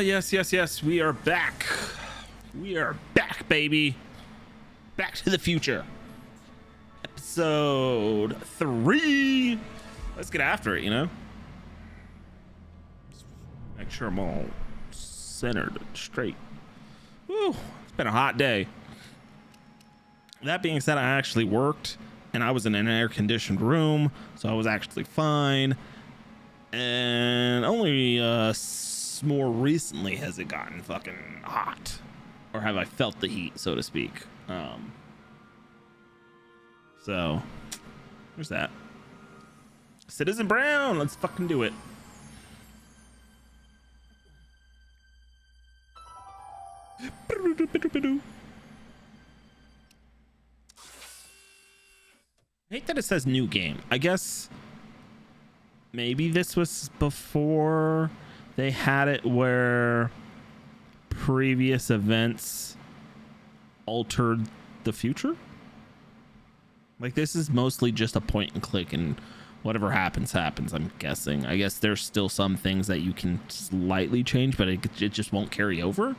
Yes. We are back. We are back, baby. Back to the future. Episode 3. Let's get after it, you know? Make sure I'm all centered and straight. Woo, it's been a hot day. That being said, I actually worked and I was in an air-conditioned room, so I was actually fine. And only more recently has it gotten fucking hot, or have I felt the heat, so to speak. So there's that. Citizen Brown, let's fucking do it. I hate that it says new game. I guess maybe this was before they had it where previous events altered the future. Like, this is mostly just a point and click, and whatever happens, I'm guessing. I guess there's still some things that you can slightly change, but it just won't carry over.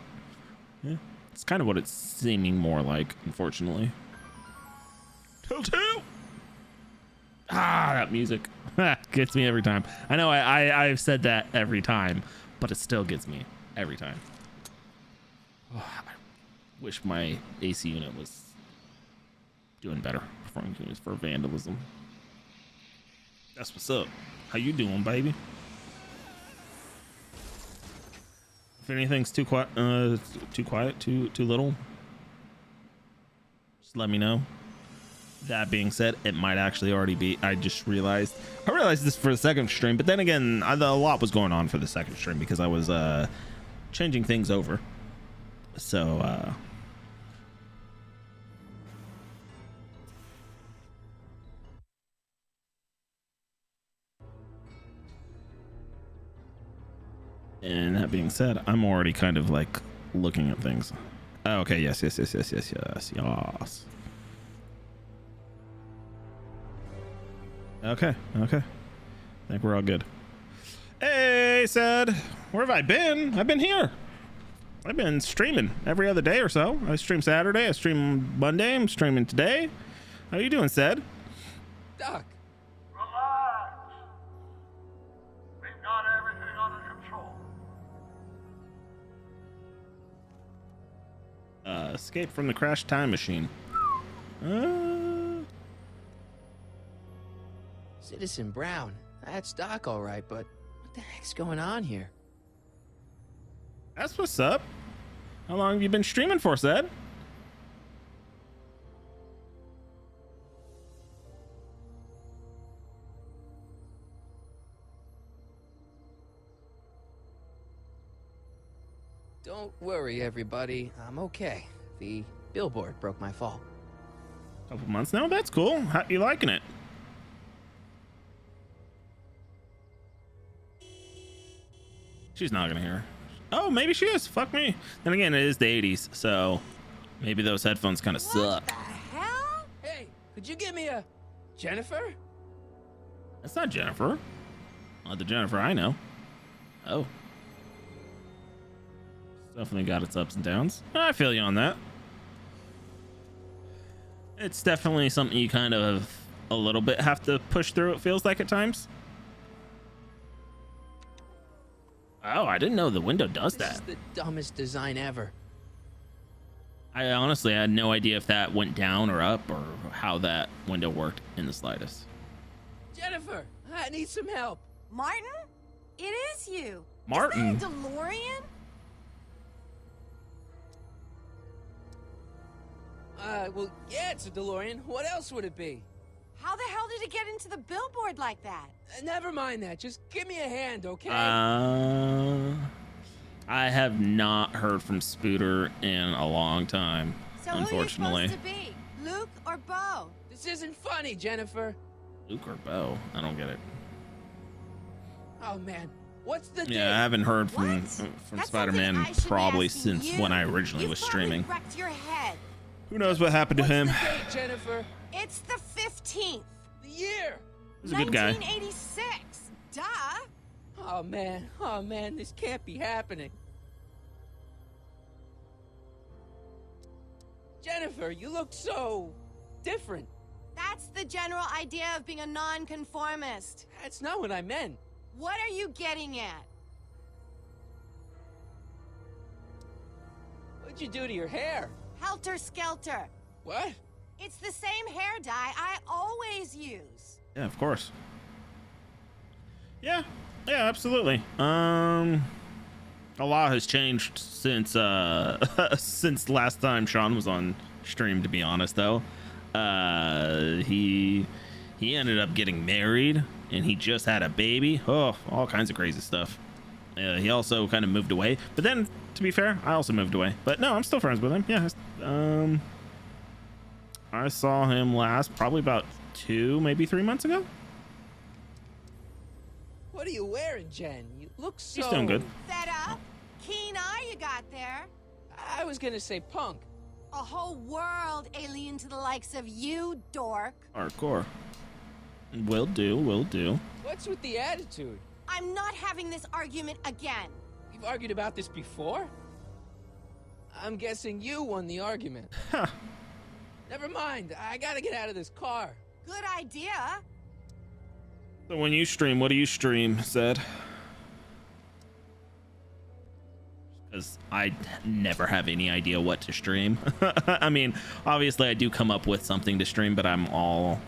Yeah, it's kind of what it's seeming more like, unfortunately. TellTale! Ah, that music gets me every time. I know I've said that every time, but it still gets me every time. Oh, I wish my AC unit was doing better. Performing units for vandalism. That's what's up. How you doing, baby? If anything's too quiet, too little, just let me know. That being said, it might actually already be. I realized this for the second stream, but then again, a lot was going on for the second stream because I was changing things over. So and that being said, I'm already kind of like looking at things. Oh, okay, yes. Okay. I think we're all good. Hey, Said, where have I been? I've been here. I've been streaming every other day or so. I stream Saturday, I stream Monday, I'm streaming today. How you doing, Said? Doc. Relax. We've got everything under control. Escape from the crash time machine. Citizen Brown. That's Doc, all right, but what the heck's going on here? That's what's up. How long have you been streaming for, Said? Don't worry, everybody. I'm okay. The billboard broke my fall. Couple months now. That's cool. How you liking it? She's not gonna hear. Oh, maybe she is. Fuck me. Then again, it is the 80s, so maybe those headphones kind of suck. What the hell? Hey, could you give me a Jennifer? That's not Jennifer. Not the Jennifer I know. Oh. It's definitely got its ups and downs. I feel you on that. It's definitely something you kind of a little bit have to push through, it feels like at times. Oh, I didn't know the window does that. This is the dumbest design ever. I honestly had no idea if that went down or up or how that window worked in the slightest. Jennifer, I need some help. Martin? It is you. Martin? Is that a DeLorean? Well, yeah, it's a DeLorean. What else would it be? How the hell did it get into the billboard like that? Never mind that. Just give me a hand, okay? I have not heard from Spooter in a long time, So unfortunately. who are you supposed to be? Luke or Bo? This isn't funny, Jennifer. Luke or Bo? I don't get it. Oh, man. What's the Yeah, I haven't heard from That's Spider-Man something I should be probably asking since you. when I originally You was probably streaming. wrecked your head. Who knows what happened to What's him? the date, Jennifer? It's the 15th. The year. He's a good guy. 1986. Duh. Oh, man. Oh, man. This can't be happening. Jennifer, you look so different. That's the general idea of being a nonconformist. That's not what I meant. What are you getting at? What'd you do to your hair? Helter Skelter. What? It's the same hair dye I always use. Yeah, of course. Yeah, absolutely. A lot has changed since since last time Sean was on stream, to be honest, though. He ended up getting married, and he just had a baby. Oh, all kinds of crazy stuff. He also kind of moved away, but then, to be fair, I also moved away. But no, I'm still friends with him. Yeah. I saw him last probably about 2, maybe 3 months ago. What are you wearing, Jen? You look so... He's doing good. Fed up? Keen eye you got there. I was gonna say punk. A whole world alien to the likes of you, dork. Hardcore. Will do. What's with the attitude? I'm not having this argument again. We've argued about this before? I'm guessing you won the argument. Huh. Never mind. I gotta get out of this car. Good idea. So when you stream, what do you stream, Zed? Because I never have any idea what to stream. I mean, obviously I do come up with something to stream, but I'm all...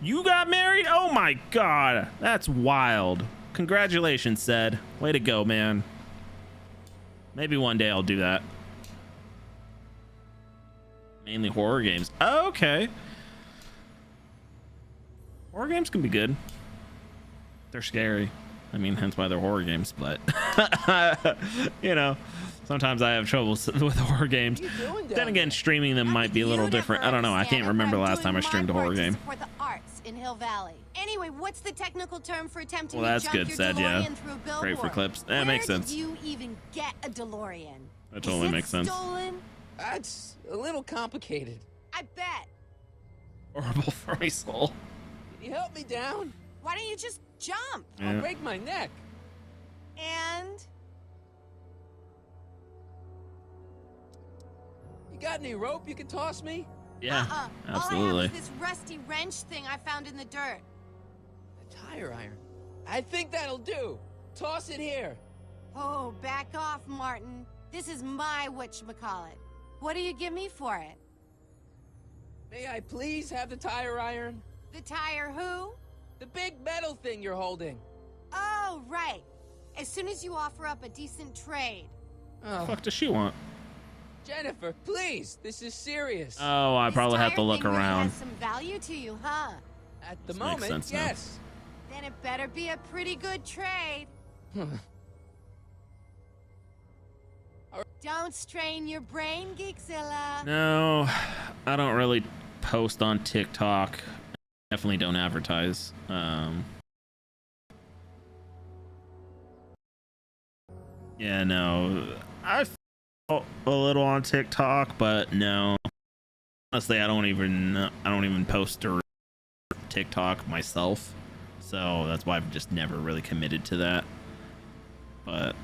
You got married? Oh my god, that's wild. Congratulations, Zed. Way to go, man. Maybe one day I'll do that. Mainly horror games. Oh, okay. Horror games can be good. They're scary. I mean, hence why they're horror games, but you know, sometimes I have trouble with horror games. Then again, streaming them might be a little different. I don't know. I can't remember the last time I streamed a horror game. For the arts in Hill Valley. Anyway, what's the technical term for attempting Well, that's to jump good, your Zed, DeLorean yeah. through a billboard? Great for clips. That makes sense. Where did you even get a DeLorean? That totally Is it makes sense. Stolen? That's a little complicated. I bet. Horrible for my soul. Can you help me down? Why don't you just jump? Yeah. I'll break my neck. And You got any rope you can toss me? Yeah, All I absolutely. have is this rusty wrench thing I found in the dirt. A tire iron. I think that'll do. Toss it here. Oh, back off, Martin. This is my whatchamacallit. What do you give me for it? May I please have the tire iron? The tire who? The big metal thing you're holding. Oh, right. As soon as you offer up a decent trade. Oh, Fuck does she want? Jennifer, please. This is serious. Oh, I This probably have tire to look thing really around. has some value to you, huh? At the this makes moment, sense now. yes. Then it better be a pretty good trade. Don't strain your brain, Geekzilla. No, I don't really post on TikTok. Definitely don't advertise. Yeah, no. I follow a little on TikTok, but no. Honestly, I don't even post or TikTok myself. So that's why I've just never really committed to that. But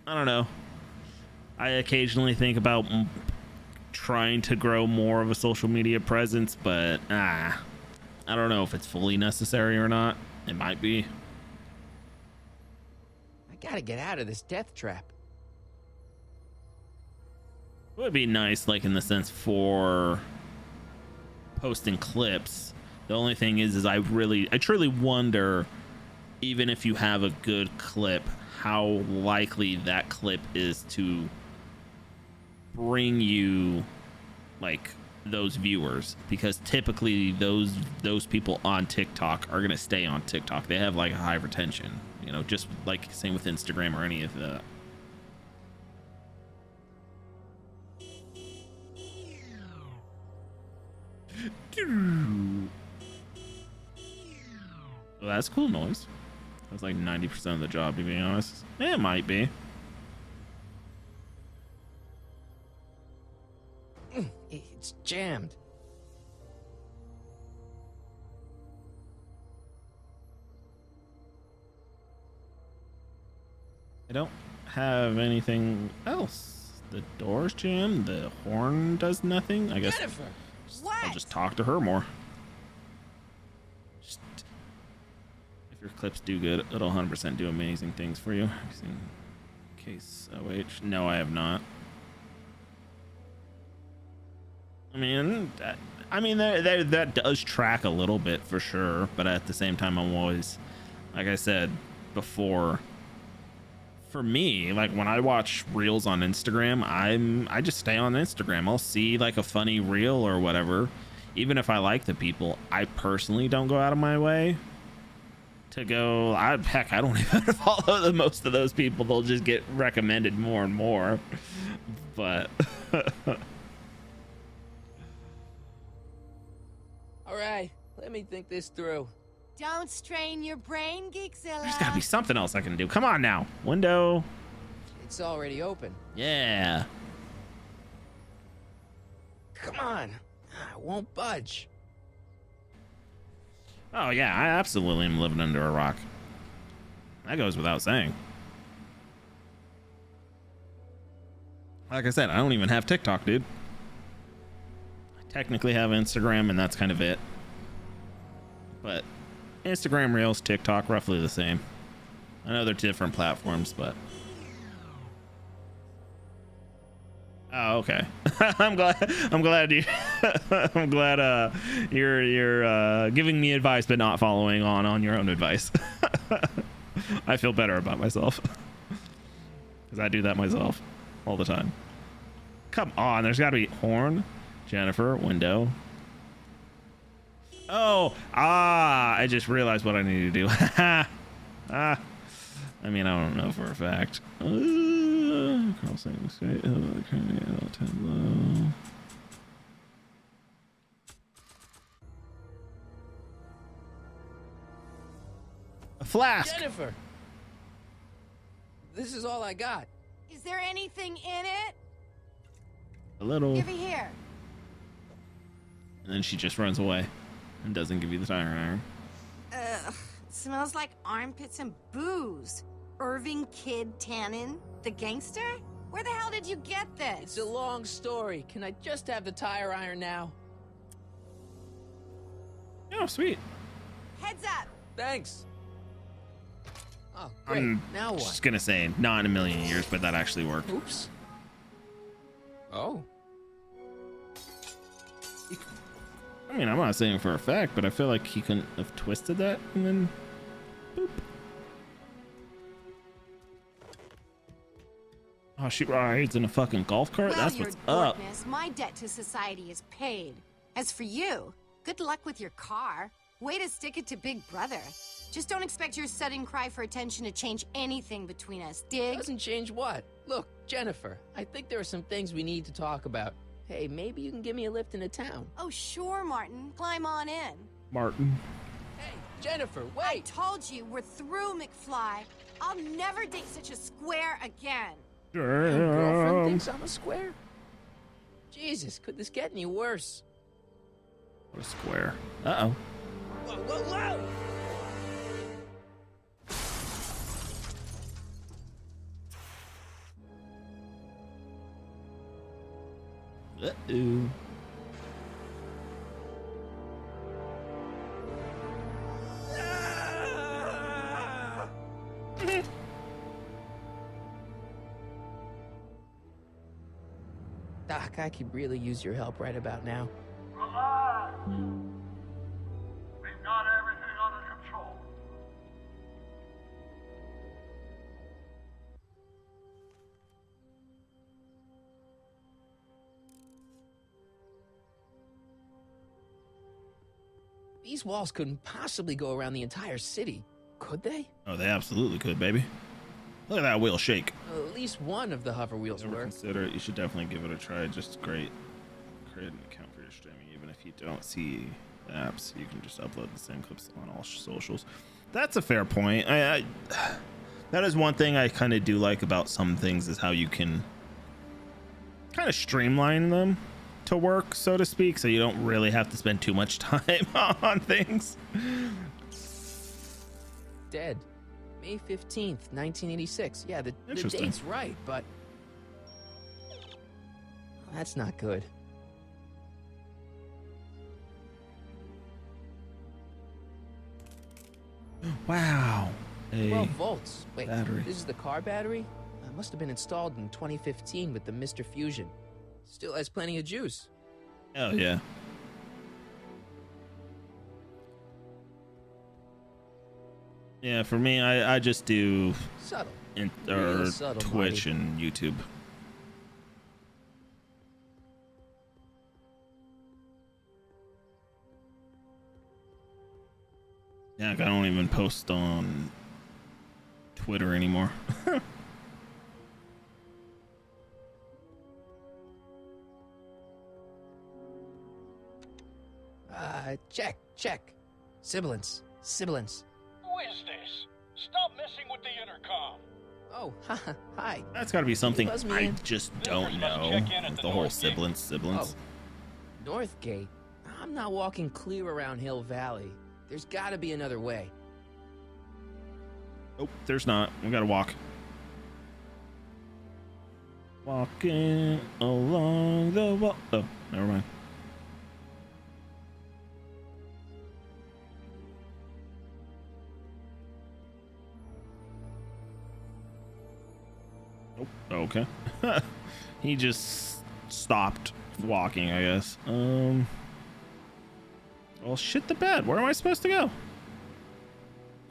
I don't know. I occasionally think about trying to grow more of a social media presence, but I don't know if it's fully necessary or not. It might be. I gotta get out of this death trap. It would be nice, like in the sense for posting clips. The only thing is I truly wonder, even if you have a good clip, how likely that clip is to bring you like those viewers, because typically those people on TikTok are gonna stay on TikTok. They have like a high retention, you know, just like same with Instagram or any of that. Well, that's cool noise. That's like 90% of the job, to be honest. It might be. It's jammed. I don't have anything else The door's jammed. The horn does nothing. I guess Jennifer! I'll What? just talk to her more. Just, if your clips do good, it'll 100% do amazing things for you. Case OH. No, I have not. I mean, that does track a little bit for sure, but at the same time, I'm always, like I said before, for me, like when I watch reels on Instagram, I just stay on Instagram. I'll see like a funny reel or whatever. Even if I like the people, I personally don't go out of my way to go. Heck, I don't even follow most of those people. They'll just get recommended more and more. But All right, let me think this through. Don't strain your brain, Geekzilla. there's gotta be something else I can do. Come on now, window. It's already open. Yeah. Come on. I won't budge. Oh yeah, I absolutely am living under a rock. That goes without saying. Like I said, I don't even have TikTok, dude. I technically have Instagram, and that's kind of it. But Instagram Reels, TikTok, roughly the same. I know they're different platforms, but oh, okay. I'm glad you I'm glad you're giving me advice but not following on your own advice. I feel better about myself because I do that myself all the time. Come on, there's got to be horn, Jennifer, window. Oh, I just realized what I need to do. I mean, I don't know for a fact. Crossing straight, tableau. A flask. Jennifer! This is all I got. Is there anything in it? A little. Give it here. And then she just runs away and doesn't give you the tire iron. Ugh, it smells like armpits and booze. Irving Kid Tannen, the gangster? Where the hell did you get this? It's a long story. Can I just have the tire iron now? Oh, sweet. Heads up. Thanks. Oh, great. I'm Now what? just gonna say, not in a million years, but that actually worked. Oops. Oh. I mean, I'm not saying for a fact, but I feel like he couldn't have twisted that and then boop. Oh, she rides in a fucking golf cart? Well, That's your what's up. dorkness, my debt to society is paid. As for you, good luck with your car. Way to stick it to Big Brother. Just don't expect your sudden cry for attention to change anything between us, dig? Doesn't change what? Look, Jennifer, I think there are some things we need to talk about. Hey, maybe you can give me a lift into town. Oh, sure, Martin. Climb on in. Martin. Hey, Jennifer, I wait! told you, we're through, McFly. I'll never date such a square again. Your girlfriend thinks I'm a square? Jesus, could this get any worse? What a square. Uh-oh. Whoa, whoa, whoa! Uh-oh. Doc, I could really use your help right about now. Relax. We've got everything under control. These walls couldn't possibly go around the entire city, could they? Oh, they absolutely could, baby. Look at that wheel shake. At least one of the hover wheels Never were. consider it. You should definitely give it a try. Just great. Create an account for your streaming. Even if you don't see the apps, you can just upload the same clips on all socials. That's a fair point. That is one thing I kind of do like about some things is how you can kind of streamline them to work, so to speak, so you don't really have to spend too much time on things. Dead. May 15th, 1986. Yeah, the Interesting. date's right, but... that's not good. Wow. 12 volts. Wait, battery. this is the car battery? It must have been installed in 2015 with the Mr. Fusion. Still has plenty of juice. Oh, yeah. Yeah, for me, I just do Subtle. or Real subtle, Twitch Marty. and YouTube. Yeah, I don't even post on Twitter anymore. Check. Sibilance. Who is this? Stop messing with the intercom. Oh, hi. That's got to be something buzz me I in? just Visitors don't must know. check in at With the the whole north gate. siblings. Oh, Northgate. I'm not walking clear around Hill Valley. There's gotta be another way. Nope, there's not. We gotta walk. Walking along the wall. Oh, never mind. Nope. Okay. He just stopped walking, I guess. Well, shit the bed. Where am I supposed to go?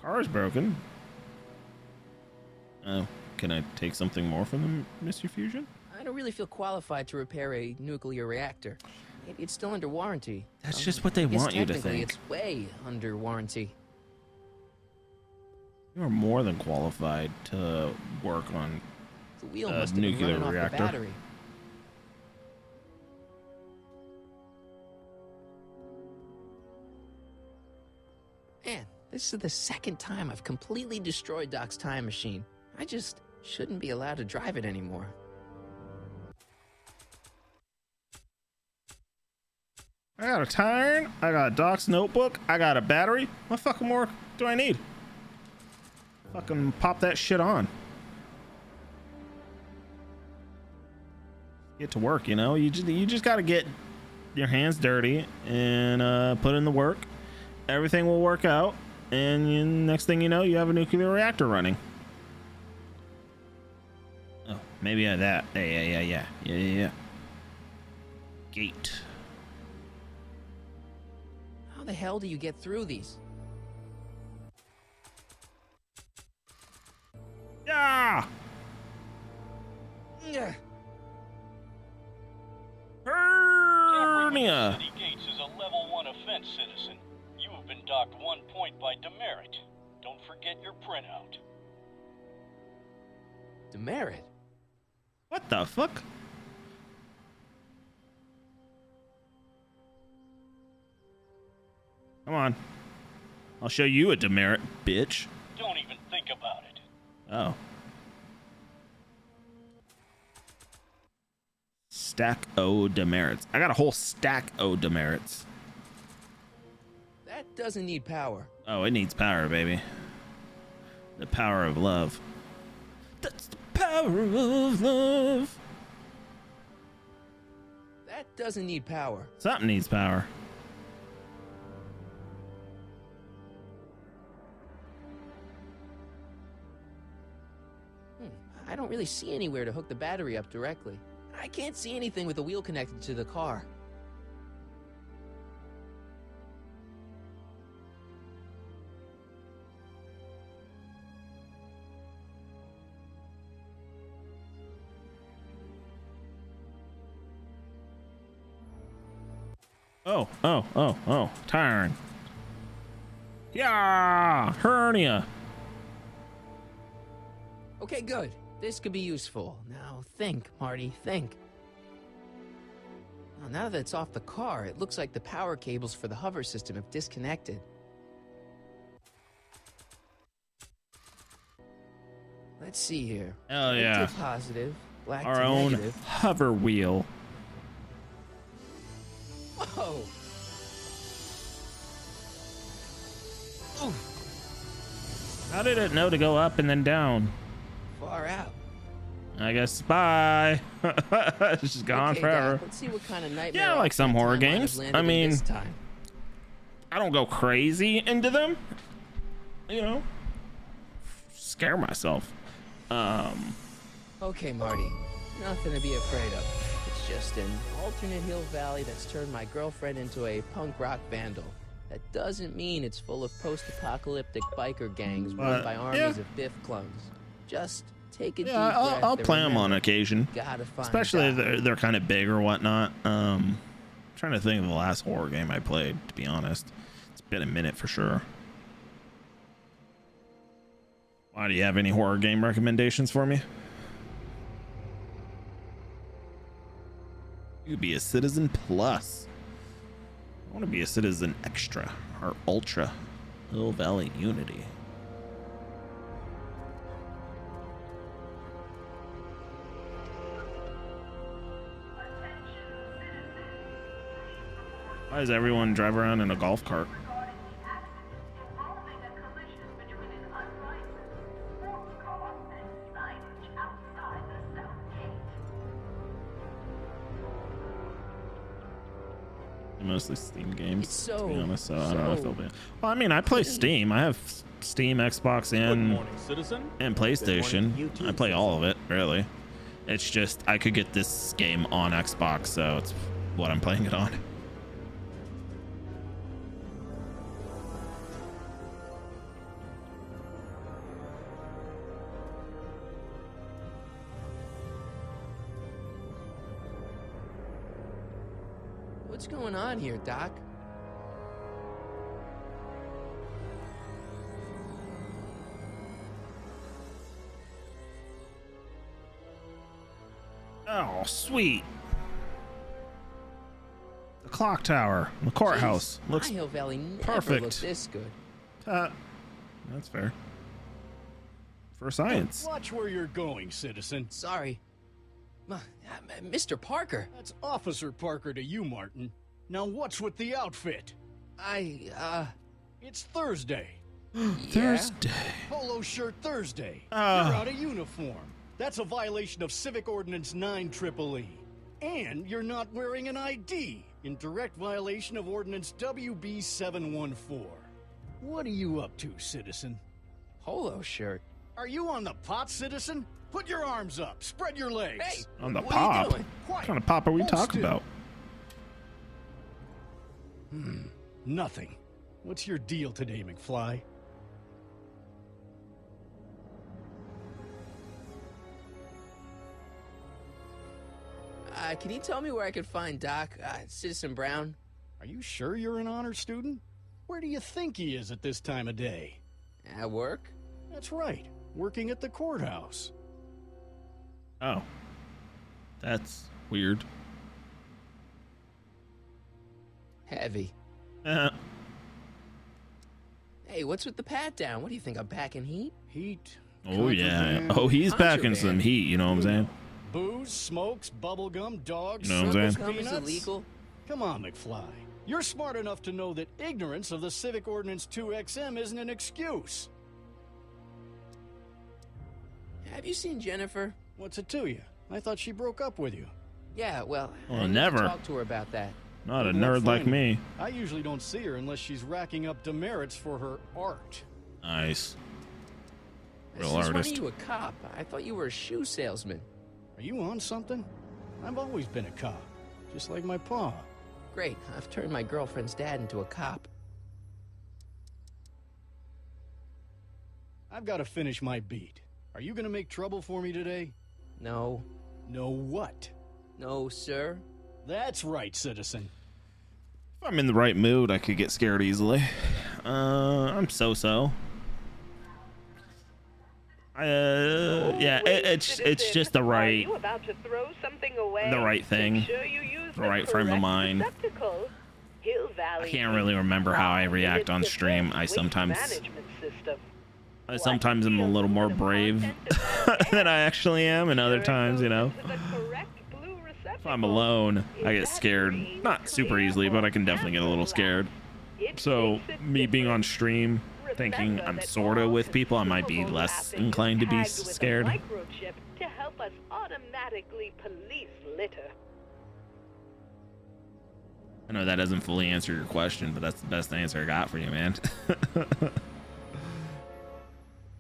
Car's broken. Oh, can I take something more from the Mr. Fusion? I don't really feel qualified to repair a nuclear reactor. Maybe it's still under warranty. That's just what they I guess want you to technically think. It's way under warranty. You are more than qualified to work on The wheel A must have been nuclear running off reactor. the battery. Man, this is the second time I've completely destroyed Doc's time machine. I just shouldn't be allowed to drive it anymore. I got a tire, I got Doc's notebook, I got a battery. What fucking more do I need? Fucking pop that shit on. Get to work, you know? You just gotta get your hands dirty and put in the work. Everything will work out, and next thing you know, you have a nuclear reactor running. Oh, maybe that. Yeah. Gate. How the hell do you get through these? Yeah! Ugh. Hernia! City Gates is a level 1 offense, citizen. You have been docked 1 point by demerit. Don't forget your printout. Demerit? What the fuck? Come on. I'll show you a demerit, bitch. Don't even think about it. Oh. Stack O demerits. I got a whole stack O demerits. That doesn't need power. Oh, it needs power, baby. The power of love. That's the power of love. That doesn't need power. Something needs power. I don't really see anywhere to hook the battery up directly. I can't see anything with the wheel connected to the car. Oh. Turn. Yeah! Hernia. Okay, good. This could be useful. Now think, Marty, think. Now that it's off the car, it looks like the power cables for the hover system have disconnected. Let's see here. Oh, Red yeah. to positive, black Our to own negative. hover wheel. Whoa! Oof, How did it know to go up and then down? far out. I guess bye. It's just gone Okay, forever. Doc, let's see what kind of nightmare Yeah, I like some outfit horror Time I've games. landed I in mean, this time. I don't go crazy into them. You know, scare myself. Okay, Marty, nothing to be afraid of. It's just an alternate hill valley that's turned my girlfriend into a punk rock vandal. That doesn't mean it's full of post-apocalyptic biker gangs run by armies of Biff clones. Just take a deep breath. I'll and play them on remember, occasion, gotta find especially Doc. if they're kind of big or whatnot. Trying to think of the last horror game I played, to be honest. It's been a minute for sure. Why, do you have any horror game recommendations for me? You could be a Citizen Plus. I want to be a Citizen Extra or Ultra. Hill Valley Unity. Why does everyone drive around in a golf cart? Mostly Steam games, to be honest, so I don't know if they'll be. Well, I mean, I play Steam. I have Steam, Xbox, and PlayStation. I play all of it, really. It's just I could get this game on Xbox, so it's what I'm playing it on. What's going on here, Doc? Oh, sweet. The clock tower, the courthouse. Jeez, Looks my Hill Valley never perfect. looked this good. That's fair. For science. Watch where you're going, citizen. Sorry. Mr. Parker. That's Officer Parker to you, Martin. Now what's with the outfit? It's Thursday. Thursday. Polo shirt Thursday. Ah. You're out of uniform. That's a violation of Civic Ordinance 9EEE. And you're not wearing an ID, in direct violation of Ordinance WB 714. What are you up to, citizen? Polo shirt. Are you on the pot, citizen? Put your arms up. Spread your legs. Hey, On the what are you pop? doing? What kind of pop are we Hold talking still. about? Nothing. What's your deal today, McFly? Can you tell me where I could find Doc, Citizen Brown? Are you sure you're an honor student? Where do you think he is at this time of day? At work? That's right, working at the courthouse. Oh. That's weird. Heavy. Uh, Hey, what's with the pat down? What do you think, I'm packing heat? Heat. oh, yeah. contraband, Oh, he's packing Contraband. some heat, you know what I'm saying? Booze, smokes, bubblegum, dogs, You know what I'm circus saying? Gum is peanuts. illegal? Come on, McFly. You're smart enough to know that ignorance of the Civic Ordinance 2XM isn't an excuse. Have you seen Jennifer? What's it to you? I thought she broke up with you. Yeah, well, Well, I need to never. talk to her about that. Not a Good luck nerd like finding me. her. I usually don't see her unless she's racking up demerits for her art. Nice. Real Since when are artist. you a cop? I thought you were a shoe salesman. Are you on something? I've always been a cop, just like my pa. Great, I've turned my girlfriend's dad into a cop. I've got to finish my beat. Are you gonna make trouble for me today? No. No what? No, sir. That's right, citizen. If I'm in the right mood, I could get scared easily. I'm so-so. Yeah, it's just the right thing, the right frame of mind. I can't really remember how I react on stream. I sometimes am a little more brave than I actually am, and other times, you know, if I'm alone, I get scared. Not super easily, but I can definitely get a little scared. So me being on stream, thinking I'm sorta with people, I might be less inclined to be scared. help us automatically police litter. I know that doesn't fully answer your question, but that's the best answer I got for you, man.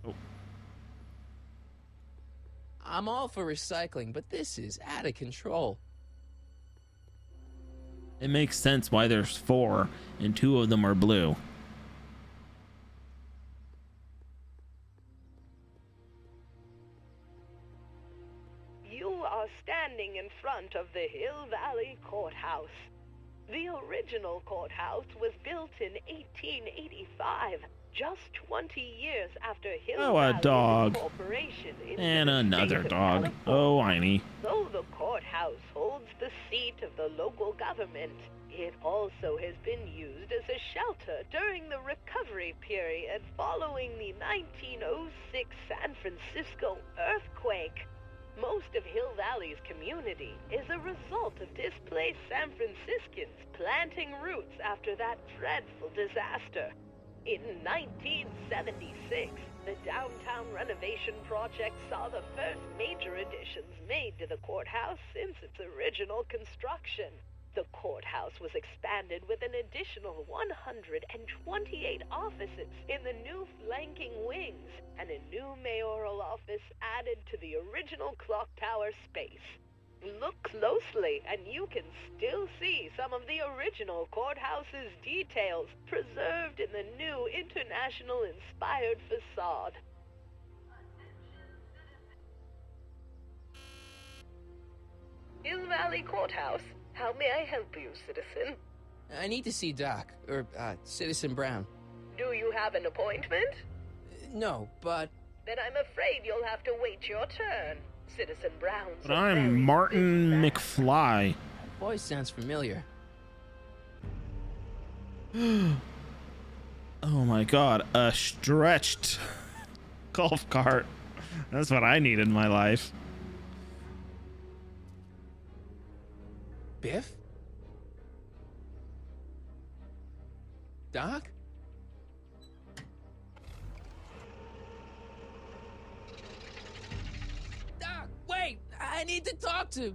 Oh. I'm all for recycling, but this is out of control. It makes sense why there's 4 and 2 of them are blue. You are standing in front of the Hill Valley Courthouse. The original courthouse was built in 1885, just 20 years after Hill Oh, a Valley dog. Corporation in And the another state of dog. California. Oh, whiny. Though the courthouse holds the seat of the local government, it also has been used as a shelter during the recovery period following the 1906 San Francisco earthquake. Most of Hill Valley's community is a result of displaced San Franciscans planting roots after that dreadful disaster. In 1976, the downtown renovation project saw the first major additions made to the courthouse since its original construction. The courthouse was expanded with an additional 128 offices in the new flanking wings, and a new mayoral office added to the original clock tower space. Look closely, and you can still see some of the original courthouse's details preserved in the new international-inspired facade. Hill Valley Courthouse. How may I help you, citizen? I need to see Doc, or Citizen Brown. Do you have an appointment? No, but... Then I'm afraid you'll have to wait your turn. Citizen Brown's But I'm Martin McFly. That voice sounds familiar. Oh my god, a stretched golf cart. That's what I need in my life. Biff? Doc? Doc, wait! I need to talk to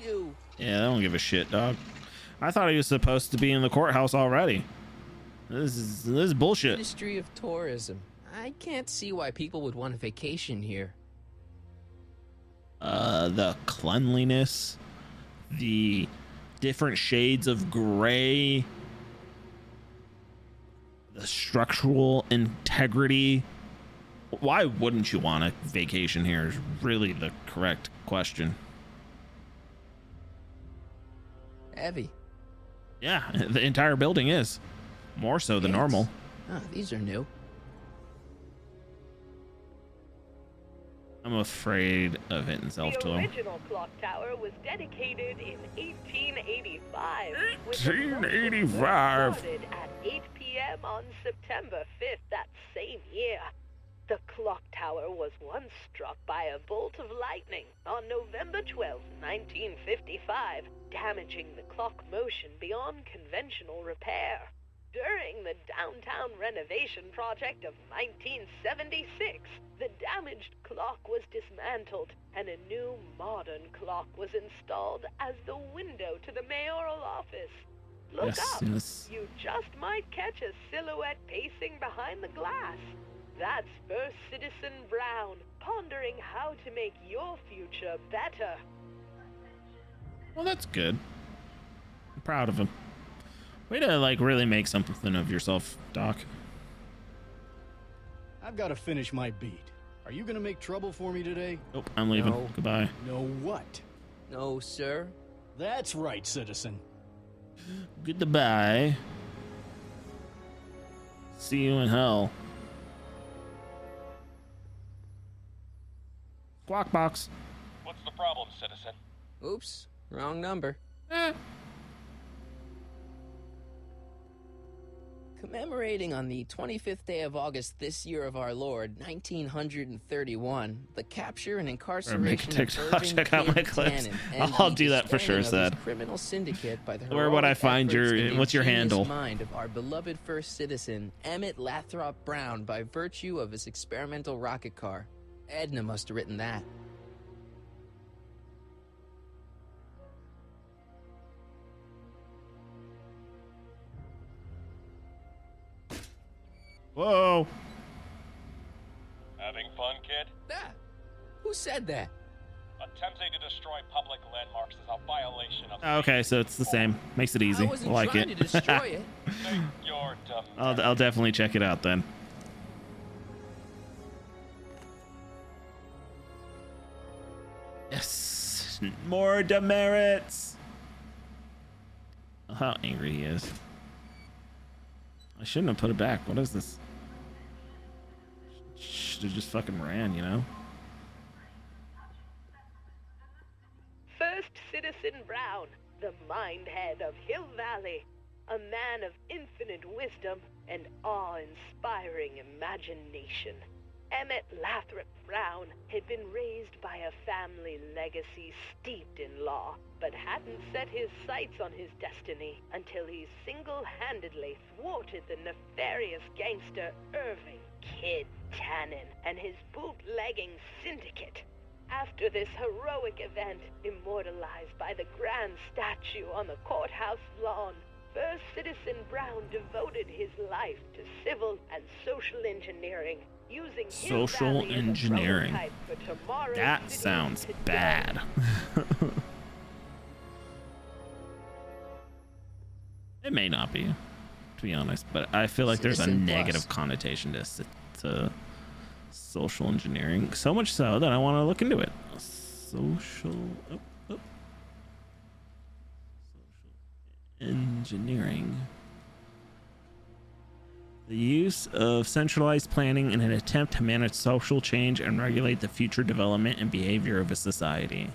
you. Yeah, I don't give a shit, dog. I thought he was supposed to be in the courthouse already. This is bullshit. Ministry of Tourism. I can't see why people would want a vacation here. The cleanliness, the different shades of gray, the structural integrity. Why wouldn't you want a vacation here is really the correct question. Heavy. Yeah, the entire building is. More so than Gates. normal. Oh, these are new. I'm afraid of hitting The self-tool. original clock tower was dedicated in 1885. with the 1885. promotion started at 8 p.m. on September 5th that same year. The clock tower was once struck by a bolt of lightning on November 12, 1955, damaging the clock motion beyond conventional repair. During the downtown renovation project of 1976, the damaged clock was dismantled and a new modern clock was installed as the window to the mayoral office. Look Yes, up. yes. You just might catch a silhouette pacing behind the glass. That's First Citizen Brown, pondering how to make your future better. Well, that's good. I'm proud of him. Way to, like, really make something of yourself, Doc. I've got to finish my beat. Are you going to make trouble for me today? Nope, I'm leaving. No. Goodbye. No what? No, sir. That's right, citizen. Goodbye. See you in hell. Squawk box. What's the problem, citizen? Oops, wrong number. Commemorating on the 25th day of August this year of our Lord, 1931, the capture and Or make a incarceration of TikTok. Irving Check out my K. clips. Buchanan and I'll the do that for sure, disbanding of his Sad. criminal syndicate by the Where would I heroic find efforts your- and what's your ingenious handle? mind of our beloved first citizen, Emmett Lathrop Brown, by virtue of his experimental rocket car. Edna must have written that. Whoa. Having fun, kid? Ah, who said that? Attempting to destroy public landmarks is a violation of... Okay, so it's the same. Makes it easy. I wasn't Like trying it. to destroy it. Take your dumb... I'll definitely check it out then. Yes, more demerits. Oh, how angry he is. I shouldn't have put it back. What is this? Should have just fucking ran, you know? First Citizen Brown, the mind head of Hill Valley, a man of infinite wisdom and awe-inspiring imagination. Emmett Lathrop Brown had been raised by a family legacy steeped in law, but hadn't set his sights on his destiny until he single-handedly thwarted the nefarious gangster Irving Kid Tannen and his bootlegging syndicate. After this heroic event, immortalized by the grand statue on the courthouse lawn, First Citizen Brown devoted his life to civil and social engineering, using Hill Social Valley as a engineering. prototype for tomorrow's That cities sounds today. bad. It may not be, to be honest, but I feel like there's a Citizen negative Plus. connotation to social engineering. So much so that I want to look into it. Social engineering. The use of centralized planning in an attempt to manage social change and regulate the future development and behavior of a society.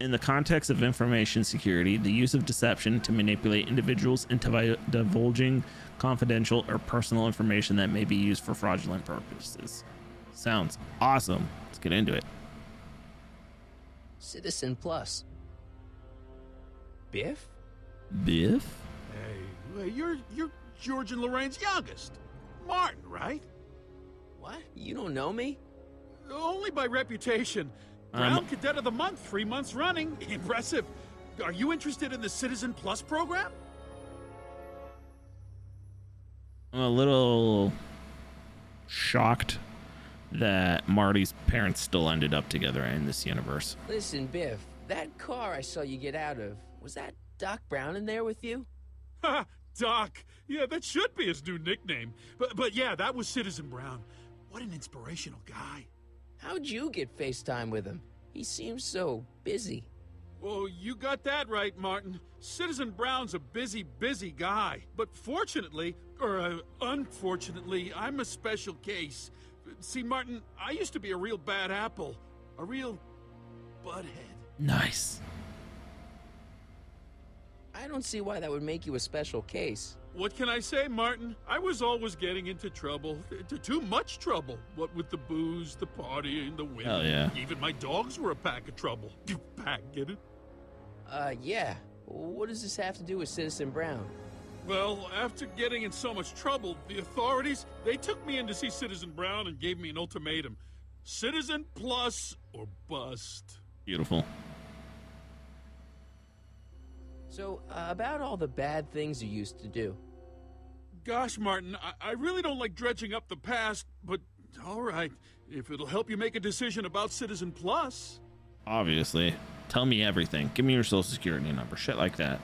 In the context of information security, the use of deception to manipulate individuals into divulging confidential or personal information that may be used for fraudulent purposes. Sounds awesome. Let's get into it. Citizen Plus. Biff? Biff? Hey, you're George and Lorraine's youngest. Martin, right? What? You don't know me? Only by reputation. Brown Cadet of the Month, 3 months running. Impressive. Are you interested in the Citizen Plus program? I'm a little shocked that Marty's parents still ended up together in this universe. Listen, Biff, that car I saw you get out of, was that Doc Brown in there with you? Ha! Doc. Yeah, that should be his new nickname. But yeah, that was Citizen Brown. What an inspirational guy. How'd you get FaceTime with him? He seems so busy. Well, you got that right, Martin. Citizen Brown's a busy, busy guy. But fortunately, or unfortunately, I'm a special case. See, Martin, I used to be a real bad apple. A real butthead. Nice. I don't see why that would make you a special case. What can I say, Martin? I was always getting into trouble. Too much trouble. What with the booze, the partying, the women. Hell yeah. Even my dogs were a pack of trouble. You pack, get it? Yeah. What does this have to do with Citizen Brown? Well, after getting in so much trouble, the authorities, they took me in to see Citizen Brown and gave me an ultimatum. Citizen Plus or bust. Beautiful. So, about all the bad things you used to do. Gosh, Martin, I really don't like dredging up the past, but all right, if it'll help you make a decision about Citizen Plus. Obviously. Tell me everything. Give me your social security number. Shit like that.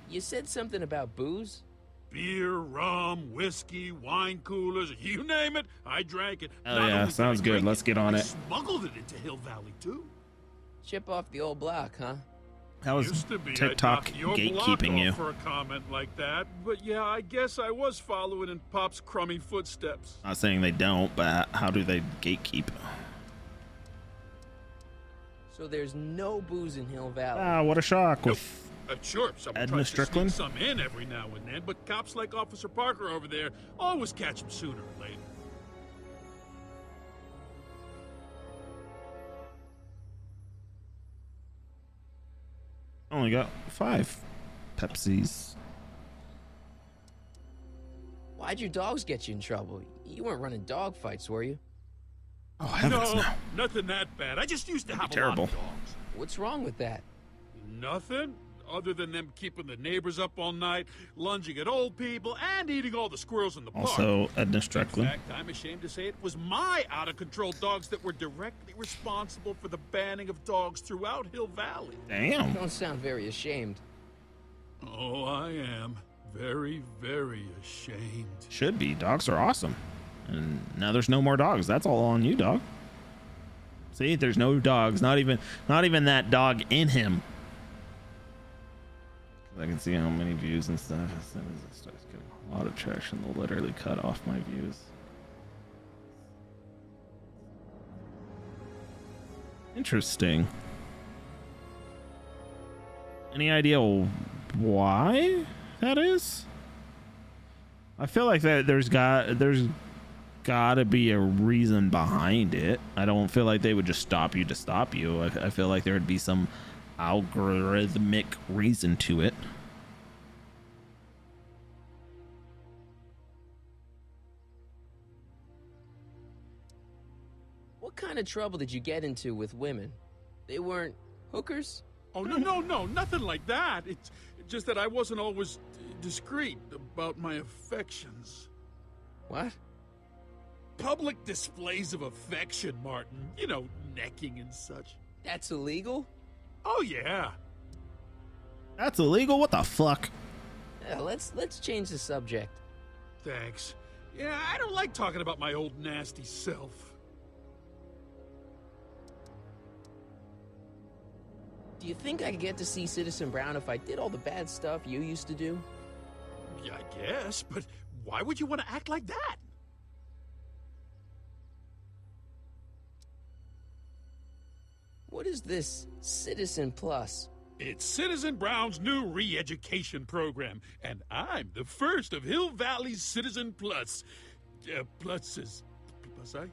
You said something about booze? Beer, rum, whiskey, wine coolers, you name it, I drank it. Oh Not yeah, only did sounds I good. drink Let's get on I it. smuggled it into Hill Valley, too. Chip off the old block, huh? How was Used to be, I'd TikTok knock your block gatekeeping off you? for a comment like that, but yeah, I guess I was following in Pop's crummy footsteps. Not saying they don't, but how do they gatekeep? So there's no booze in Hill Valley. Ah, what a shock Nope. with Sure, someone Edna tries Strickland? to sneak some in every now and then, but cops like Officer Parker over there always catch him sooner or later. only got 5 Pepsis. Why'd your dogs get you in trouble? You weren't running dog fights, were you? Oh, heavens No, no. nothing that bad. I just used to have Terrible. a lot of dogs. What's wrong with that? Nothing other than them keeping the neighbors up all night, lunging at old people, and eating all the squirrels in the park. Also, Edna In Strickland. fact, I'm ashamed to say it was my out-of-control dogs that were directly responsible for the banning of dogs throughout Hill Valley. Damn. You don't sound very ashamed. Oh, I am. Very, very ashamed. Should be. Dogs are awesome. And now there's no more dogs. That's all on you, dog. See, there's no dogs. Not even that dog in him. I can see how many views and stuff. As soon as it starts getting a lot of traction, they'll literally cut off my views. Interesting. Any idea why that is? I feel like that there's gotta be a reason behind it. I don't feel like they would just stop you to stop you. I feel like there would be some algorithmic reason to it. What kind of trouble did you get into with women? They weren't hookers? Oh, no, nothing like that. It's just that I wasn't always discreet about my affections. What? Public displays of affection, Martin. You know, necking and such. That's illegal? Oh, yeah. That's illegal? What the fuck? Yeah, let's change the subject. Thanks. Yeah, I don't like talking about my old nasty self. Do you think I could get to see Citizen Brown if I did all the bad stuff you used to do? Yeah, I guess, but why would you want to act like that? What is this Citizen Plus? It's Citizen Brown's new re-education program, and I'm the first of Hill Valley's Citizen Plus. Plus is... Plus I?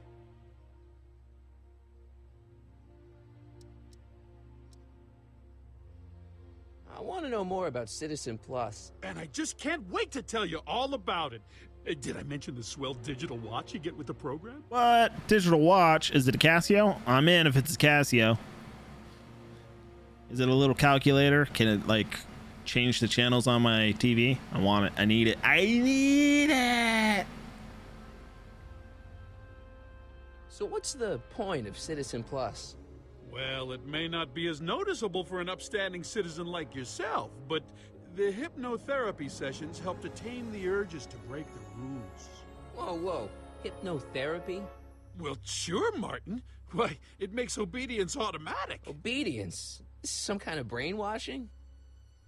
I want to know more about Citizen Plus. And I just can't wait to tell you all about it. Did I mention the swell digital watch you get with the program? What? Digital watch? Is it a Casio? I'm in if it's a Casio. Is it a little calculator? Can it, like, change the channels on my TV? I want it. I need it. I need it! So what's the point of Citizen Plus? Well, it may not be as noticeable for an upstanding citizen like yourself, but the hypnotherapy sessions help to tame the urges to break the rules. Whoa. Hypnotherapy? Well, sure, Martin. Why, it makes obedience automatic. Obedience? This is some kind of brainwashing?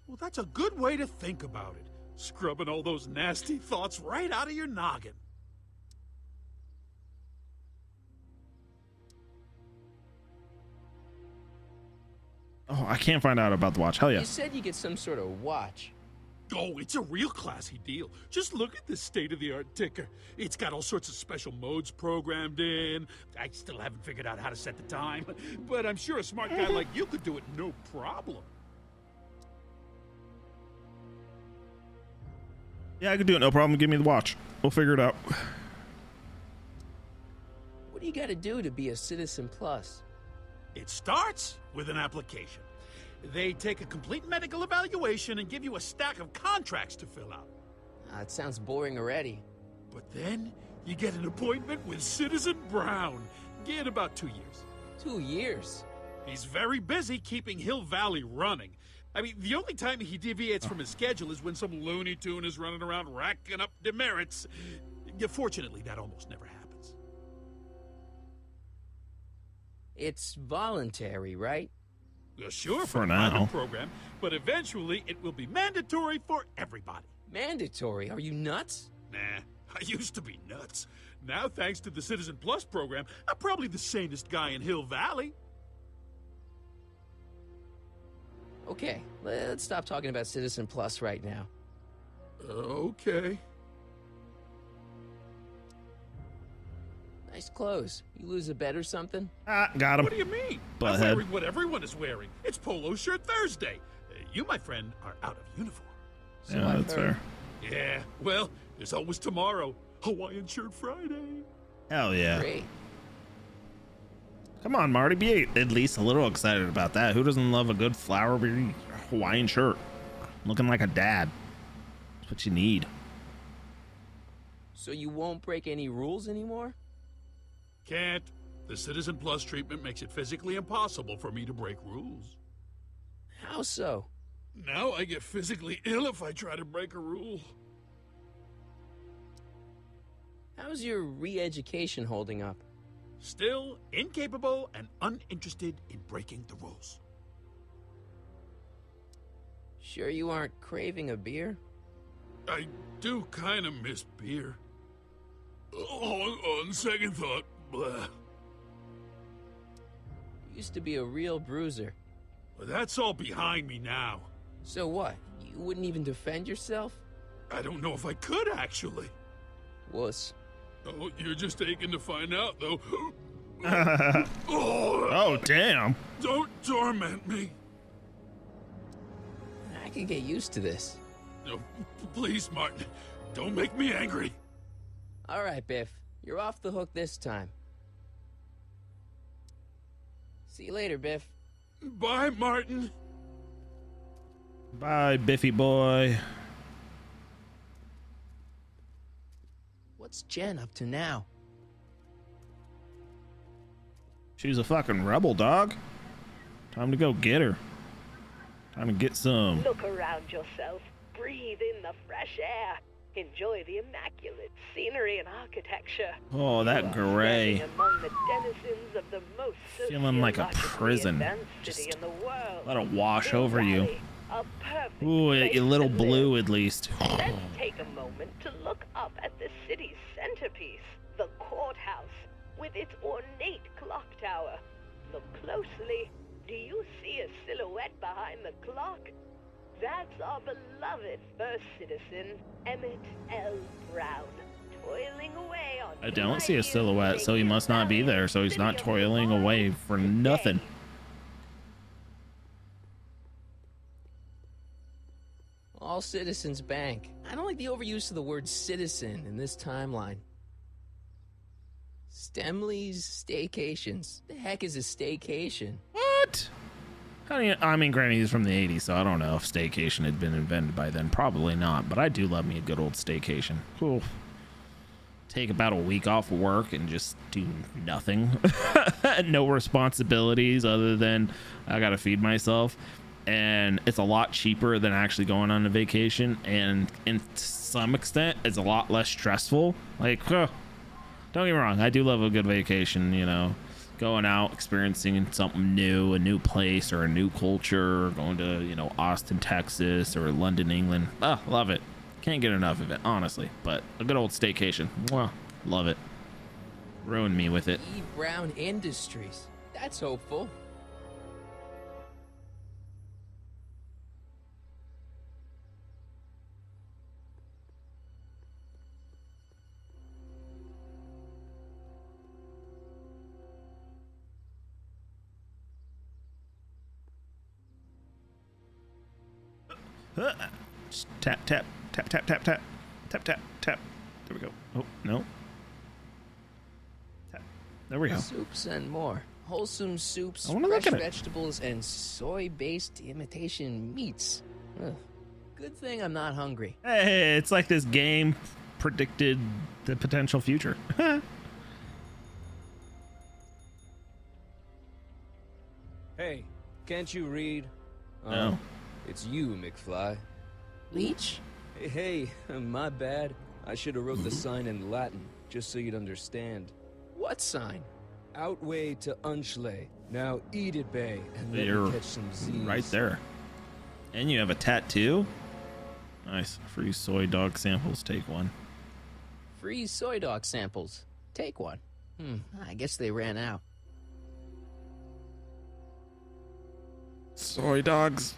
Well, that's a good way to think about it. Scrubbing all those nasty thoughts right out of your noggin. Oh, I can't find out about the watch. Hell yeah. You said you get some sort of watch. Oh, it's a real classy deal. Just look at this state-of-the-art ticker. It's got all sorts of special modes programmed in. I still haven't figured out how to set the time, but I'm sure a smart guy like you could do it no problem. Yeah, I could do it. No problem. Give me the watch. We'll figure it out. What do you got to do to be a Citizen Plus? It starts with an application. They take a complete medical evaluation and give you a stack of contracts to fill out. It sounds boring already. But then you get an appointment with Citizen Brown. In about 2 years. 2 years? He's very busy keeping Hill Valley running. I mean, the only time he deviates from his schedule is when some Looney Tune is running around racking up demerits. Fortunately, that almost never happens. It's voluntary, right? Sure, For a now. private program, but eventually it will be mandatory for everybody. Mandatory? Are you nuts? Nah, I used to be nuts. Now, thanks to the Citizen Plus program, I'm probably the sanest guy in Hill Valley. Okay, let's stop talking about Citizen Plus right now. Okay. Nice clothes. You lose a bet or something? Got him. What do you mean? Butthead. I'm wearing what everyone is wearing. It's Polo Shirt Thursday. You, my friend, are out of uniform. So Yeah, I've that's heard. fair. Yeah, well, There's always tomorrow. Hawaiian Shirt Friday. Hell yeah. Great. Come on, Marty, be at least a little excited about that. Who doesn't love a good flowery Hawaiian shirt? Looking like a dad. That's what you need. So you won't break any rules anymore? Can't. The Citizen Plus treatment makes it physically impossible for me to break rules. How so? Now I get physically ill if I try to break a rule. How's your re-education holding up? Still incapable and uninterested in breaking the rules. Sure you aren't craving a beer? I do kind of miss beer. On second thought, blah. Used to be a real bruiser. But that's all behind me now. So what? You wouldn't even defend yourself? I don't know if I could, actually. Wuss. Oh, you're just aching to find out, though. Oh, damn. Don't torment me. I could get used to this. No, please, Martin. Don't make me angry. All right, Biff. You're off the hook this time. See you later, Biff. Bye, Martin. Bye, Biffy boy. What's Jen up to now? She's a fucking rebel, dog. Time to go get her. Time to get some. Look around yourself. Breathe in the fresh air. Enjoy the immaculate scenery and architecture. Oh, that You are gray. standing among the denizens of the most Feeling like a sociologically prison. advanced city Just in the world. let it wash Hill over you. Valley, a perfect Ooh, place a little to blue live. at least. Let's take a moment to look up at the city's centerpiece, the courthouse, with its ornate clock tower. Look closely. Do you see a silhouette behind the clock? That's our beloved first citizen, Emmett L. Brown, toiling away on I don't see a silhouette, so he must not be there, so he's not toiling away for nothing. All Citizens Bank. I don't like the overuse of the word citizen in this timeline. Stemley's Staycations. The heck is a staycation? What? How do you, I mean, granted, he's from the 80s, so I don't know if staycation had been invented by then. Probably not, but I do love me a good old staycation. Cool. Take about a week off work and just do nothing. No responsibilities other than I gotta feed myself. And it's a lot cheaper than actually going on a vacation. And in some extent, it's a lot less stressful. Like, don't get me wrong, I do love a good vacation, you know. Going out, experiencing something new, a new place or a new culture, going to, you know, Austin, Texas or London, England. Love it. Can't get enough of it, honestly. But a good old staycation. Well, love it. Ruined me with it. E. Brown Industries. That's hopeful. Just tap, tap, tap, tap, tap, tap, tap, tap, tap. There we go. Oh, no. Tap. There we go. Soups and more. Wholesome soups, I wanna fresh look at it. vegetables, and soy-based imitation meats. Ugh. Good thing I'm not hungry. Hey, it's like this game predicted the potential future. Hey, can't you read? No. It's you, McFly. Leech? Hey, my bad. I should have wrote the sign in Latin, just so you'd understand. What sign? Outway to Unchley. Now eat it, Bay, and let You're me catch some Z's. right there. And you have a tattoo? Nice. Free soy dog samples. Take one. Free soy dog samples. Take one. I guess they ran out. Soy dogs.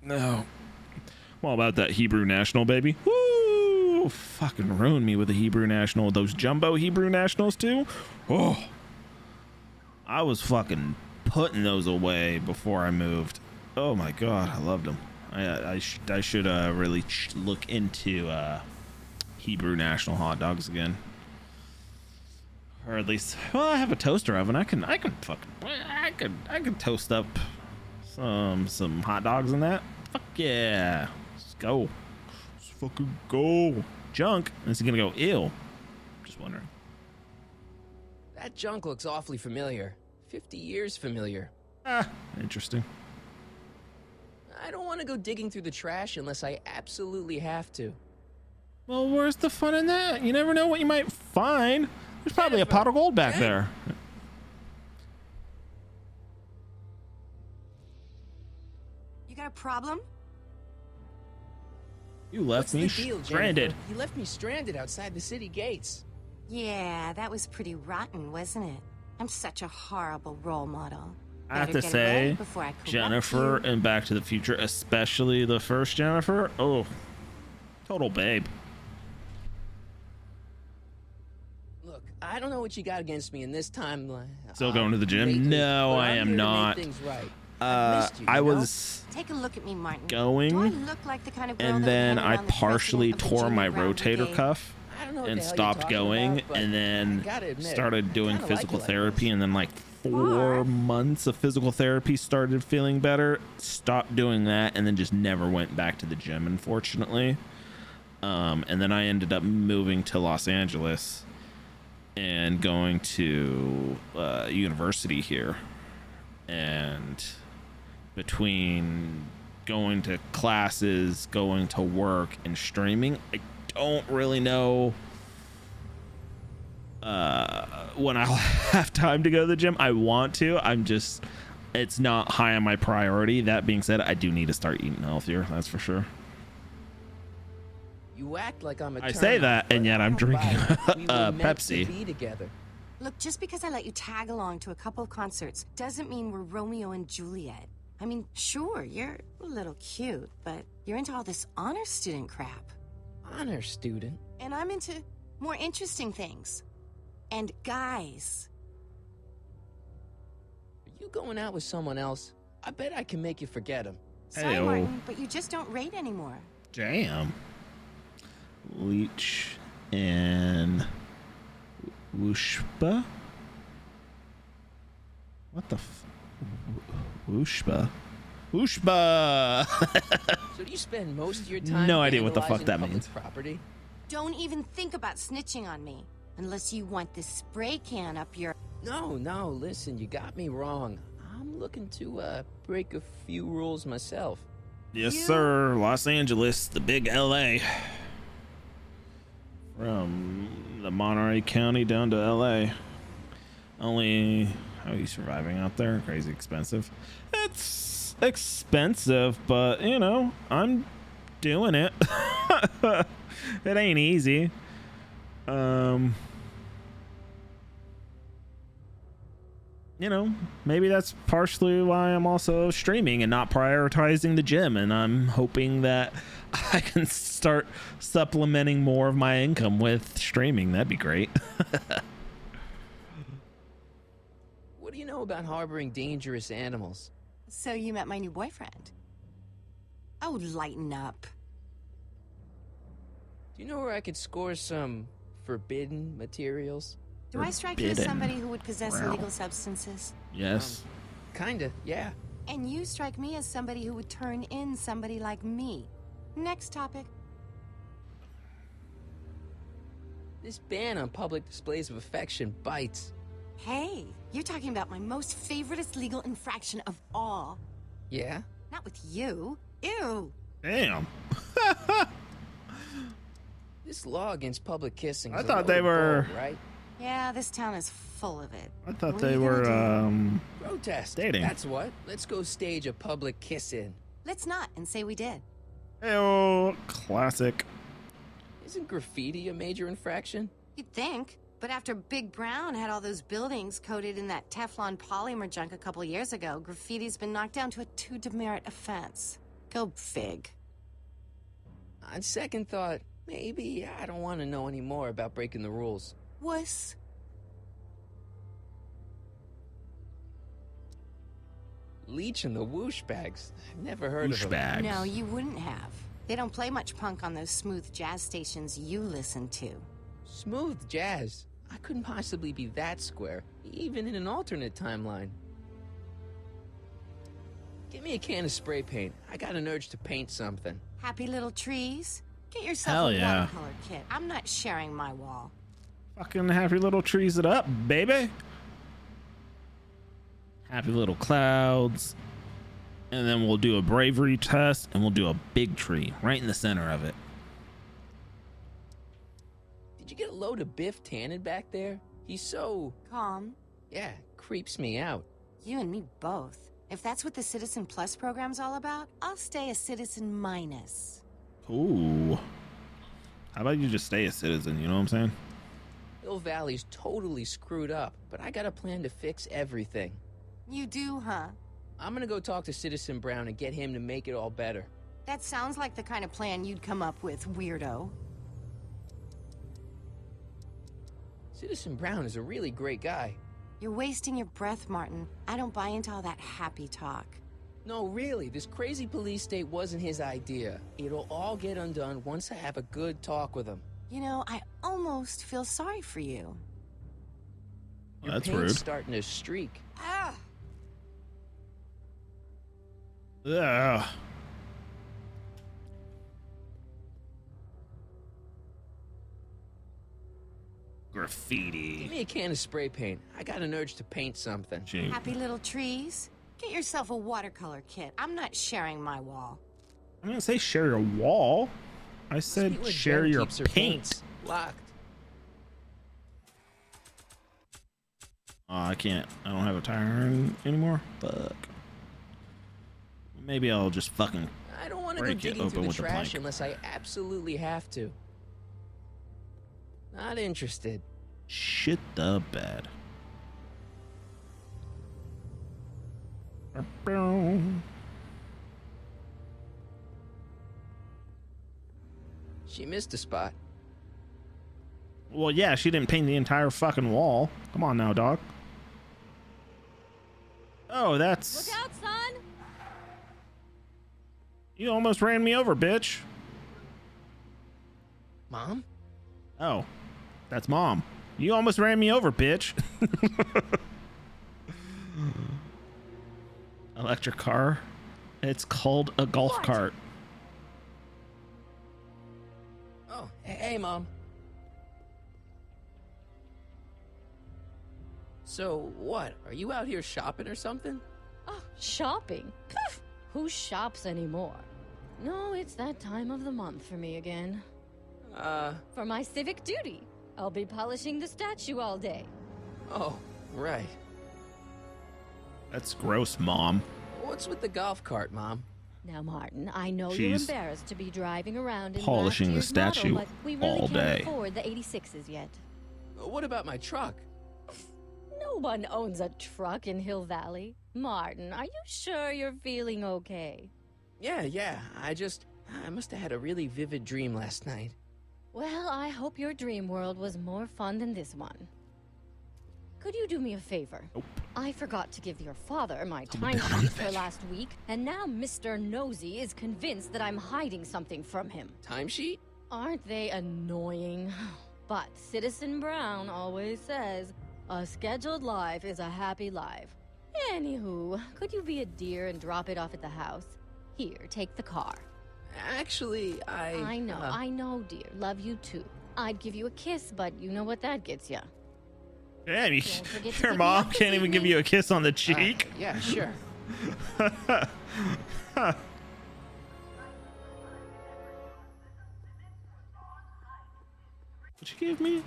No. I'm all about that Hebrew National, baby. Woo! Fucking ruined me with the Hebrew National. Those jumbo Hebrew Nationals, too. Oh. I was fucking putting those away before I moved. Oh my god, I loved them. I should really look into Hebrew National hot dogs again, or at least, well, I have a toaster oven. I can toast up some hot dogs in that. Fuck yeah, let's go. Let's fucking go. Junk. Is he gonna go? Ew. Just wondering. That junk looks awfully familiar. 50 years familiar. Interesting. I don't want to go digging through the trash unless I absolutely have to. Well, where's the fun in that? You never know what you might find. There's probably a pot of gold back there. You got a problem? You left What's me the deal, stranded. Jennifer? You left me stranded outside the city gates. Yeah, that was pretty rotten, wasn't it? I'm such a horrible role model. I have Better to get it say, right before I corrupt Jennifer you. in Back to the Future, especially the first Jennifer, oh, total babe. Look, I don't know what you got against me in this timeline. Still going to the gym? No, I am not. I was Take a look at me, Martin. going, Do I look like the kind of girl and that would then hang I around the partially president of the tore my Junior Brown rotator Brigade? cuff I don't know what and the hell stopped you're talking going, about, but and I then gotta admit, started doing I kinda like physical you like therapy, this. and then like 4 months of physical therapy started feeling better, stopped doing that, and then just never went back to the gym, unfortunately. And then I ended up moving to Los Angeles and going to university here, and between going to classes, going to work, and streaming, I don't really know when I'll have time to go to the gym. I want to. It's not high on my priority. That being said, I do need to start eating healthier. That's for sure. You act like I'm a I say that, and yet I'm drinking Pepsi. Pepsi. Together. Look, just because I let you tag along to a couple of concerts doesn't mean we're Romeo and Juliet. I mean, sure, you're a little cute, but you're into all this honor student crap. Honor student? And I'm into more interesting things. And guys. Are you going out with someone else? I bet I can make you forget him. Sorry, Hey-o. Martin, but you just don't rate anymore. Damn. Leech and Wooshba? What the Wooshba? Wooshba! So do you spend most of your time No idea what the fuck vandalizing that public means. property? Don't even think about snitching on me. Unless you want this spray can up your... No, listen, you got me wrong. I'm looking to break a few rules myself. Yes, sir. Los Angeles, the big LA. From the Monterey County down to LA. Only, how are you surviving out there? Crazy expensive. It's expensive, but you know, I'm doing it. It ain't easy. You know, maybe that's partially why I'm also streaming and not prioritizing the gym, and I'm hoping that I can start supplementing more of my income with streaming. That'd be great. What do you know about harboring dangerous animals? So you met my new boyfriend. Oh, lighten up. Do you know where I could score some forbidden materials? Do I strike you as Forbidden. somebody who would possess illegal substances? Yes. Kinda, yeah. And you strike me as somebody who would turn in somebody like me. Next topic. This ban on public displays of affection bites. Hey, you're talking about my most favoriteest legal infraction of all. Yeah? Not with you. Ew. Damn. This law against public kissing. I thought they were- right? Yeah, this town is full of it. I thought What they are you were, gonna do? Protest. dating. That's what. Let's go stage a public kiss-in. Let's not and say we did. Oh, classic. Isn't graffiti a major infraction? You'd think. But after Big Brown had all those buildings coated in that Teflon polymer junk a couple years ago, graffiti's been knocked down to a 2 demerit offense. Go fig. On second thought, maybe I don't want to know any more about breaking the rules. Wuss. Leech and the Whoosh Bags. I've never heard Whoosh of them. bags. No, you wouldn't have. They don't play much punk on those smooth jazz stations you listen to. Smooth jazz? I couldn't possibly be that square, even in an alternate timeline. Give me a can of spray paint. I got an urge to paint something. Happy little trees? Get yourself Hell a yeah. watercolor kit. I'm not sharing my wall. Fucking happy little trees it up, baby. Happy little clouds. And then we'll do a bravery test and we'll do a big tree right in the center of it. Did you get a load of Biff Tannen back there? He's so... Calm. yeah, creeps me out. You and me both. If that's what the Citizen Plus program's all about, I'll stay a Citizen Minus. Ooh. How about you just stay a citizen, you know what I'm saying? Hill Valley's totally screwed up, but I got a plan to fix everything. You do, huh? I'm gonna go talk to Citizen Brown and get him to make it all better. That sounds like the kind of plan you'd come up with, weirdo. Citizen Brown is a really great guy. You're wasting your breath, Martin. I don't buy into all that happy talk. No, really, this crazy police state wasn't his idea. It'll all get undone once I have a good talk with him. You know, I almost feel sorry for you. Your That's paint's rude. starting to streak. Ah! Ugh. Graffiti. Give me a can of spray paint. I got an urge to paint something. Shoot. Happy little trees? Get yourself a watercolor kit. I'm not sharing my wall. I didn't say share your wall. I said See where share Jen your keeps her paint. paints. Locked. Oh, I can't. I don't have a tire anymore. Fuck. Maybe I'll just fucking. I don't want to go Break it digging open through the with the trash plank. unless I absolutely have to. Not interested. Shit the bed. She missed a spot. Well, yeah, she didn't paint the entire fucking wall. Come on now, dog. Oh, that's... Look out, son! You almost ran me over, bitch. Mom? Oh, that's Mom. You almost ran me over, bitch. Electric car. It's called a golf cart. Oh, hey, Mom. So, what? Are you out here shopping or something? Oh, shopping? Pff, who shops anymore? No, it's that time of the month for me again. For my civic duty. I'll be polishing the statue all day. Oh, right. That's gross, Mom. What's with the golf cart, Mom? Now, Martin, I know you're She's embarrassed to be driving around in polishing the last year's model, statue but we really all can't day. afford the 86s yet. What about my truck? No one owns a truck in Hill Valley. Martin, are you sure you're feeling okay? Yeah. I must have had a really vivid dream last night. Well, I hope your dream world was more fun than this one. Could you do me a favor? Nope. I forgot to give your father my Calm down, timesheet for bitch. last week, and now Mr. Nosy is convinced that I'm hiding something from him. Timesheet? Aren't they annoying? But Citizen Brown always says, a scheduled life is a happy life. Anywho, could you be a dear and drop it off at the house? Here, take the car. Actually, I know, dear. Love you too. I'd give you a kiss, but you know what that gets ya. Damn, you, Don't forget to your pick me mom up this can't even give evening. you a kiss on the cheek. Yeah, sure. What you gave me?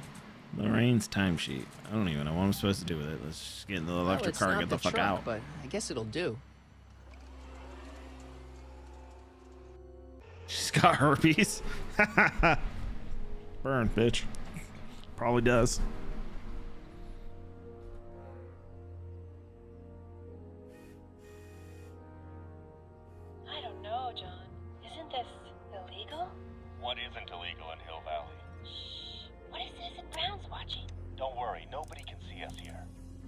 Lorraine's timesheet. I don't even know what I'm supposed to do with it. Let's just get in the electric it's car and not get the fuck truck, out. But I guess it'll do. She's got herpes. Burn, bitch. Probably does. I don't know, John. Isn't this illegal? What isn't illegal in Hill Valley? Shh. What if Citizen Brown's watching? Don't worry, nobody can see us here.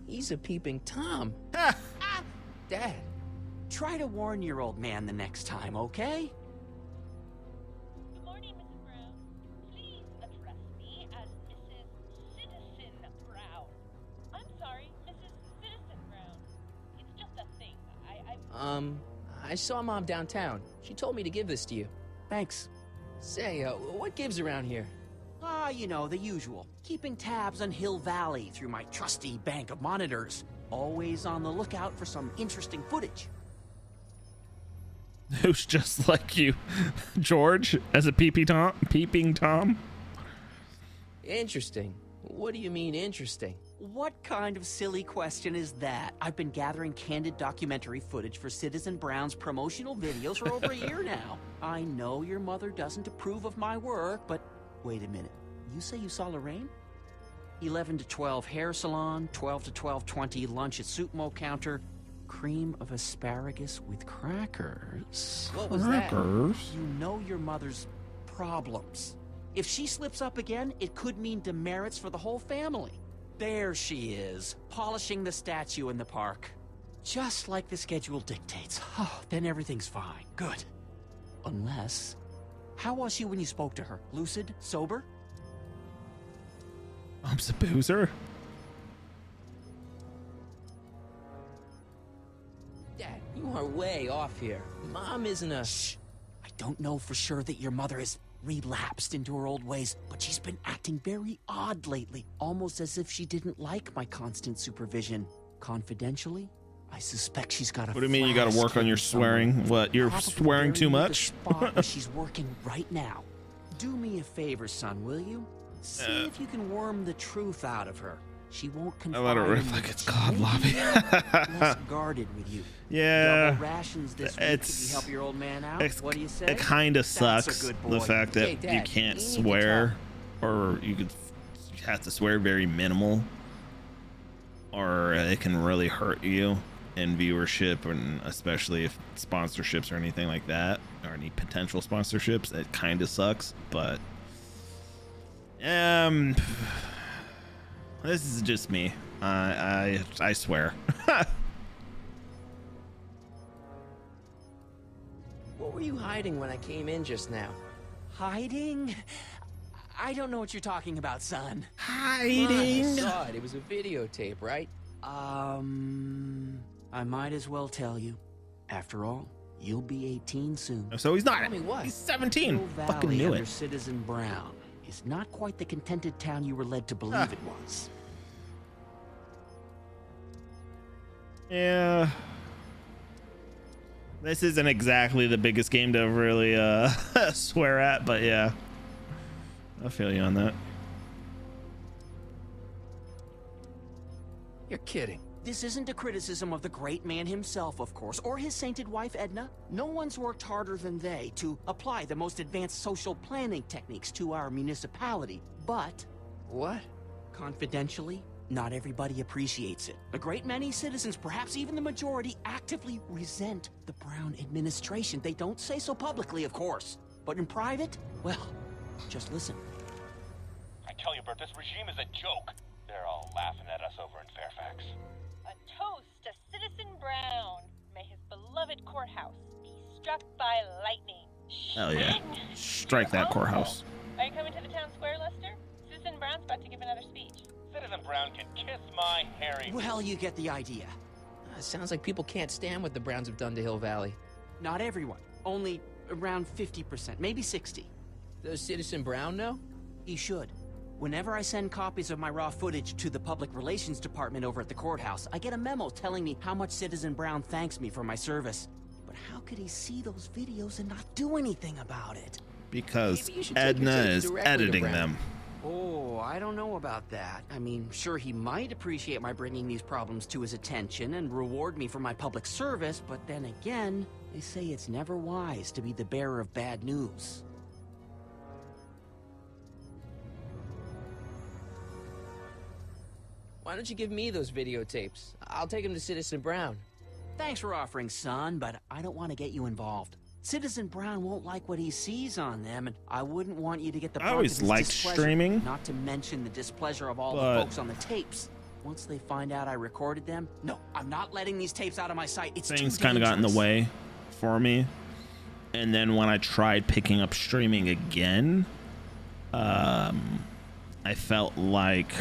He's a peeping Tom. Ah, Dad, Try to warn your old man the next time, okay? Good morning, Mrs. Brown. Please address me as Mrs. Citizen Brown. I'm sorry, Mrs. Citizen Brown. It's just a thing. I saw Mom downtown. She told me to give this to you. Thanks. Say, what gives around here? You know, the usual. Keeping tabs on Hill Valley through my trusty bank of monitors. Always on the lookout for some interesting footage. Who's just like you, George, as a peeping Tom? Interesting. What do you mean interesting? What kind of silly question is that? I've been gathering candid documentary footage for Citizen Brown's promotional videos for over a year now. I know your mother doesn't approve of my work, but wait a minute. You say you saw Lorraine? 11 to 12 hair salon, 12 to 12:20 lunch at Suitmo counter, cream of asparagus with crackers. What was that? You know your mother's problems. If she slips up again, it could mean demerits for the whole family. There she is, polishing the statue in the park. Just like the schedule dictates. Oh, then everything's fine. Good. Unless... How was she when you spoke to her? Lucid? Sober? I'm a boozer. Dad, you are way off here. Mom isn't a... Shh. I don't know for sure that your mother has relapsed into her old ways, but she's been acting very odd lately, almost as if she didn't like my constant supervision. Confidentially, I suspect she's got a... What do you mean you gotta work on your swearing? What, you're swearing too much? Spot where she's working right now. Do me a favor, son, will you? See if you can worm the truth out of her. She won't confide. I let it rip like it's God lobby. Less guarded with you. Yeah, double rations this week. Could you help your old man out? What do you say? It kind of sucks, good boy. the fact that Hey, Dad, you can't you need to swear, or you have to swear very minimal, or it can really hurt you in viewership, and especially if sponsorships or anything like that, or any potential sponsorships. It kind of sucks, but this is just me. I swear. What were you hiding when I came in just now? Hiding? I don't know what you're talking about, son. I saw it. It was a videotape, right? I might as well tell you. After all, you'll be 18 soon. So he's not. Tell me what? He's 17. Hill Valley Fucking knew under it. Citizen Brown is not quite the contented town you were led to believe it was. Yeah. This isn't exactly the biggest game to really swear at, but yeah. I feel you on that. You're kidding. This isn't a criticism of the great man himself, of course, or his sainted wife, Edna. No one's worked harder than they to apply the most advanced social planning techniques to our municipality. But... What? Confidentially, not everybody appreciates it. A great many citizens, perhaps even the majority, actively resent the Brown administration. They don't say so publicly, of course. But in private, well, just listen. I tell you, Bert, this regime is a joke. They're all laughing at us over in Fairfax. A toast to Citizen Brown. May his beloved courthouse be struck by lightning. Hell yeah. Strike that courthouse. Are you coming to the town square, Lester? Citizen Brown's about to give another speech. Citizen Brown can kiss my hairy... Well, you get the idea. Sounds like people can't stand what the Browns have done to Hill Valley. Not everyone. Only around 50%, maybe 60. Does Citizen Brown know? He should. Whenever I send copies of my raw footage to the Public Relations Department over at the courthouse, I get a memo telling me how much Citizen Brown thanks me for my service. But how could he see those videos and not do anything about it? Because Maybe you should take Edna your tapes is directly to editing Brown. them. Oh, I don't know about that. I mean, sure, he might appreciate my bringing these problems to his attention and reward me for my public service, but then again, they say it's never wise to be the bearer of bad news. Why don't you give me those videotapes? I'll take them to Citizen Brown. Thanks for offering, son, but I don't want to get you involved. Citizen Brown won't like what he sees on them, and I wouldn't want you to get the I brunt always of his liked displeasure, streaming, not to mention the displeasure of all the but folks on the tapes. Once they find out I recorded them, no, I'm not letting these tapes out of my sight. It's Things too kind of got in the dangerous. way for me. And then when I tried picking up streaming again, I felt like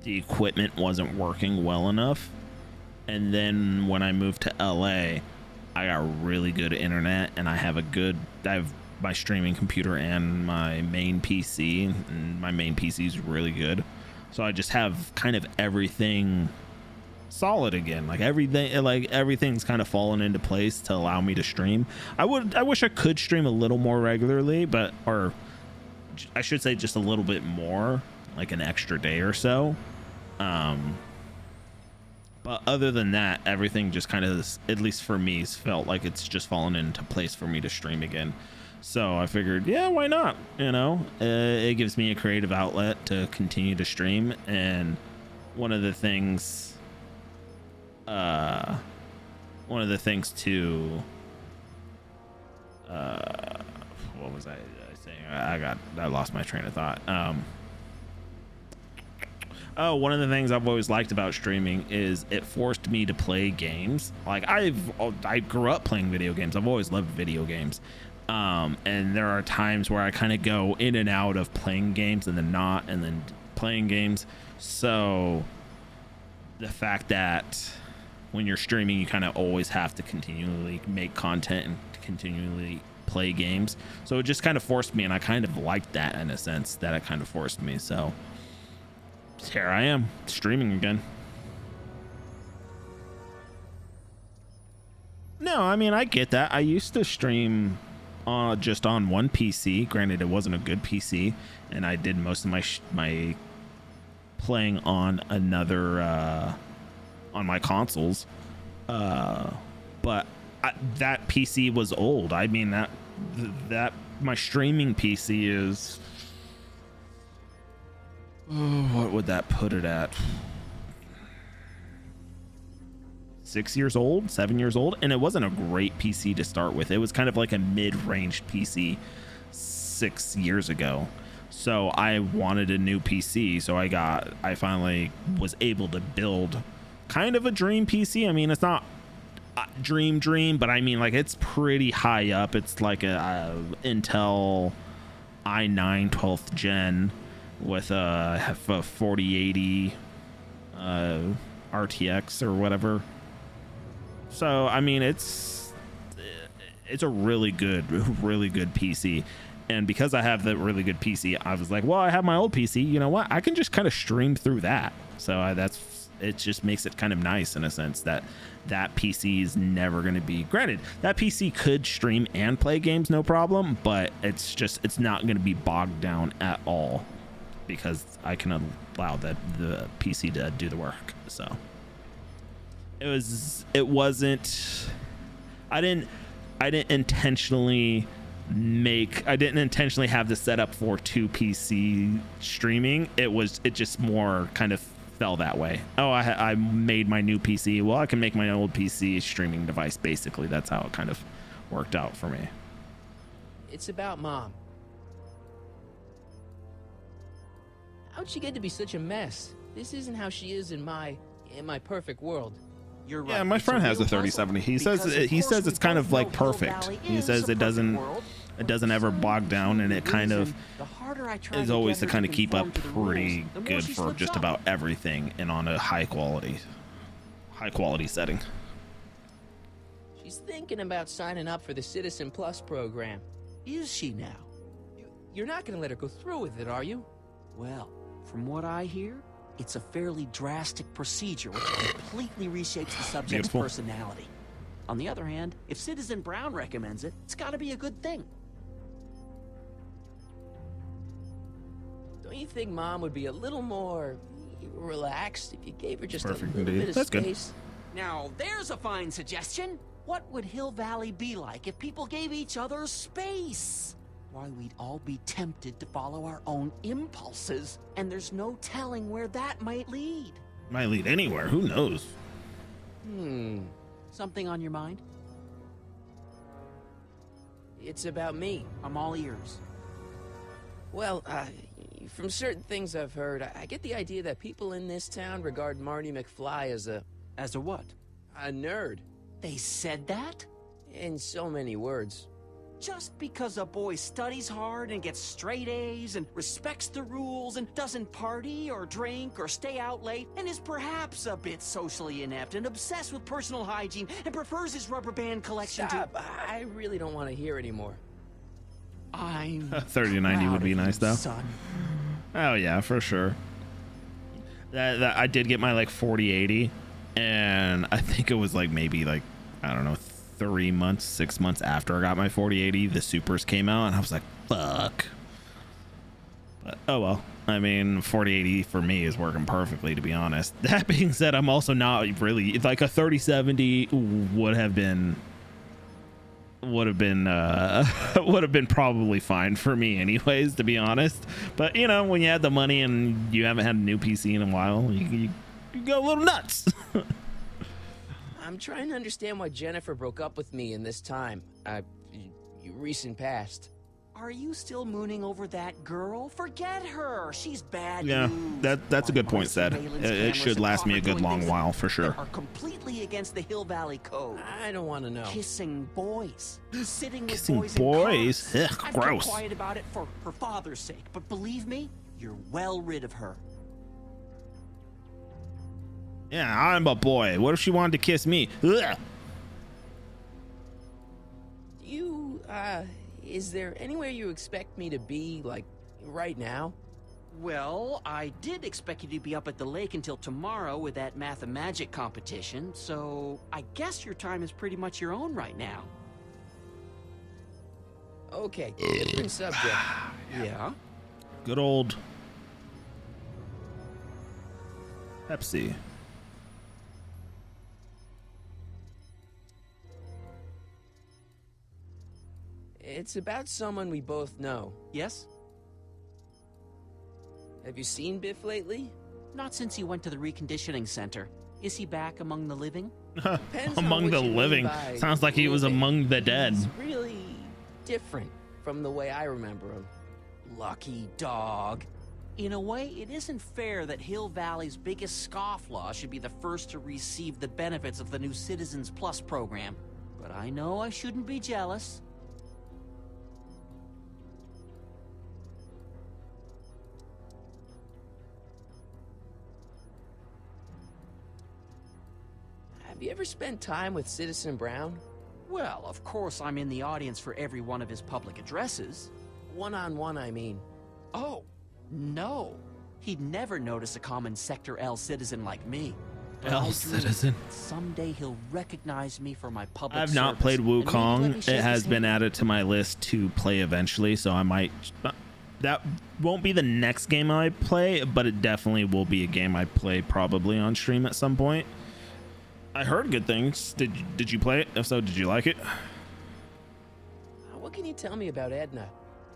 the equipment wasn't working well enough. And then when I moved to LA, I got really good internet, and I have my streaming computer and my main PC, and my main PC is really good. So I just have kind of everything solid again. Like everything's kind of fallen into place to allow me to stream. I wish I could stream a little more regularly, or I should say just a little bit more, like an extra day or so. But other than that, everything just kind of, at least for me, felt like it's just fallen into place for me to stream again. So I figured, yeah, why not? It gives me a creative outlet to continue to stream. And one of the things to, what was I saying? I lost my train of thought. One of the things I've always liked about streaming is it forced me to play games. Like I grew up playing video games. I've always loved video games. And there are times where I kind of go in and out of playing games and then not, and then playing games. So the fact that when you're streaming, you kind of always have to continually make content and continually play games. So it just kind of forced me, and I kind of liked that in a sense, that it kind of forced me. So here I am streaming again. No, I mean, I get that. I used to stream just on one PC. Granted, it wasn't a good PC, and I did most of my playing on another on my consoles. But that PC was old. I mean, that my streaming PC is, what would that put it at? 6 years old, 7 years old, and it wasn't a great PC to start with. It was kind of like a mid-range PC 6 years ago. So I wanted a new PC, so I finally was able to build kind of a dream PC. I mean, it's not dream, but I mean, like, it's pretty high up. It's like a Intel i9 12th gen with a 4080 RTX or whatever. So I mean, it's a really good PC. And because I have that really good PC, I was like, well, I have my old PC, you know what, I can just kind of stream through that. So it just makes it kind of nice in a sense that PC is never going to be, granted, that PC could stream and play games no problem, but it's not going to be bogged down at all because I can allow the PC to do the work. So I didn't intentionally have the setup for 2 PC streaming. It just more kind of fell that way. Oh, I made my new PC. Well, I can make my old PC streaming device. Basically, that's how it kind of worked out for me. It's about Mom. How'd she get to be such a mess? This isn't how she is in my perfect world. You're right. Yeah, my friend has a 3070. He says it's kind of like perfect. He says it doesn't ever bog down, and it kind of is always to kind of keep up pretty good for just about everything and on a high quality setting. She's thinking about signing up for the Citizen Plus program. Is she now? You're not going to let her go through with it, are you? Well, from what I hear, it's a fairly drastic procedure which completely reshapes the subject's Beautiful. personality. On the other hand, if Citizen Brown recommends it, it's got to be a good thing. Don't you think Mom would be a little more relaxed if you gave her just Perfect a little indeed. bit of That's space? good. Now, there's a fine suggestion. What would Hill Valley be like if people gave each other space? Why, we'd all be tempted to follow our own impulses, and there's no telling where that might lead. Might lead anywhere. Who knows? Something on your mind? It's about me. I'm all ears. Well, From certain things I've heard, I get the idea that people in this town regard Marty McFly as a... As a what? A nerd. They said that? In so many words. Just because a boy studies hard and gets straight A's and respects the rules and doesn't party or drink or stay out late and is perhaps a bit socially inept and obsessed with personal hygiene and prefers his rubber band collection Stop. I really don't want to hear anymore. I'm 3090 would be nice though. Son. Oh yeah, for sure. That I did get my like 4080, and I think it was like maybe like, I don't know, 3 months, 6 months after I got my 4080, the Supers came out, and I was like, fuck. But oh well. I mean, 4080 for me is working perfectly, to be honest. That being said, I'm also not really like a 3070 would have been probably fine for me anyways, to be honest. But you know, when you have the money and you haven't had a new PC in a while, you go a little nuts. I'm trying to understand why Jennifer broke up with me in this time. Recent past. Are you still mooning over that girl? Forget her. She's bad Yeah, news. that's a good point, Seth. It should last me a good long while for sure. Are completely against the Hill Valley Code. I don't want to know. Kissing boys, sitting Kissing with boys? in cars. Ugh, I've gross. kept quiet about it for her father's sake, but believe me, you're well rid of her. Yeah, I'm a boy. What if she wanted to kiss me? Ugh. Is there anywhere you expect me to be, like, right now? Well, I did expect you to be up at the lake until tomorrow with that math and magic competition, so I guess your time is pretty much your own right now. Okay, different subject. Yeah? Good old Pepsi. It's about someone we both know. Yes? Have you seen Biff lately? Not since he went to the reconditioning center. Is he back among the living? Depends on Among what the you mean living. by Sounds like he was living. among the dead. He's really different from the way I remember him. Lucky dog. In a way, it isn't fair that Hill Valley's biggest scofflaw should be the first to receive the benefits of the new Citizens Plus program. But I know I shouldn't be jealous. Have you ever spent time with Citizen Brown? Well, of course I'm in the audience for every one of his public addresses. One-on-one, I mean. Oh, no. He'd never notice a common Sector L citizen like me. But I L dream citizen. someday he'll recognize me for my public I've not service, played and maybe let Wukong. me shake It has his been hand. added to my list to play eventually, so I might. That won't be the next game I play, but it definitely will be a game I play probably on stream at some point. I heard good things. Did you play it? If so, did you like it? What can you tell me about Edna?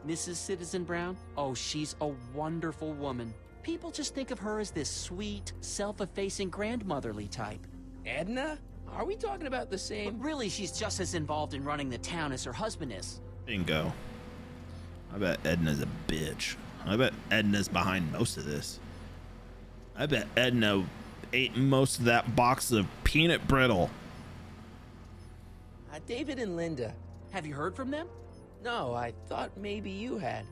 Mrs. Citizen Brown? Oh, she's a wonderful woman. People just think of her as this sweet, self-effacing grandmotherly type. Edna? Are we talking about the same? But really, she's just as involved in running the town as her husband is. Bingo. I bet Edna's a bitch. I bet Edna's behind most of this. I bet Edna ate most of that box of peanut brittle. David and Linda. Have you heard from them? No, I thought maybe you had.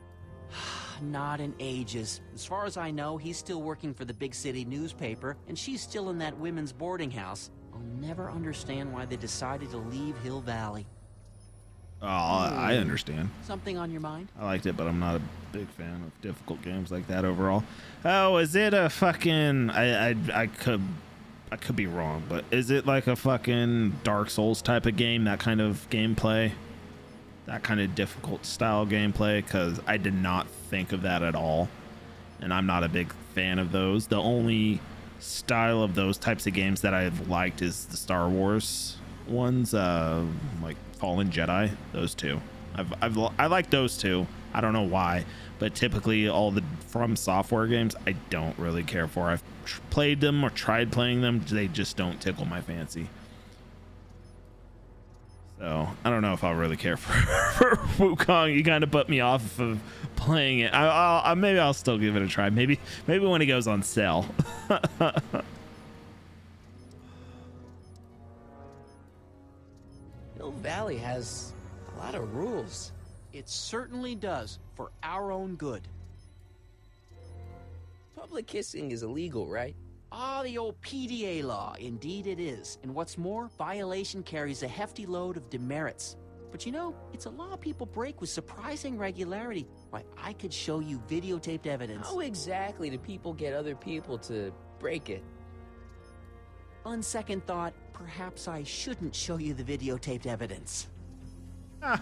Not in ages. As far as I know, he's still working for the big city newspaper, and she's still in that women's boarding house. I'll never understand why they decided to leave Hill Valley. Oh, I understand. Something on your mind? I liked it, but I'm not a big fan of difficult games like that overall. Oh, is it a fucking... I could be wrong, but is it like a fucking Dark Souls type of game, that kind of gameplay? That kind of difficult style gameplay? Because I did not think of that at all, and I'm not a big fan of those. The only style of those types of games that I've liked is the Star Wars ones, like Fallen Jedi. Those two, I like those two. I don't know why, but typically all the From Software games I don't really care for. I've played them or tried playing them, they just don't tickle my fancy. So I don't know if I'll really care for Wukong. You kind of put me off of playing it. Maybe I'll still give it a try. Maybe when it goes on sale. Hill Valley has a lot of rules. It certainly does, for our own good. Public kissing is illegal, right? Ah, the old PDA law. Indeed it is. And what's more, violation carries a hefty load of demerits. But you know, it's a law people break with surprising regularity. Why, I could show you videotaped evidence. How exactly do people get other people to break it? On second thought, perhaps I shouldn't show you the videotaped evidence. Ah.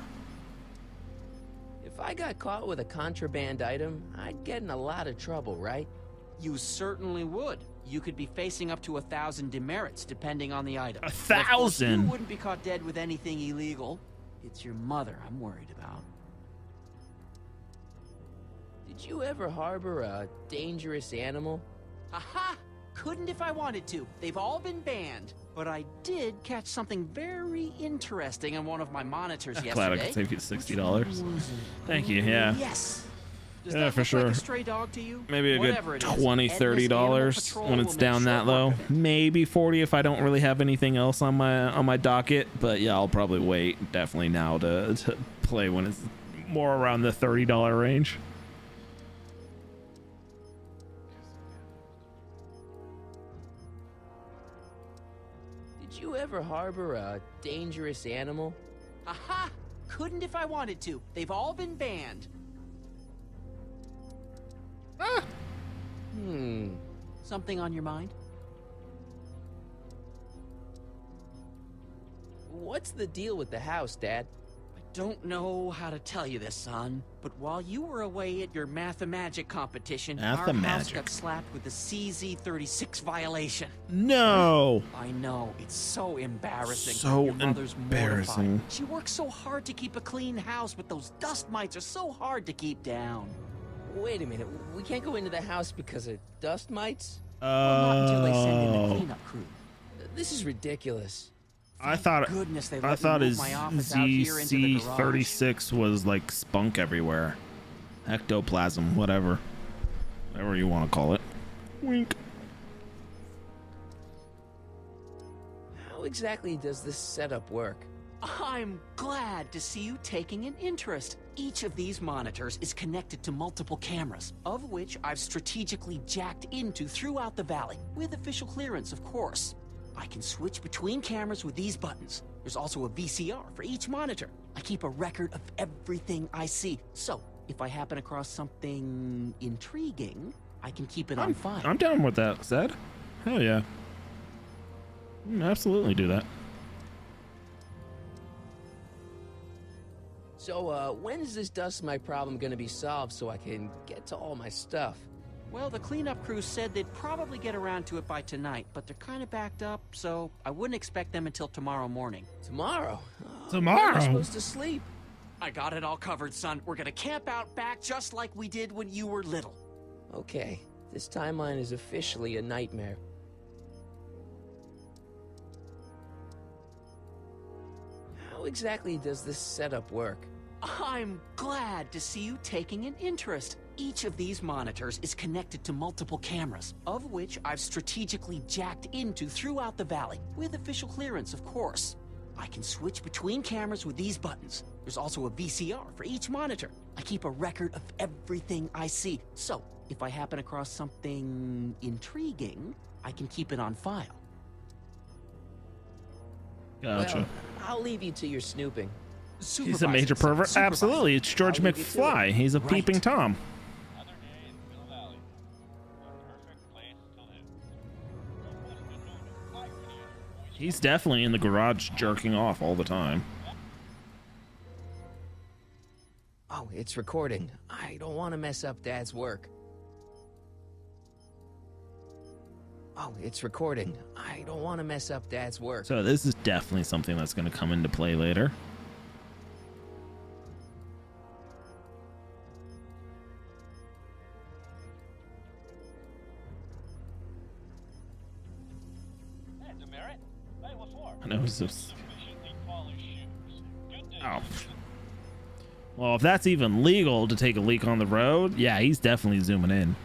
If I got caught with a contraband item, I'd get in a lot of trouble, right? You certainly would. You could be facing up to 1,000 demerits, depending on the item. 1,000? You wouldn't be caught dead with anything illegal. It's your mother I'm worried about. Did you ever harbor a dangerous animal? Aha! Couldn't if I wanted to. They've all been banned. But I did catch something very interesting on one of my monitors yesterday. Glad I could save you $60. Thank you, yeah. Yes. Does Yeah, that for look sure. like a stray dog to you? Maybe a good Whatever it is, $20, Edna's Animal $30 Patrol when will it's make down short that work low. of it. Maybe 40 if I don't really have anything else on my docket. But yeah, I'll probably wait definitely now to play when it's more around the $30 range. Did you ever harbor a dangerous animal? Aha! Couldn't if I wanted to. They've all been banned. Something on your mind? What's the deal with the house, Dad? I don't know how to tell you this, son, but while you were away at your Mathemagic competition, our house Mathemagic. got slapped with the CZ36 violation. No. I know, it's so embarrassing. So Your mother's embarrassing. mortified. She works so hard to keep a clean house, but those dust mites are so hard to keep down. Wait a minute, we can't go into the house because of dust mites? Well, not until they send in the cleanup crew. This is ridiculous. I thought Goodness, they I let thought me his move my office out here into the garage. ZC36 was like spunk everywhere. Ectoplasm, whatever you want to call it. Wink. How exactly does this setup work? I'm glad to see you taking an interest. Each of these monitors is connected to multiple cameras, of which I've strategically jacked into throughout the valley, with official clearance, of course. I can switch between cameras with these buttons. There's also a VCR for each monitor. I keep a record of everything I see, so if I happen across something intriguing, I can keep it on file. I'm down with that, Zed. Hell yeah. Absolutely do that. So, when is this dust mite problem gonna be solved so I can get to all my stuff? Well, the cleanup crew said they'd probably get around to it by tonight, but they're kind of backed up, so I wouldn't expect them until tomorrow morning. Tomorrow? Tomorrow? When am I supposed to sleep? I got it all covered, son. We're gonna camp out back just like we did when you were little. Okay, this timeline is officially a nightmare. How exactly does this setup work? I'm glad to see you taking an interest. Each of these monitors is connected to multiple cameras, of which I've strategically jacked into throughout the valley, with official clearance, of course. I can switch between cameras with these buttons. There's also a VCR for each monitor. I keep a record of everything I see, so if I happen across something intriguing, I can keep it on file. Gotcha. Well, I'll leave you to your snooping. He's a major pervert. Supervisor. Absolutely. It's George I'll leave you to McFly. it. He's a Right. peeping Tom. Another day in Hill Valley. What a perfect place to live. Someone has been known to fire many other voice He's definitely in the garage jerking off all the time. Oh, it's recording. I don't want to mess up Dad's work. Oh, it's recording. I don't want to mess up Dad's work. So this is definitely something that's going to come into play later. Hey, Demerit. Hey, what for? I know it's just... Sufficiently polished shoes. Oh. Well, if that's even legal to take a leak on the road, yeah, he's definitely zooming in.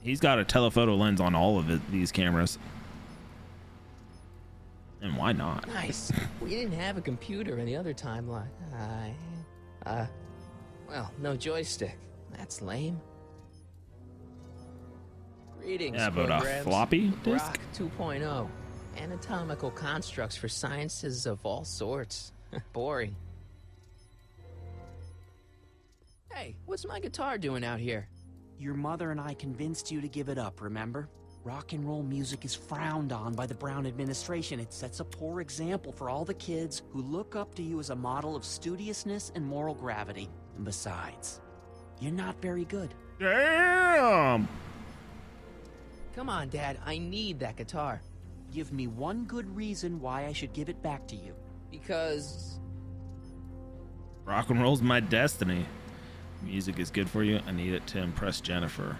He's got a telephoto lens on all of these cameras. And why not? Nice. We didn't have a computer any other timeline. Well, no joystick. That's lame. Greetings, Yeah, but a programs. floppy disk? Rock 2.0. Anatomical constructs for sciences of all sorts. Boring. Hey, what's my guitar doing out here? Your mother and I convinced you to give it up, remember? Rock and roll music is frowned on by the Brown administration. It sets a poor example for all the kids who look up to you as a model of studiousness and moral gravity. And besides, you're not very good. Damn! Come on, Dad. I need that guitar. Give me one good reason why I should give it back to you. Because... Rock and roll's my destiny. Music is good for you. I need it to impress Jennifer.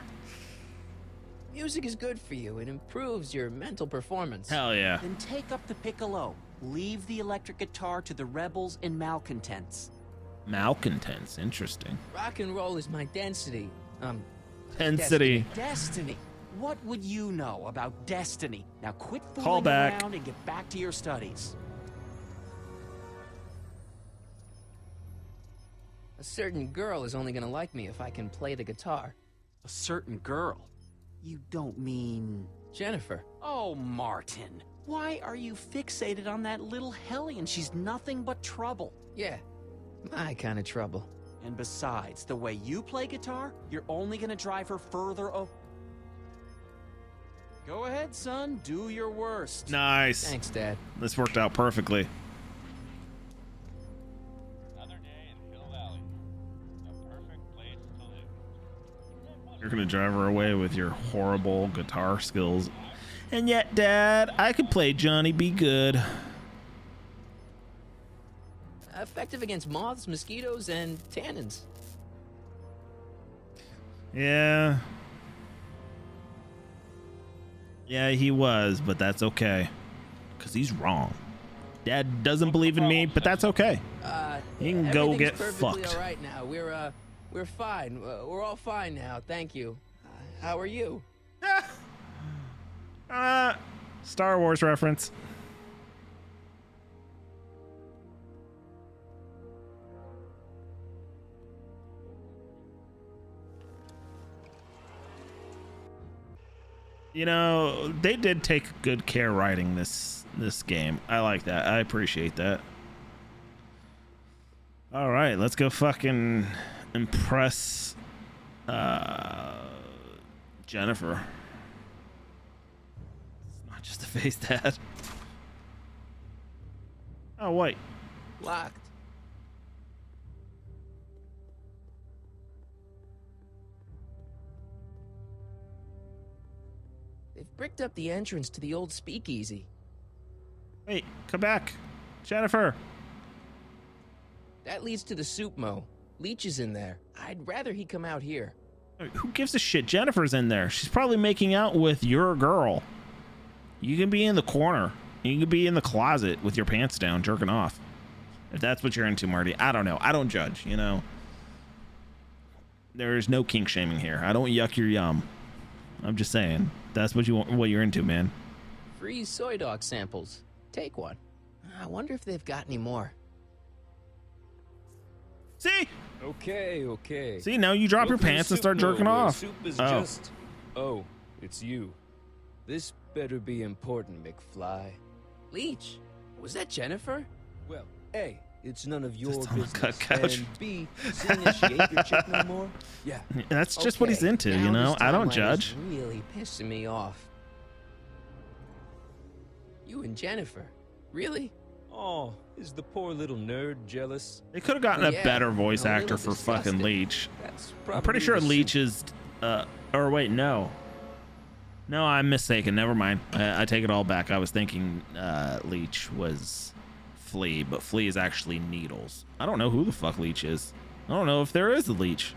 music is good for you. It improves your mental performance. Hell yeah. Then take up the piccolo. Leave the electric guitar to the rebels and malcontents. Malcontents, interesting. Rock and roll is my density. Density. Destiny. What would you know about destiny? Now quit Call fooling back. around and get back to your studies. A certain girl is only gonna like me if I can play the guitar. A certain girl? You don't mean... Jennifer. Oh, Martin. Why are you fixated on that little hellion? She's nothing but trouble. Yeah, my kind of trouble. And besides, the way you play guitar, you're only gonna drive her further Go ahead, son. Do your worst. Nice. Thanks, Dad. This worked out perfectly. Another day in Hill Valley. The perfect place to live. You're gonna drive her away with your horrible guitar skills. And yet, Dad, I could play Johnny Be Good. Effective against moths, mosquitoes, and tannins. Yeah. Yeah, he was, but that's okay. Because he's wrong. Dad doesn't believe in me, but that's okay. You can go get perfectly fucked. All right now. We're fine. We're all fine now. Thank you. How are you? Star Wars reference. You know, they did take good care writing this game. I like that. I appreciate that. All right, let's go fucking impress Jennifer. It's not just a face, Dad. Oh, wait. Locked. They've bricked up the entrance to the old speakeasy. Wait, come back. Jennifer. That leads to the soup mo. Leech is in there. I'd rather he come out here. Who gives a shit? Jennifer's in there. She's probably making out with your girl. You can be in the corner. You can be in the closet with your pants down, jerking off. If that's what you're into, Marty. I don't know. I don't judge, you know. There's no kink shaming here. I don't yuck your yum. I'm just saying. That's what you're into, man. Free soy dog samples. Take one. I wonder if they've got any more. See? Okay. See, now you drop your Welcome to pants and Soup start Mo, jerking where off. Soup is Oh. just... Oh, it's you. This better be important, McFly. Leech, was that Jennifer? Well, A, it's none of your Just on the business. couch. And B, seeing as she ain't your chick no more, yeah. That's just what he's Okay, into, now you know? this I don't timeline judge. is really pissing me off. You and Jennifer? Really? Oh, is the poor little nerd jealous? They could have gotten Oh, a yeah. better voice A little actor for fucking disgusted. Leech. That's I'm pretty sure the Leech soup. is, or wait, no. No, I'm mistaken. Never mind. I take it all back. I was thinking Leech was Flea, but Flea is actually Needles. I don't know who the fuck Leech is. I don't know if there is a Leech.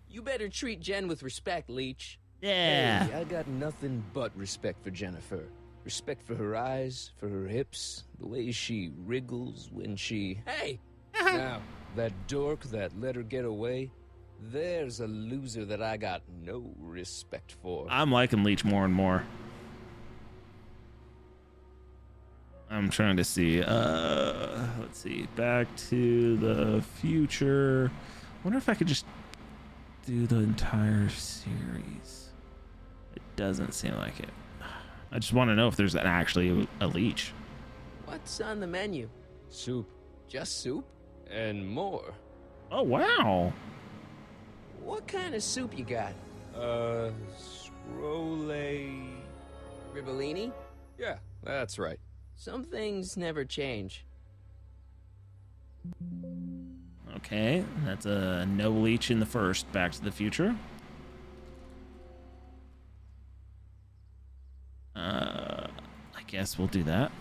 You better treat Jen with respect, Leech. Yeah. Hey, I got nothing but respect for Jennifer. Respect for her eyes, for her hips, the way she wriggles when she... Hey! Now, that dork that let her get away, there's a loser that I got no respect for. I'm liking Leech more and more. I'm trying to see. Let's see. Back to the Future. Wonder if I could just do the entire series. It doesn't seem like it. I just want to know if there's actually a Leech. What's on the menu? Soup. Just soup? And more. Oh, wow. What kind of soup you got? Scrolle... Ribellini? Yeah, that's right. Some things never change. Okay, that's a no Leech in the first Back to the Future. I guess we'll do that.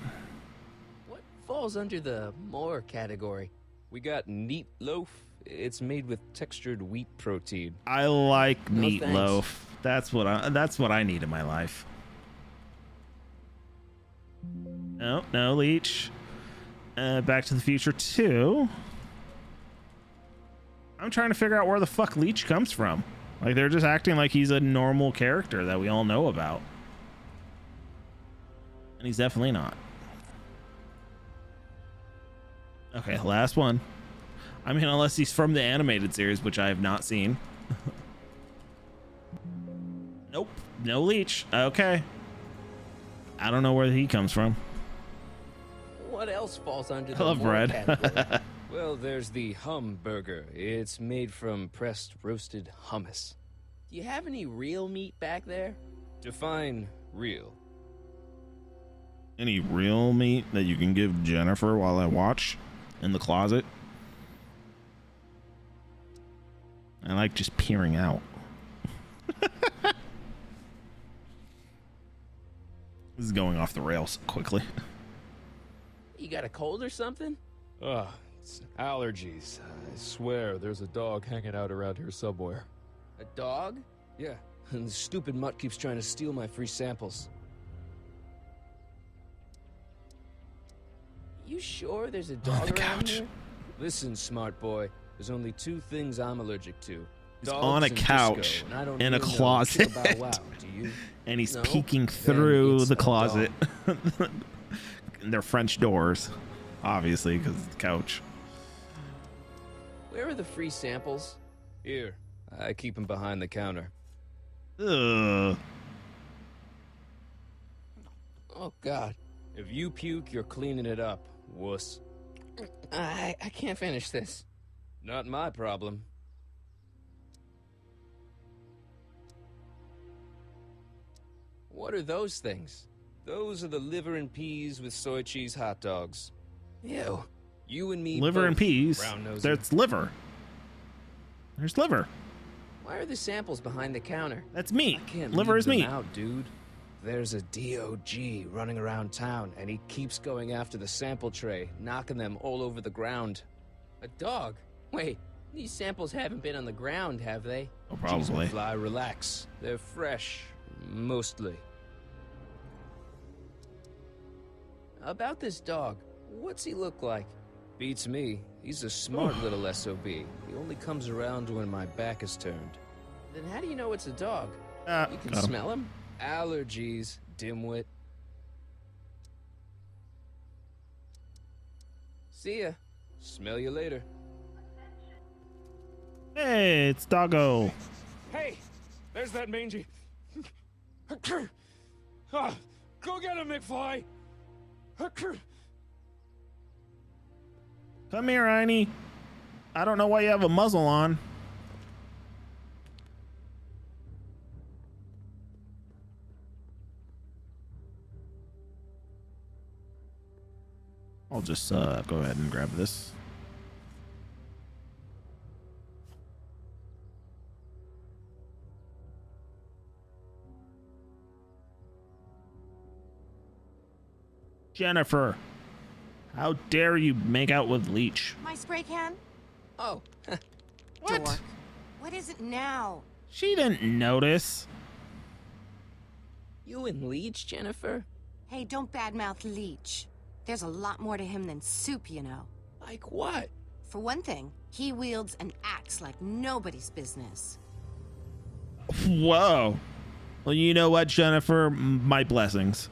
What falls under the more category? We got neat loaf. It's made with textured wheat protein. I like No, meatloaf. thanks. That's what I need in my life. No Leech. Back to the Future 2. I'm trying to figure out where the fuck Leech comes from. Like, they're just acting like he's a normal character that we all know about. And he's definitely not. Okay, last one. I mean, unless he's from the animated series, which I have not seen. Nope. No Leech. Okay. I don't know where he comes from. What else falls under I the love more bread. category? Well, there's the hum burger. It's made from pressed roasted hummus. Do you have any real meat back there? Define real. Any real meat that you can give Jennifer while I watch in the closet? I like just peering out. This is going off the rails quickly. You got a cold or something? Ugh, it's allergies. I swear there's a dog hanging out around here somewhere. A dog? Yeah, and the stupid mutt keeps trying to steal my free samples. You sure there's a On dog the around couch. here? Listen, smart boy, there's only two things I'm allergic to. He's Dogs on a and couch disco, and I don't in a really know closet. much about wow, do you? And he's No. peeking Then through it's the a closet. And they're French doors, obviously, because it's the couch. Where are the free samples? Here, I keep them behind the counter. Ugh. Oh, God. If you puke, you're cleaning it up, wuss. I can't finish this. Not my problem. What are those things? Those are the liver and peas with soy cheese hot dogs. Ew. You and me Liver and both, peas. brown-noser. That's liver. There's liver. Why are the samples behind the counter? That's meat. I can't Liver leave is them meat. out, dude. There's a DOG running around town, and he keeps going after the sample tray, knocking them all over the ground. A dog? Wait, these samples haven't been on the ground, have they? Oh, Jeez, probably. Fly, relax. They're fresh, mostly. About this dog, what's he look like? Beats me. He's a smart little SOB. He only comes around when my back is turned. Then how do you know it's a dog? You can Got him. smell him? Allergies, dimwit. See ya. Smell you later. Hey, it's Doggo. Hey, there's that mangy. Ah, go get him, McFly. Come here, Einie. I don't know why you have a muzzle on. I'll just go ahead and grab this. Jennifer, how dare you make out with Leech? My spray can? Oh, What? Dork. What is it now? She didn't notice. you and Leech, Jennifer? Hey, don't badmouth Leech. There's a lot more to him than soup, you know. Like what? For one thing, he wields an axe like nobody's business. Whoa. Well, you know what, Jennifer? My blessings.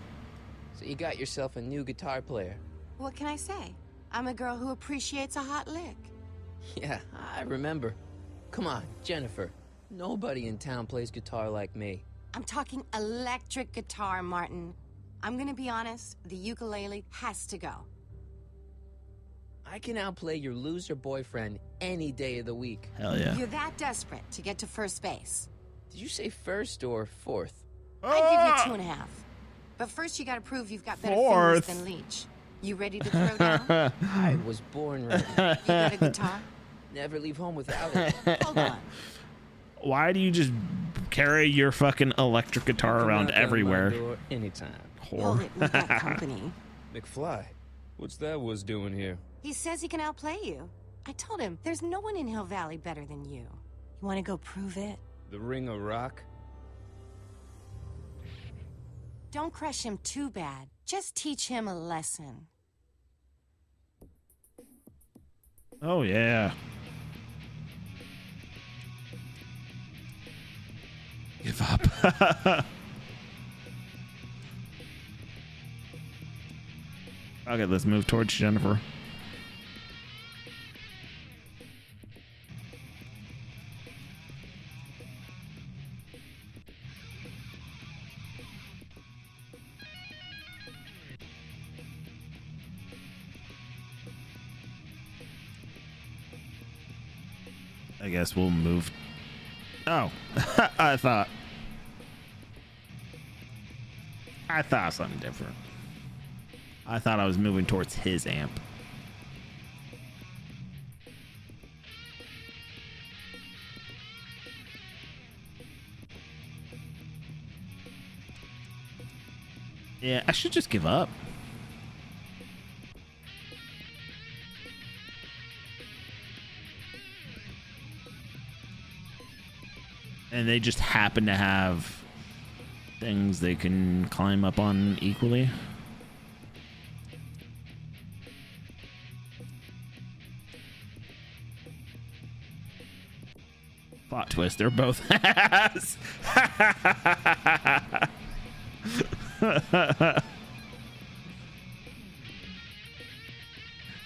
So you got yourself a new guitar player. What can I say? I'm a girl who appreciates a hot lick. Yeah, I remember. Come on, Jennifer. Nobody in town plays guitar like me. I'm talking electric guitar, Martin. I'm gonna be honest, the ukulele has to go. I can outplay your loser boyfriend any day of the week. Hell yeah. You're that desperate to get to first base. Did you say first or fourth? I'd give you 2.5. But first you gotta prove you've got better fingers than Leech. You ready to throw down? I was born ready. You got a guitar? Never leave home without it. Hold on. Why do you just carry your fucking electric guitar around everywhere? Anytime. Hold it, we've got company. McFly, what's that was doing here? He says he can outplay you. I told him, there's no one in Hill Valley better than you. You wanna go prove it? The Ring of Rock? Don't crush him too bad. Just teach him a lesson. Oh, yeah. Give up. Okay, let's move towards Jennifer. I guess we'll move. Oh, I thought something different. I thought I was moving towards his amp. Yeah, I should just give up. And they just happen to have things they can climb up on equally. Plot twist, they're both ass.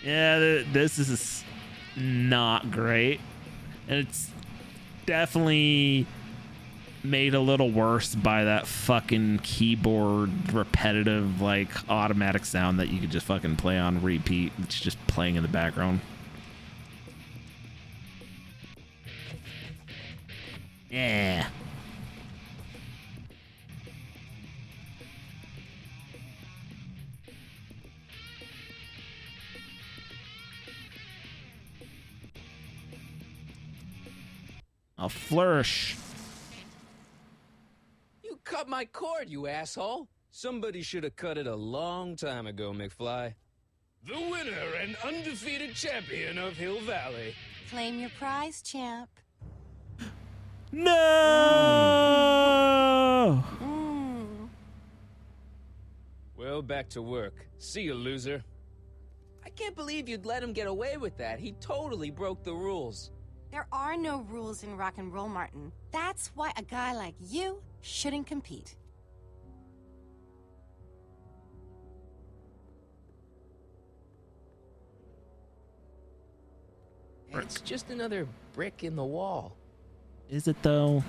Yeah, this is not great. And it's definitely made a little worse by that fucking keyboard repetitive, like, automatic sound that you could just fucking play on repeat. It's just playing in the background. Yeah. I'll flourish. You cut my cord, you asshole. Somebody should have cut it a long time ago, McFly. The winner and undefeated champion of Hill Valley. Claim your prize, champ. No! Well, back to work. See you, loser. I can't believe you'd let him get away with that. He totally broke the rules. There are no rules in rock and roll, Martin. That's why a guy like you shouldn't compete. It's just another brick in the wall. Is it though?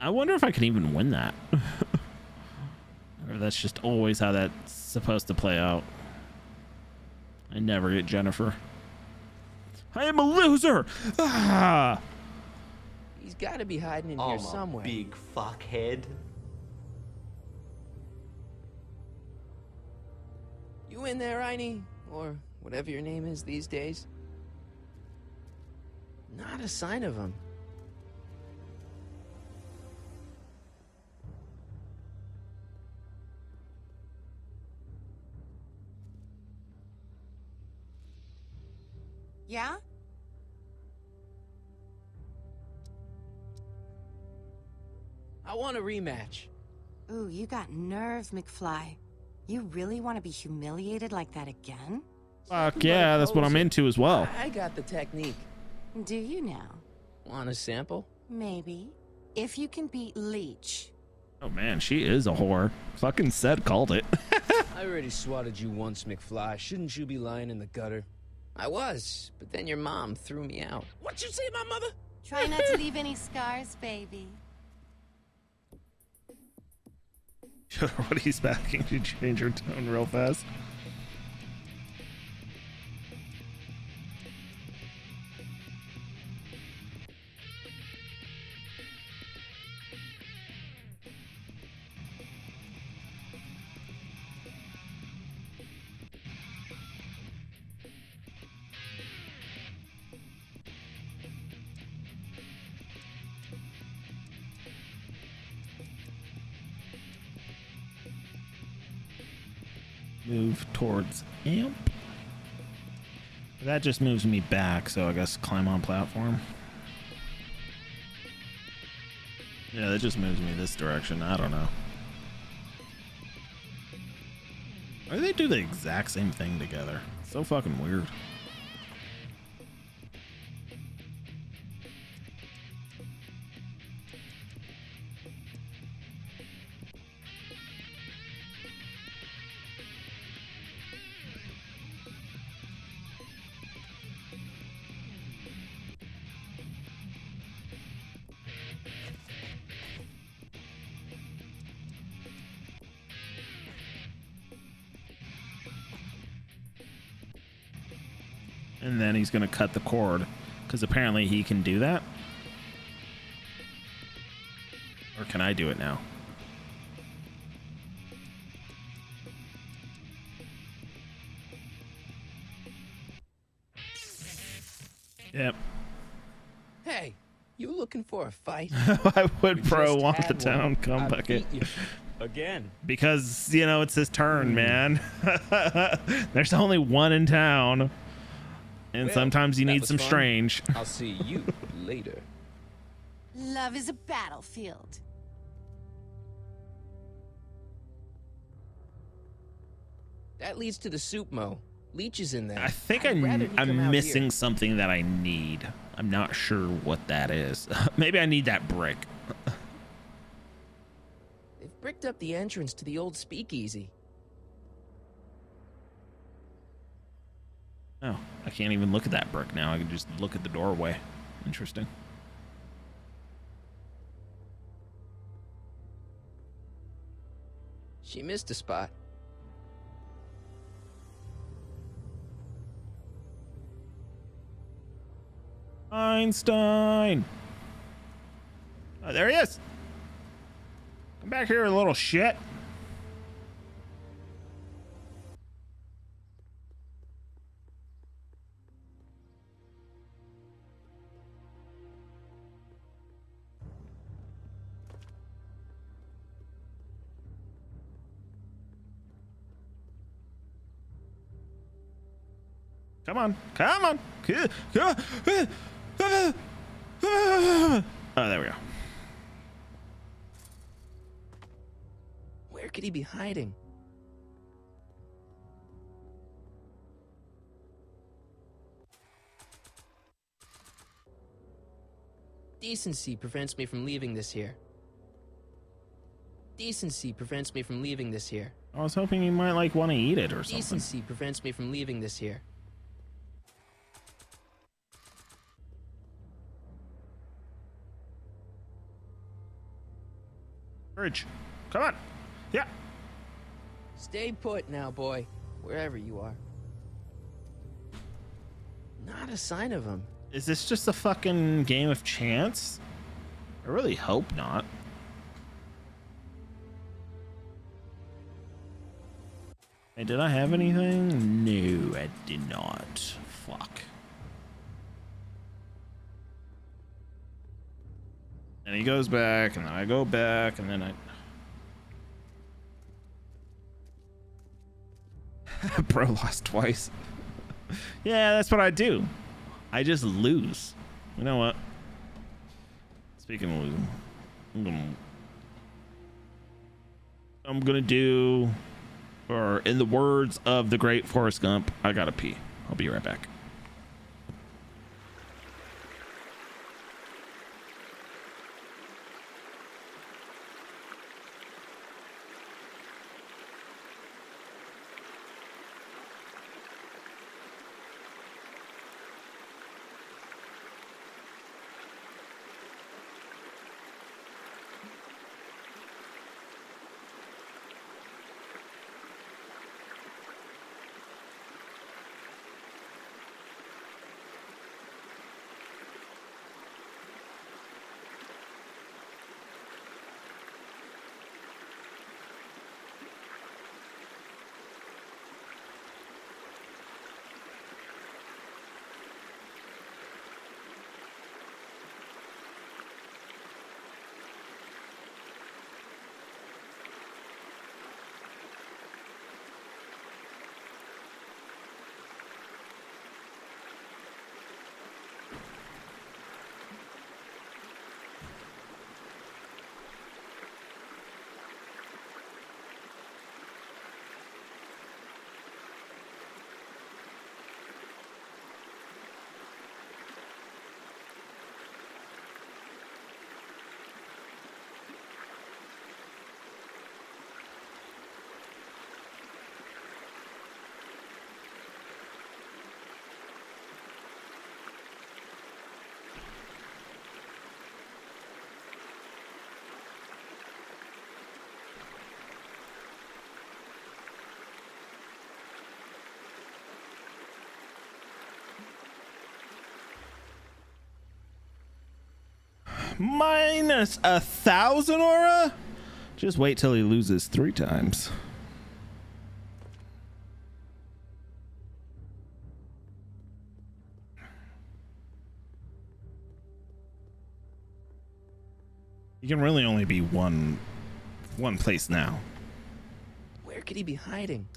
I wonder if I can even win that. Or that's just always how that's supposed to play out. I never get Jennifer. I am a loser! Ah! He's got to be hiding in here somewhere. Big fuckhead. You in there, Einie? Or whatever your name is these days? Not a sign of him. I want a rematch. Ooh, you got nerve, McFly. You really want to be humiliated like that again? Fuck yeah, that's what I'm into as well. I got the technique. Do you now? Want a sample? Maybe. If you can beat Leech. Oh man, she is a whore. Fucking Seth called it. I already swatted you once, McFly. Shouldn't you be lying in the gutter? I was, but then your mom threw me out. What you say, my mother? Try not to leave any scars, baby. What he's backing to change her tone real fast. Move towards amp. That just moves me back, so I guess climb on platform. Yeah, that just moves me this direction. I don't know. Why do they do the exact same thing together? So fucking weird. And then he's gonna cut the cord, because apparently he can do that. Or can I do it now? Yep. Hey, you looking for a fight? Why would Bro just want had the town one. come I bucket? beat you. Again. Because, you know, it's his turn, man. There's only one in town. And Well, sometimes you that need was some fun. strange. I'll see you later. Love is a battlefield. That leads to the soup mo. Leech is in there. I think I'd rather he come I'm out missing here. something that I need. I'm not sure what that is. Maybe I need that brick. They've bricked up the entrance to the old speakeasy. Oh, I can't even look at that brick now. I can just look at the doorway. Interesting. She missed a spot. Einstein. Oh, there he is. Come back here, little shit. Come on. Come on. Oh, there we go. Where could he be hiding? Decency prevents me from leaving this here. Decency prevents me from leaving this here. I was hoping you might like want to eat it or something. Decency prevents me from leaving this here. Courage. Come on. Yeah. Stay put now, boy. Wherever you are. Not a sign of him. Is this just a fucking game of chance? I really hope not. Hey, did I have anything? No, I did not. Fuck. And he goes back, and then I go back, and then I... Bro lost twice. Yeah, that's what I do. I just lose. You know what? Speaking of losing, I'm gonna I'm gonna do, or in the words of the great Forrest Gump, I gotta pee. I'll be right back. Minus 1,000 aura? Just wait till he loses 3 times. You can really only be one place now. Where could he be hiding?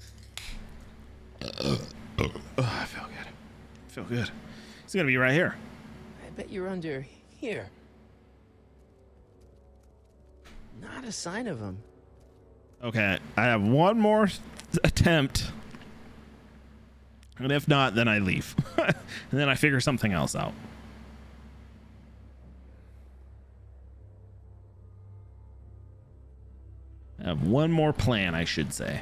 Oh, I feel good. I feel good. He's gonna be right here. I bet you're under here. Not a sign of him. Okay, I have one more attempt. And if not, then I leave. And then I figure something else out. I have one more plan, I should say.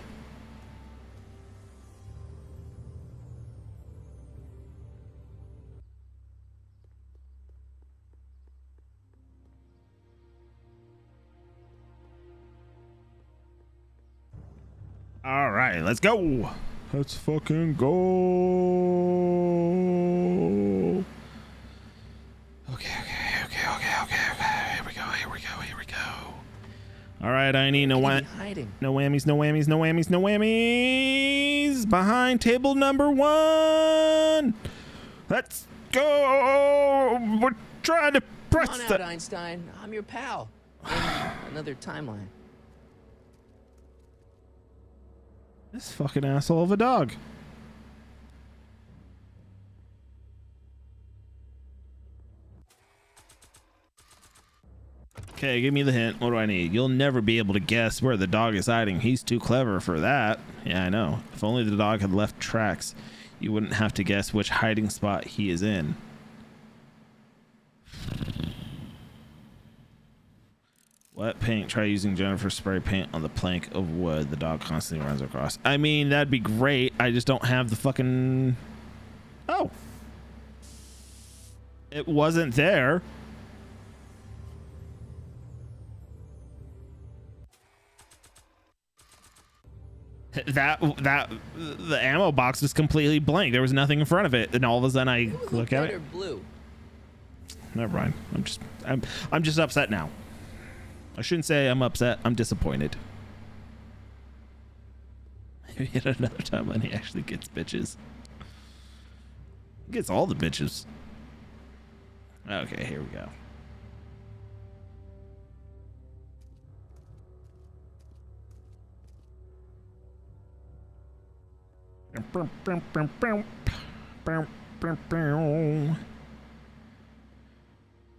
All right, let's go. Let's fucking go. Okay. Here we go. All right, I need no whammies. Behind table number 1. Let's go. We're trying to press Come on out, Einstein. I'm your pal. In another timeline. This fucking asshole of a dog. Okay, give me the hint. What do I need? You'll never be able to guess where the dog is hiding. He's too clever for that. Yeah, I know. If only the dog had left tracks, you wouldn't have to guess which hiding spot he is in. Wet paint. Try using Jennifer spray paint on the plank of wood the dog constantly runs across. I mean, that'd be great. I just don't have the fucking... Oh. It wasn't there. The ammo box was completely blank. There was nothing in front of it, and all of a sudden I look at it. Blue. Never mind. I'm just upset now. I shouldn't say I'm upset. I'm disappointed. Maybe at another time when he actually gets bitches. He gets all the bitches. Okay, here we go.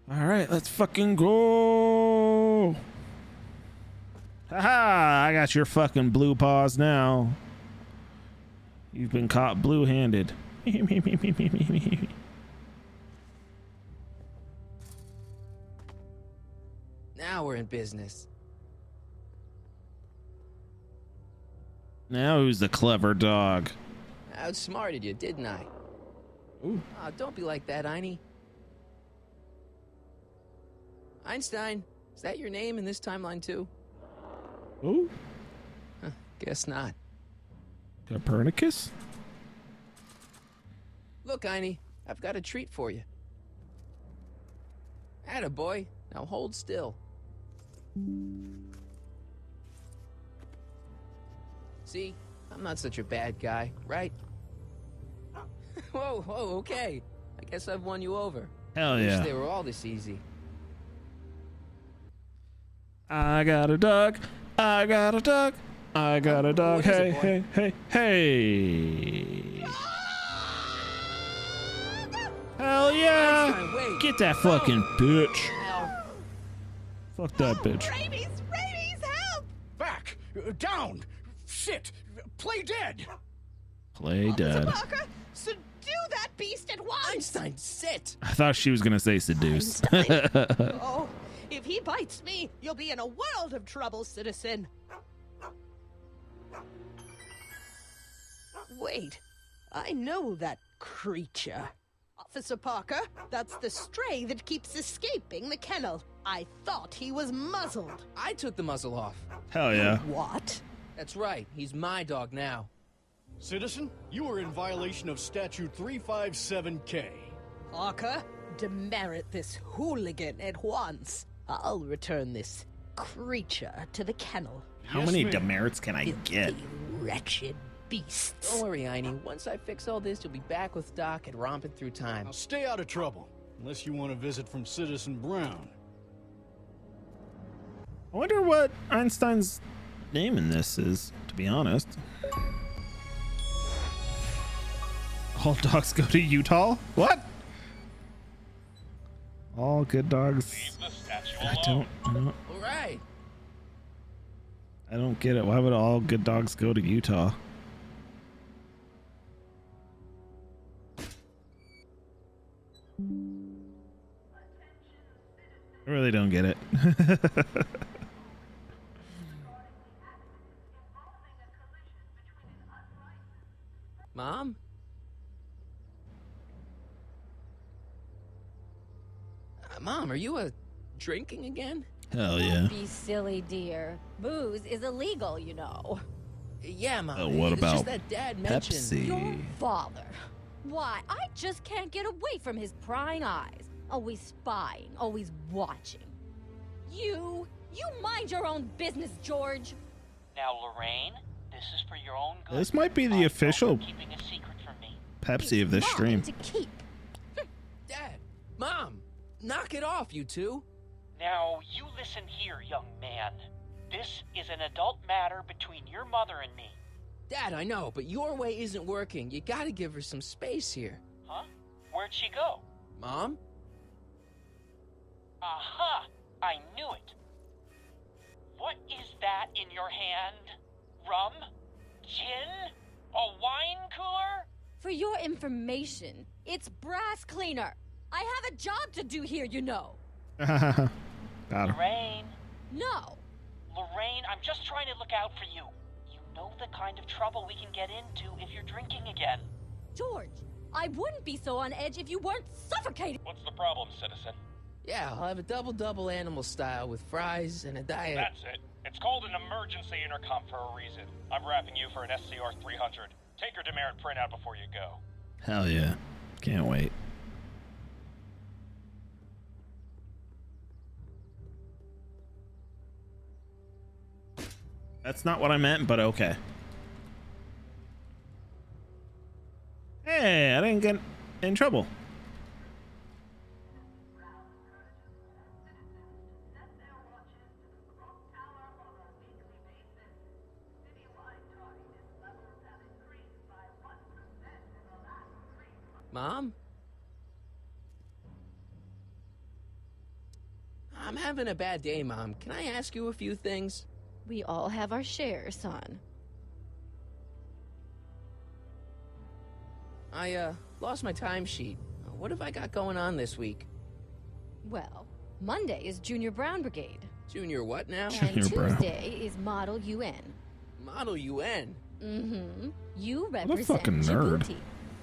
All right, let's fucking go. Haha, I got your fucking blue paws now. You've been caught blue-handed. Now we're in business. Now who's the clever dog? I outsmarted you, didn't I? Ooh. Oh, don't be like that, Einie. Einstein, is that your name in this timeline too? Ooh. Huh, guess not. Copernicus? Look, Einie, I've got a treat for you. Attaboy. Now hold still. See? I'm not such a bad guy, right? Whoa, okay. I guess I've won you over. Hell yeah. Wish they were all this easy. I got a dog. I got a dog. I got a dog. Hey, hey, hey, hey. Hell yeah. Einstein, wait. Get that fucking bitch. Ow. Fuck that bitch. Rabies, help! Back! Down! Sit! Play dead! Play dead. Parker, subdue that beast at once! Einstein, sit! I thought she was gonna say seduce. Oh, if he bites me, you'll be in a world of trouble, citizen. Wait, I know that creature. Officer Parker, that's the stray that keeps escaping the kennel. I thought he was muzzled. I took the muzzle off. Hell yeah. What? That's right, he's my dog now. Citizen, you are in violation of Statute 357K. Parker, demerit this hooligan at once. I'll return this creature to the kennel. How Yes, many ma'am. demerits can I get? Filthy, wretched beasts. Don't worry, Einie. Once I fix all this, you'll be back with Doc and romping through time. Now stay out of trouble, unless you want a visit from Citizen Brown. I wonder what Einstein's name in this is, to be honest. All dogs go to Utah? What? All good dogs. Leave the statue I alone. don't. All right. I don't get it. Why would all good dogs go to Utah? I really don't get it. Mom? Mom, are you drinking again? Hell yeah. Don't be silly, dear. Booze is illegal, you know. Yeah, Mom. Oh, what it's about just that Dad mentioned. Pepsi? Your father. Why, I just can't get away from his prying eyes. Always spying, always watching. You mind your own business, George. Now, Lorraine, this is for your own good. This might be the I know official you're keeping a secret from me. Pepsi of this Mine stream. to keep. Dad, Mom, knock it off, you two. Now, you listen here, young man. This is an adult matter between your mother and me. Dad, I know, but your way isn't working. You gotta give her some space here. Huh? Where'd she go? Mom? Aha! I knew it. What is that in your hand? Rum? Gin? A wine cooler? For your information, it's brass cleaner. I have a job to do here, you know. Got him. Lorraine. No. Lorraine, I'm just trying to look out for you. You know the kind of trouble we can get into if you're drinking again. George, I wouldn't be so on edge if you weren't suffocating. What's the problem, citizen? Yeah, I'll have a double animal style with fries and a diet. That's it. It's called an emergency intercom for a reason. I'm wrapping you for an SCR 300. Take your demerit printout before you go. Hell yeah. Can't wait. That's not what I meant, but okay. Hey, I didn't get in trouble. Mom? I'm having a bad day, Mom. Can I ask you a few things? We all have our share, son. I lost my timesheet. What have I got going on this week? Well, Monday is Junior Brown Brigade. Junior what now? And Tuesday is Model UN. Model UN? Mm-hmm. You What a represent fucking nerd. Djibouti.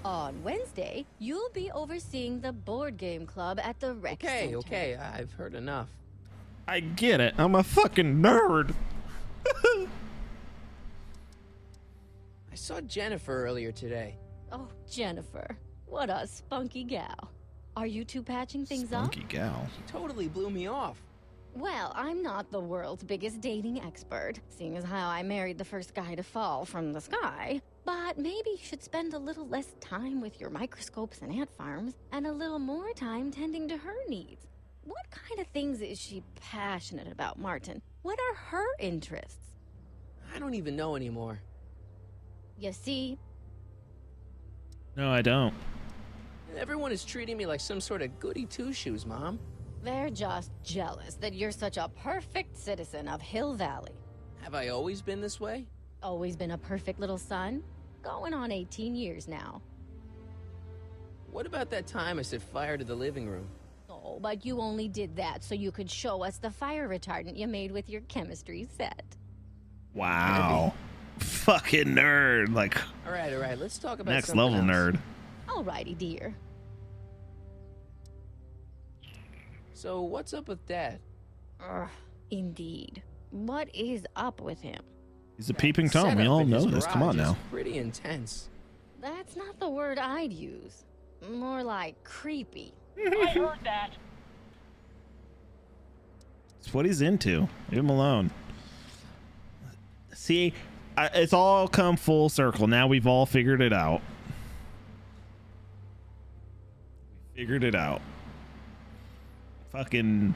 On Wednesday, you'll be overseeing the board game club at the rec center. Okay, I've heard enough. I get it. I'm a fucking nerd. I saw Jennifer earlier today. Oh, Jennifer. What a spunky gal. Are you two patching things Spunky up? gal. She totally blew me off. Well, I'm not the world's biggest dating expert, seeing as how I married the first guy to fall from the sky. But maybe you should spend a little less time with your microscopes and ant farms, and a little more time tending to her needs. What kind of things is she passionate about, Martin? What are her interests? I don't even know anymore. You see? No, I don't. Everyone is treating me like some sort of goody two-shoes, Mom. They're just jealous that you're such a perfect citizen of Hill Valley. Have I always been this way? Always been a perfect little son? Going on 18 years now. What about that time I set fire to the living room? Oh, but you only did that so you could show us the fire retardant you made with your chemistry set. Wow. Fucking nerd. Like, All right, let's talk about next something level else. nerd. Alrighty, dear. So, what's up with Dad? Indeed. What is up with him? He's a peeping Tom. We Setup all in his know this. Come on garage is now. Pretty intense. That's not the word I'd use. More like creepy. I heard that. It's what he's into. Leave him alone. See, it's all come full circle. Now we've all figured it out. Figured it out. Fucking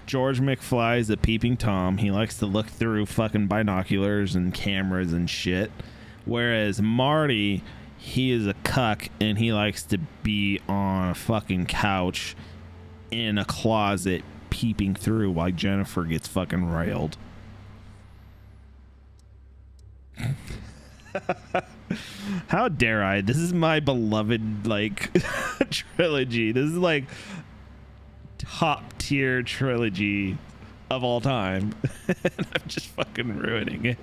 George McFly's a peeping Tom. He likes to look through fucking binoculars and cameras and shit. Whereas Marty, he is a cuck and he likes to be on a fucking couch in a closet peeping through while Jennifer gets fucking railed. How dare I? This is my beloved, like, trilogy. This is like top tier trilogy of all time. And I'm just fucking ruining it.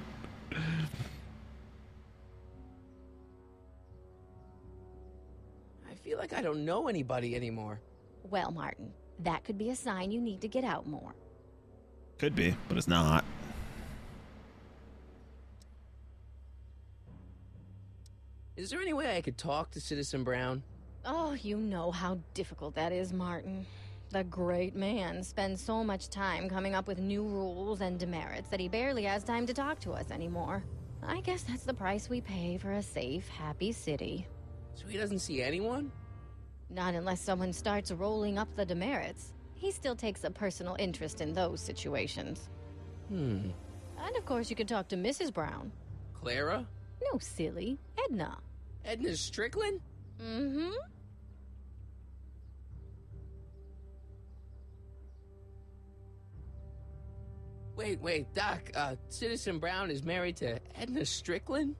I feel like I don't know anybody anymore. Well, Martin, that could be a sign you need to get out more. Could be, but it's not. Is there any way I could talk to Citizen Brown? Oh, you know how difficult that is, Martin. The great man spends so much time coming up with new rules and demerits that he barely has time to talk to us anymore. I guess that's the price we pay for a safe, happy city. So he doesn't see anyone? Not unless someone starts rolling up the demerits. He still takes a personal interest in those situations. And of course you could talk to Mrs. Brown. Clara? No, silly. Edna. Edna Strickland? Mm-hmm. Wait, Doc, Citizen Brown is married to Edna Strickland?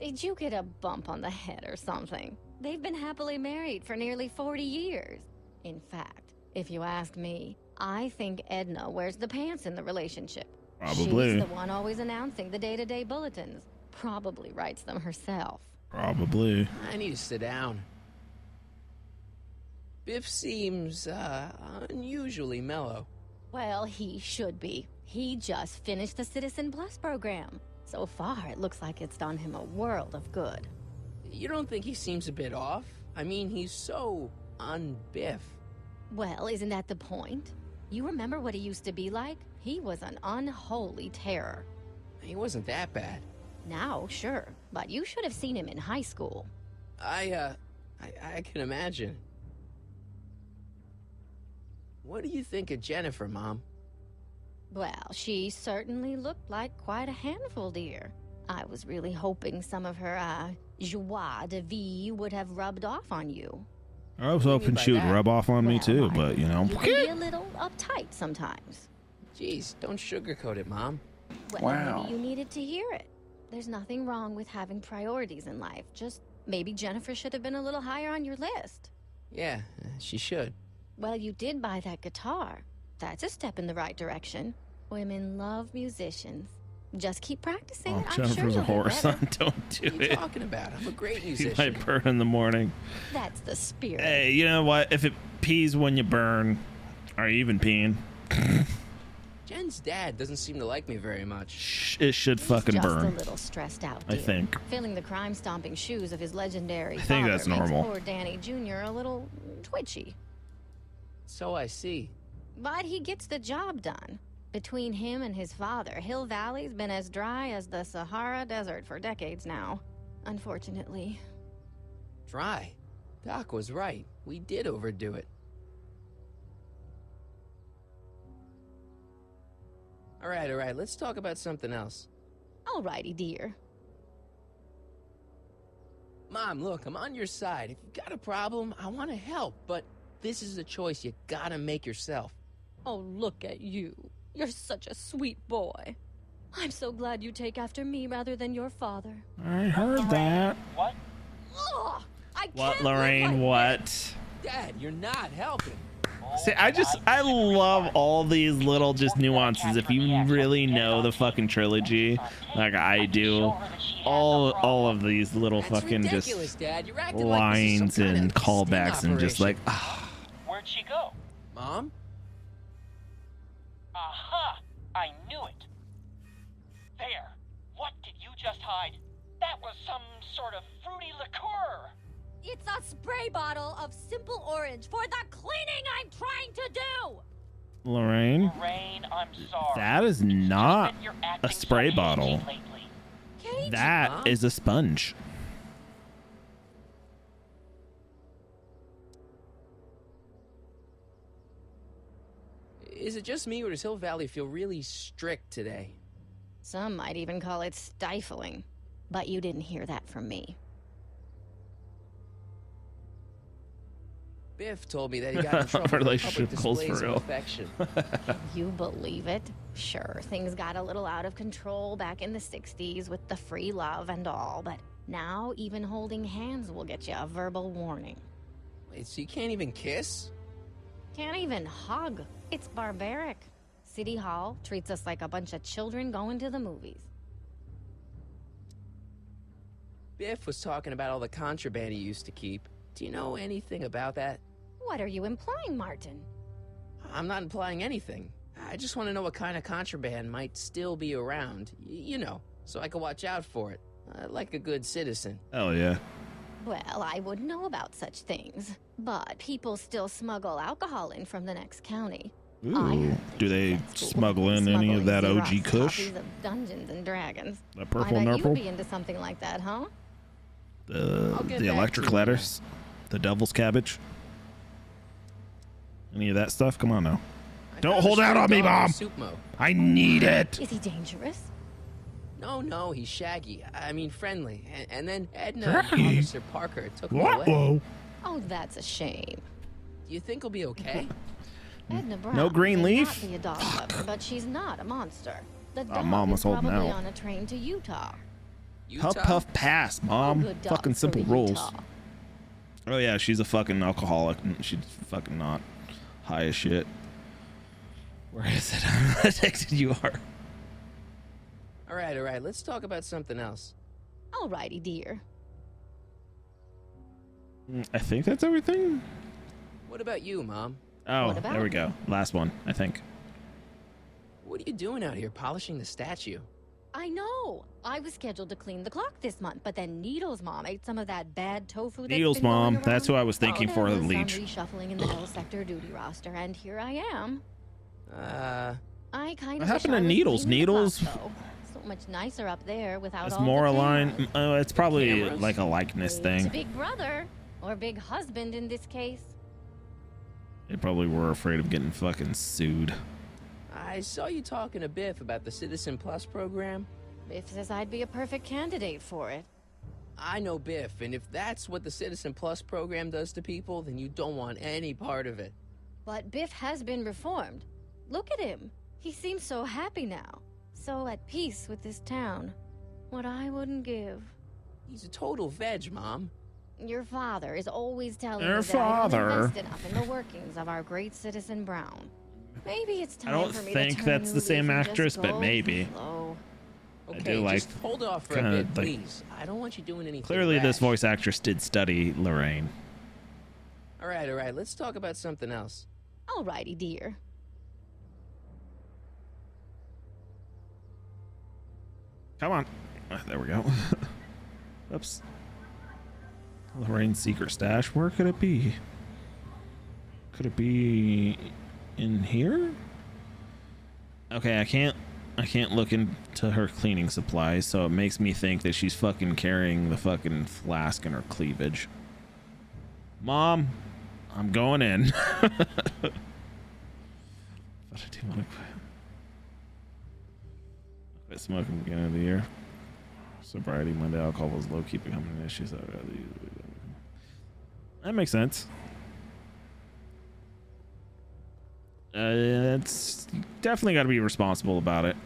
Did you get a bump on the head or something? They've been happily married for nearly 40 years. In fact, if you ask me, I think Edna wears the pants in the relationship. Probably. She's the one always announcing the day-to-day bulletins. Probably writes them herself. Probably. I need to sit down. Biff seems, unusually mellow. Well, he should be. He just finished the Citizen Plus program. So far, it looks like it's done him a world of good. You don't think he seems a bit off? I mean, he's so un-Biff. Well, isn't that the point? You remember what he used to be like? He was an unholy terror. He wasn't that bad. Now, sure, but you should have seen him in high school. I can imagine. What do you think of Jennifer, Mom? Well, she certainly looked like quite a handful, dear. I was really hoping some of her, joie de vivre would have rubbed off on you. I was hoping she would rub off on me Well, too, Martin, but you know. You can be a little uptight sometimes. Jeez, don't sugarcoat it, Mom. Well, Wow. maybe you needed to hear it. There's nothing wrong with having priorities in life. Just maybe Jennifer should have been a little higher on your list. Yeah, she should. Well, you did buy that guitar. That's a step in the right direction. Women love musicians. Just keep practicing. Oh, I'm sure Jennifer's you'll a get whore, better. son. Don't do What are you it. talking about? I'm a great You musician. might burn in the morning. That's the spirit. Hey, you know what? If it pees when you burn, are you even peeing? Jen's dad doesn't seem to like me very much. It should fucking Just burn. a little stressed out, I dear. think. Filling the crime-stomping shoes of his legendary I think father that's makes normal. poor Danny Jr. a little twitchy. So I see. But he gets the job done. Between him and his father, Hill Valley's been as dry as the Sahara Desert for decades now. Unfortunately. Dry. Doc was right. We did overdo it. All right. Let's talk about something else. Alrighty, dear. Mom, look, I'm on your side. If you've got a problem, I want to help, but this is a choice you gotta make yourself. Oh, look at you. You're such a sweet boy. I'm so glad you take after me rather than your father. I heard that. What? Ugh, I What, can't Lorraine? What? Dad, you're not helping. See, I love all these little just nuances. If you really know the fucking trilogy, like I do, all of these little That's fucking ridiculous, just Dad. You're acting like this is some lines kind and of callbacks sting and just like, operation. Where'd she go? Mom? Aha! I knew it. There. What did you just hide? That was some sort of fruity liqueur. It's a spray bottle of simple orange for the cleaning I'm trying to do! Lorraine, Lorraine, I'm sorry. that is not You're a acting spray so bottle. hasty lately. Cage, That Mom? is a sponge. Is it just me, or does Hill Valley feel really strict today? Some might even call it stifling. But you didn't hear that from me. Biff told me that he got in trouble for Relationship public goals for displays of real. affection. Can you believe it? Sure, things got a little out of control back in the 60s with the free love and all, but now even holding hands will get you a verbal warning. Wait, so you can't even kiss? Can't even hug. It's barbaric. City Hall treats us like a bunch of children going to the movies. Biff was talking about all the contraband he used to keep. Do you know anything about that? What are you implying, Martin? I'm not implying anything. I just want to know what kind of contraband might still be around. You know, so I can watch out for it. Like a good citizen. Hell yeah. Well, I wouldn't know about such things. But people still smuggle alcohol in from the next county. I Ooh, heard do they that's cool. smuggle in any of that Smuggling OG Xerox Kush? copies of Dungeons and Dragons. That I purple bet nurple? you'd be into something like that, huh? I'll get The back electric to you. letters? The devil's cabbage? Any of that stuff? Come on now. I Don't found a hold out stray on me, dog in a Mom. soup mo. I need it. Is he dangerous? No, he's shaggy. I mean, friendly. And then Edna Shaggy? and Officer Parker took him What? away. Whoa. Oh, that's a shame. Do you think he'll be okay? Edna Brown No green may leaf? not be a dog lover, but she's not a monster. The dog Mom was is holding probably out. on a train to Utah. Utah? Huff puff pass, All Mom. good dogs Fucking go simple to rules. Utah. Oh yeah, she's a fucking alcoholic. She's fucking not high as shit. Where is it? How addicted you are. All right. Let's talk about something else. Alrighty, dear. I think that's everything. What about you, Mom? Oh, What about there we me? go. Last one, I think. What are you doing out here polishing the statue? I know. I was scheduled to clean the clock this month, but then Needles' mom ate some of that bad tofu. That's Needles' been going mom. around. That's who I was thinking for the There was some leech. reshuffling in the L sector duty roster, and here I am. I kind What of. happened to Needles? Needles So much nicer up there without is all more the aligned. cameras. Oh, it's probably cameras? like a likeness It's thing. Big brother or big husband in this case. They probably were afraid of getting fucking sued. I saw you talking to Biff about the Citizen Plus program. Biff says I'd be a perfect candidate for it. I know Biff, and if that's what the Citizen Plus program does to people, then you don't want any part of it. But Biff has been reformed. Look at him. He seems so happy now. so at peace with this town. What I wouldn't give. He's a total veg, Mom. Your father is always telling Your me that I don't father. invest enough in the workings of our great citizen Brown. Maybe it's time I don't for me think to turn a that's new the same leaf and just actress, but go maybe. with the flow. I Okay, do like just hold off for a kinda bit, like- please. I don't want you doing anything Clearly, this rash. voice actress did study Lorraine. All right. Let's talk about something else. Alrighty, dear. Come on. There we go. Oops. Lorraine's secret stash. Where could it be? Could it be in here? Okay, I can't look into her cleaning supplies, so it makes me think that she's fucking carrying the fucking flask in her cleavage. Mom, I'm going in. But I do want to quit smoking beginning of the year. Sobriety Monday, alcohol was low, keep becoming an issue. So that makes sense. It's definitely got to be responsible about it.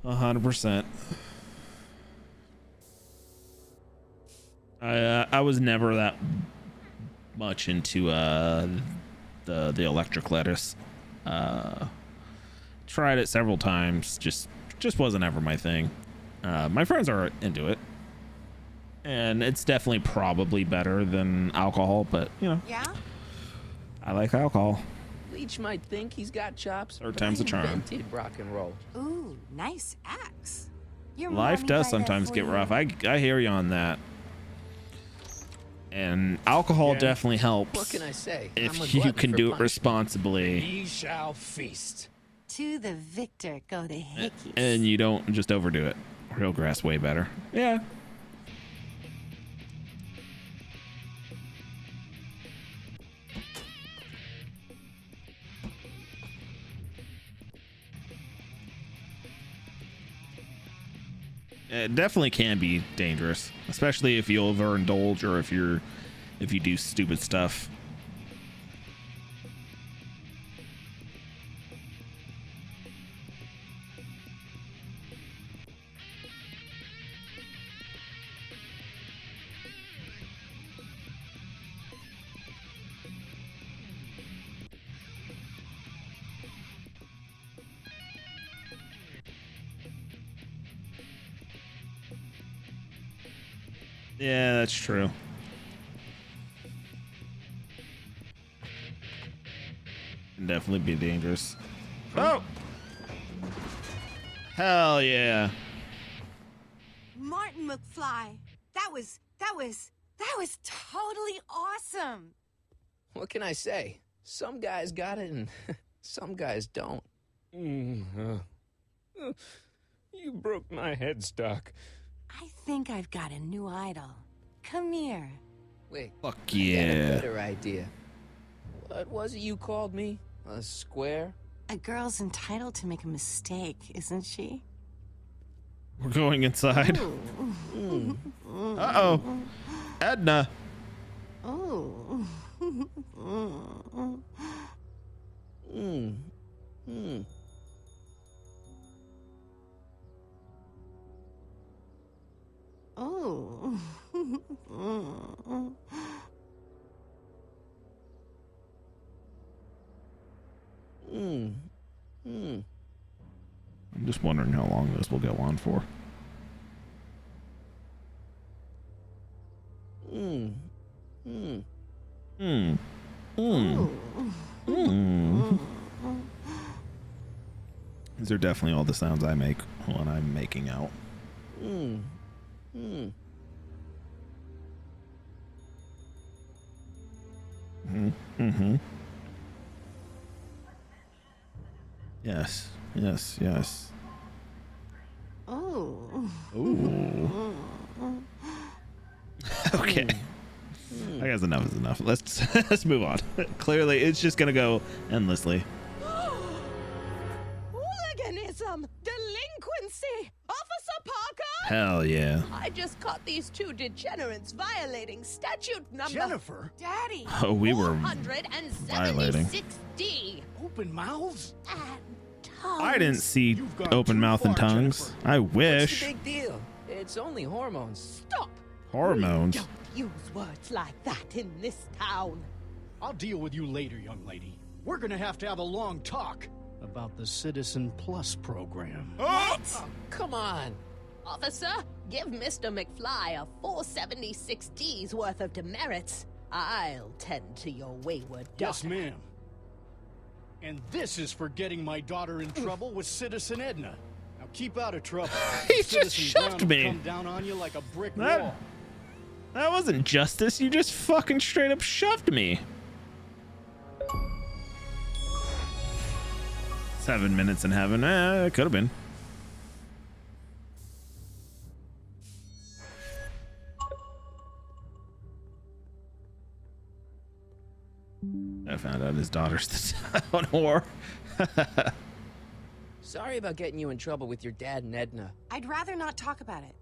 100%. I was never that much into the electric lettuce. Tried it several times, just wasn't ever my thing. My friends are into it, and it's definitely probably better than alcohol, but you know. Yeah? I like alcohol. Leech might think he's got chops, Third but time's I a charm. invented rock and roll. Ooh, nice axe. Your Life mommy does buy that sometimes for get you? rough. I hear you on that. And alcohol Yeah. definitely helps. What can I say? I'm a If you glutton can for do it punishment. responsibly. Ye shall feast. To the victor go the hickeys. And you don't just overdo it. Real grass way better. Yeah. It definitely can be dangerous, especially if you overindulge or if you do stupid stuff. Yeah, that's true. Can definitely be dangerous. Oh! Hell yeah. Martin McFly. That was totally awesome. What can I say? Some guys got it and some guys don't. You broke my headstock. I think I've got a new idol. Come here. Wait. Fuck I got a yeah. better idea. What was it you called me? A square? A girl's entitled to make a mistake, isn't she? We're going inside. Uh-oh. Edna. Oh. Oh. I'm just wondering how long this will go on for. These are definitely all the sounds I make when I'm making out. Yes, yes, yes. Oh. Ooh. Okay. I guess enough is enough. Let's move on. Clearly, it's just gonna go endlessly. Hooliganism! Delinquency! Officer Parker! Hell yeah. I just caught these two degenerates violating statute number Jennifer? Daddy! Oh, we were 476D. violating. Open mouths? And I didn't see You've gone open too mouth and far, tongues. Jennifer. I What's wish. the big deal? It's only hormones. Stop! Hormones. Don't use words like that in this town. I'll deal with you later, young lady. We're gonna have to have a long talk about the Citizen Plus program. Oh, come on. Officer, give Mr. McFly a 476 D's worth of demerits. I'll tend to your wayward daughter. Yes, ma'am. And this is for getting my daughter in trouble with Citizen Edna. Now keep out of trouble. He just Citizen shoved Brown will me. Come down on you like a brick That- wall. That wasn't justice. You just fucking straight up shoved me. 7 minutes in heaven. It could have been. I found out his daughter's the town whore. Sorry about getting you in trouble with your dad and Edna. I'd rather not talk about it.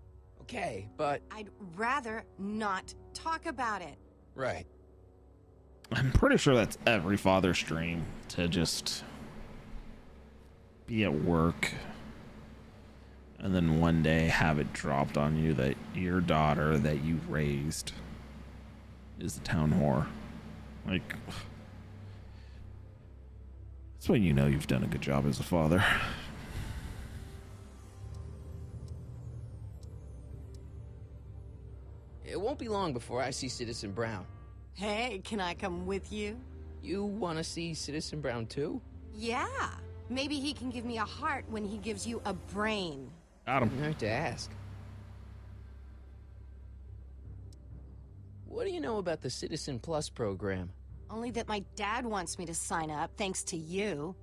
Okay, but... I'd rather not talk about it. Right. I'm pretty sure that's every father's dream, to just be at work and then one day have it dropped on you that your daughter that you raised is the town whore. Like, that's when you know you've done a good job as a father. It won't be long before I see Citizen Brown. Hey, can I come with you? You want to see Citizen Brown too? Yeah. Maybe he can give me a heart when he gives you a brain. Got him. I have to ask. What do you know about the Citizen Plus program? Only that my dad wants me to sign up, thanks to you.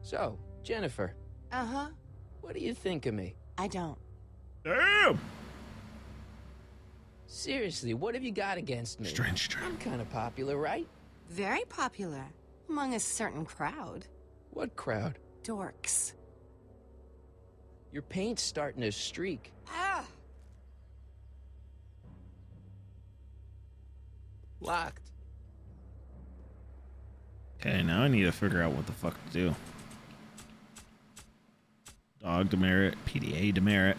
So, Jennifer, Uh-huh. what do you think of me? I don't. Damn! Seriously, what have you got against me? Strange. I'm kind of popular, right? Very popular. Among a certain crowd. What crowd? Dorks. Your paint's starting to streak. Ah! Locked. Okay, now I need to figure out what the fuck to do. Dog demerit, PDA demerit.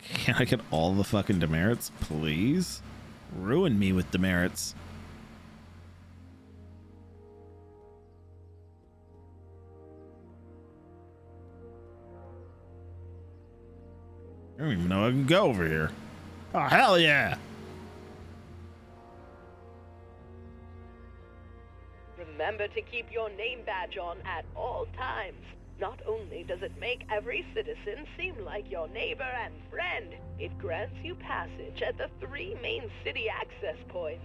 Can I get all the fucking demerits, please? Ruin me with demerits. I don't even know I can go over here. Oh, hell yeah. Remember to keep your name badge on at all times. Not only does it make every citizen seem like your neighbor and friend, it grants you passage at the 3 main city access points.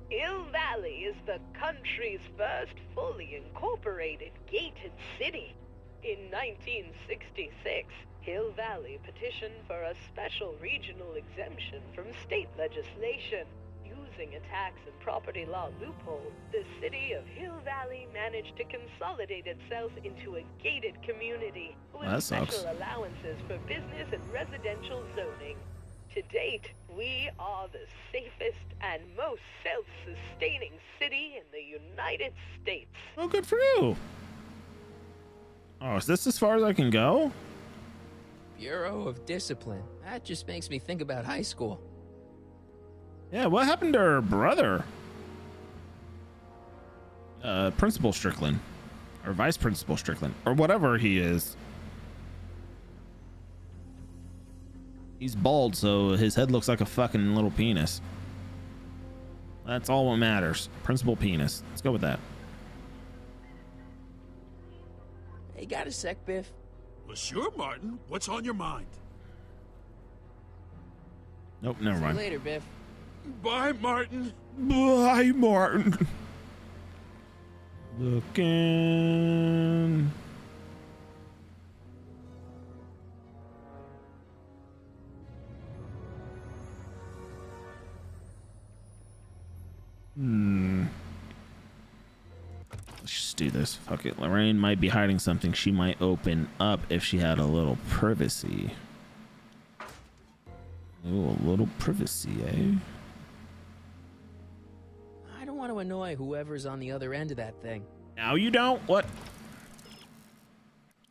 Hill Valley is the country's first fully incorporated gated city. In 1966, Hill Valley petitioned for a special regional exemption from state legislation. Using a tax and property law loophole, the city of Hill Valley managed to consolidate itself into a gated community with That sucks. special allowances for business and residential zoning. To date, we are the safest and most self-sustaining city in the United States. Oh, good for you. Oh, is this as far as I can go? Bureau of Discipline. That just makes me think about high school. Yeah, what happened to her brother? Principal Strickland. Or Vice Principal Strickland. Or whatever he is. He's bald, so his head looks like a fucking little penis. That's all that matters. Principal penis. Let's go with that. Hey, got a sec, Biff? Well, sure, Martin. What's on your mind? Nope, never See you mind. later, Biff. Bye, Martin. Bye, Martin. Looking. Let's just do this. Fuck it. Lorraine might be hiding something she might open up if she had a little privacy. Ooh, a little privacy, eh? I don't want to annoy whoever's on the other end of that thing. Now you don't? What?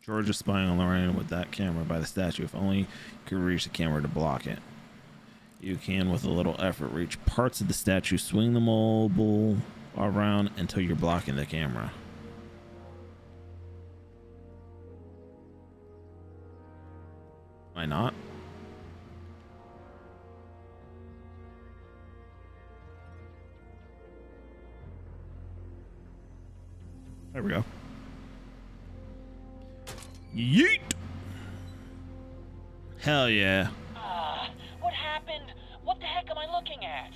George is spying on Lorraine with that camera by the statue. If only you could reach the camera to block it. You can, with a little effort, reach parts of the statue. Swing the mobile around until you're blocking the camera. Why not? There we go. Yeet! Hell yeah. What happened? What the heck am I looking at?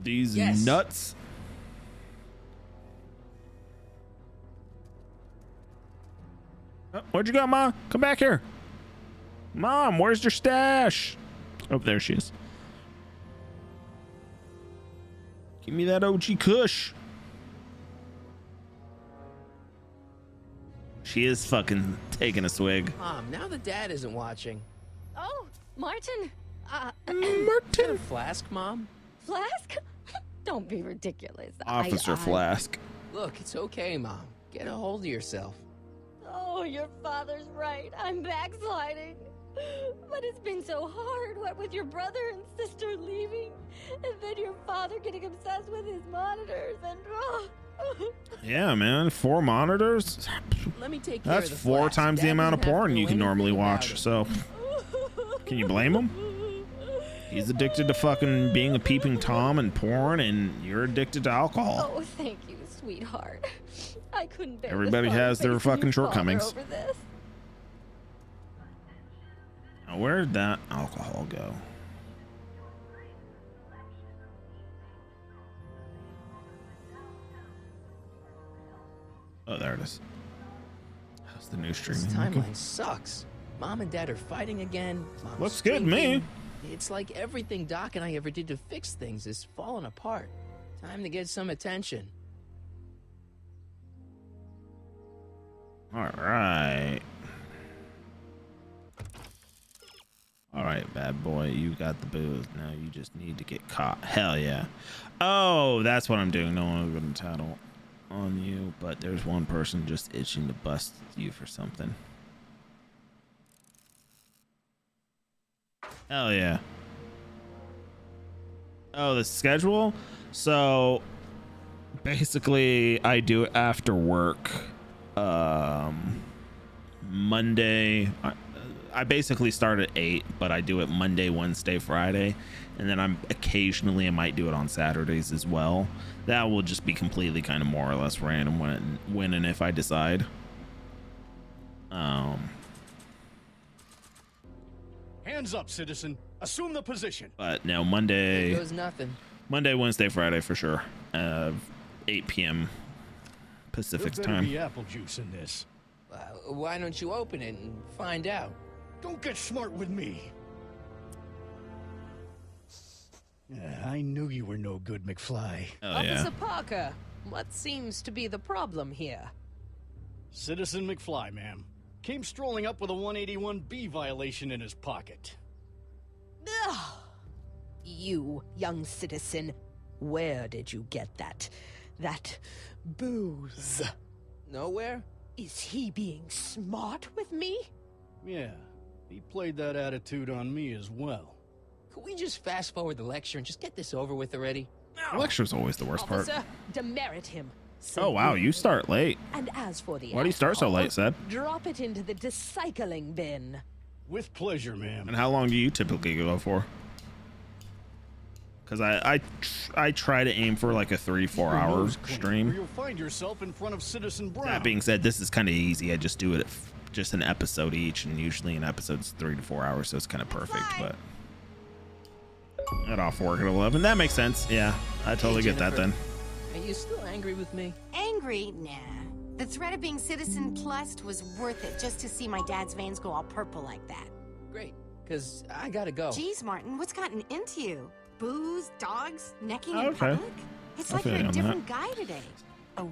These Yes. nuts. Oh, where'd you go, Ma? Come back here. Mom, where's your stash? Oh, there she is. Give me that OG Kush. She is fucking taking a swig. Mom, now that Dad isn't watching. Oh, Martin. Martin. A flask, Mom? Flask? Don't be ridiculous. Officer Flask. Look, it's okay, Mom. Get a hold of yourself. Oh, your father's right. I'm backsliding. But it's been so hard, what with your brother and sister leaving, and then your father getting obsessed with his monitors, and Yeah, man. 4 monitors. Let me take care That's of the 4 flask. times the Dad amount of doesn't have to porn know you can normally anything about watch. it. So, can you blame him? He's addicted to fucking being a peeping Tom and porn, and you're addicted to alcohol. Oh, thank you, sweetheart. I couldn't bear Everybody the thought of has their facing fucking your father shortcomings. over this. Now, where'd that alcohol go? Oh, there it is. How's the new This streaming? timeline sucks. Mom and Dad are fighting again. Mom's Looks good to me. drinking. It's like everything Doc and I ever did to fix things is falling apart. Time to get some attention. All right. All right, bad boy. You got the booze. Now you just need to get caught. Hell yeah. Oh, that's what I'm doing. No one's going to tattle on you, but there's one person just itching to bust you for something. Hell yeah. Oh, the schedule? So basically I do it after work. Monday I basically start at 8, but I do it Monday, Wednesday, Friday, and then I might do it on Saturdays as well. That will just be completely kind of more or less random when and if I decide. Hands up, citizen. Assume the position. But no, Monday There goes nothing. Monday, Wednesday, Friday for sure. 8 p.m. Pacific There better time. be apple juice in this. Why don't you open it and find out? Don't get smart with me. I knew you were no good, McFly. Oh, yeah. Officer Parker, what seems to be the problem here? Citizen McFly, ma'am. Came strolling up with a 181B violation in his pocket. Ugh. You, young citizen, where did you get that booze? Nowhere? Is he being smart with me? Yeah, he played that attitude on me as well. Could we just fast forward the lecture and just get this over with already? The lecture's always the worst part. Officer, demerit him. Oh, wow, you start late. And as for the Why do you start so alcohol, late, Seb? Drop it into the recycling bin. With pleasure, ma'am. And how long do you typically go for? Because I try to aim for like a 3-4 hour Or stream. you'll find yourself in front of Citizen Brown. That being said, this is kind of easy. I just do it at just an episode each, and usually an episode's 3 to 4 hours, so it's kind of perfect. But get off work at 11. That makes sense. Yeah, I totally get that then. Are you still angry with me? Angry? Nah. The threat of being Citizen Plus was worth it just to see my dad's veins go all purple like that. Great, because I gotta go. Jeez, Martin, what's gotten into you? Booze, dogs, necking in Okay. public? It's I like feel you're you a on different guy today.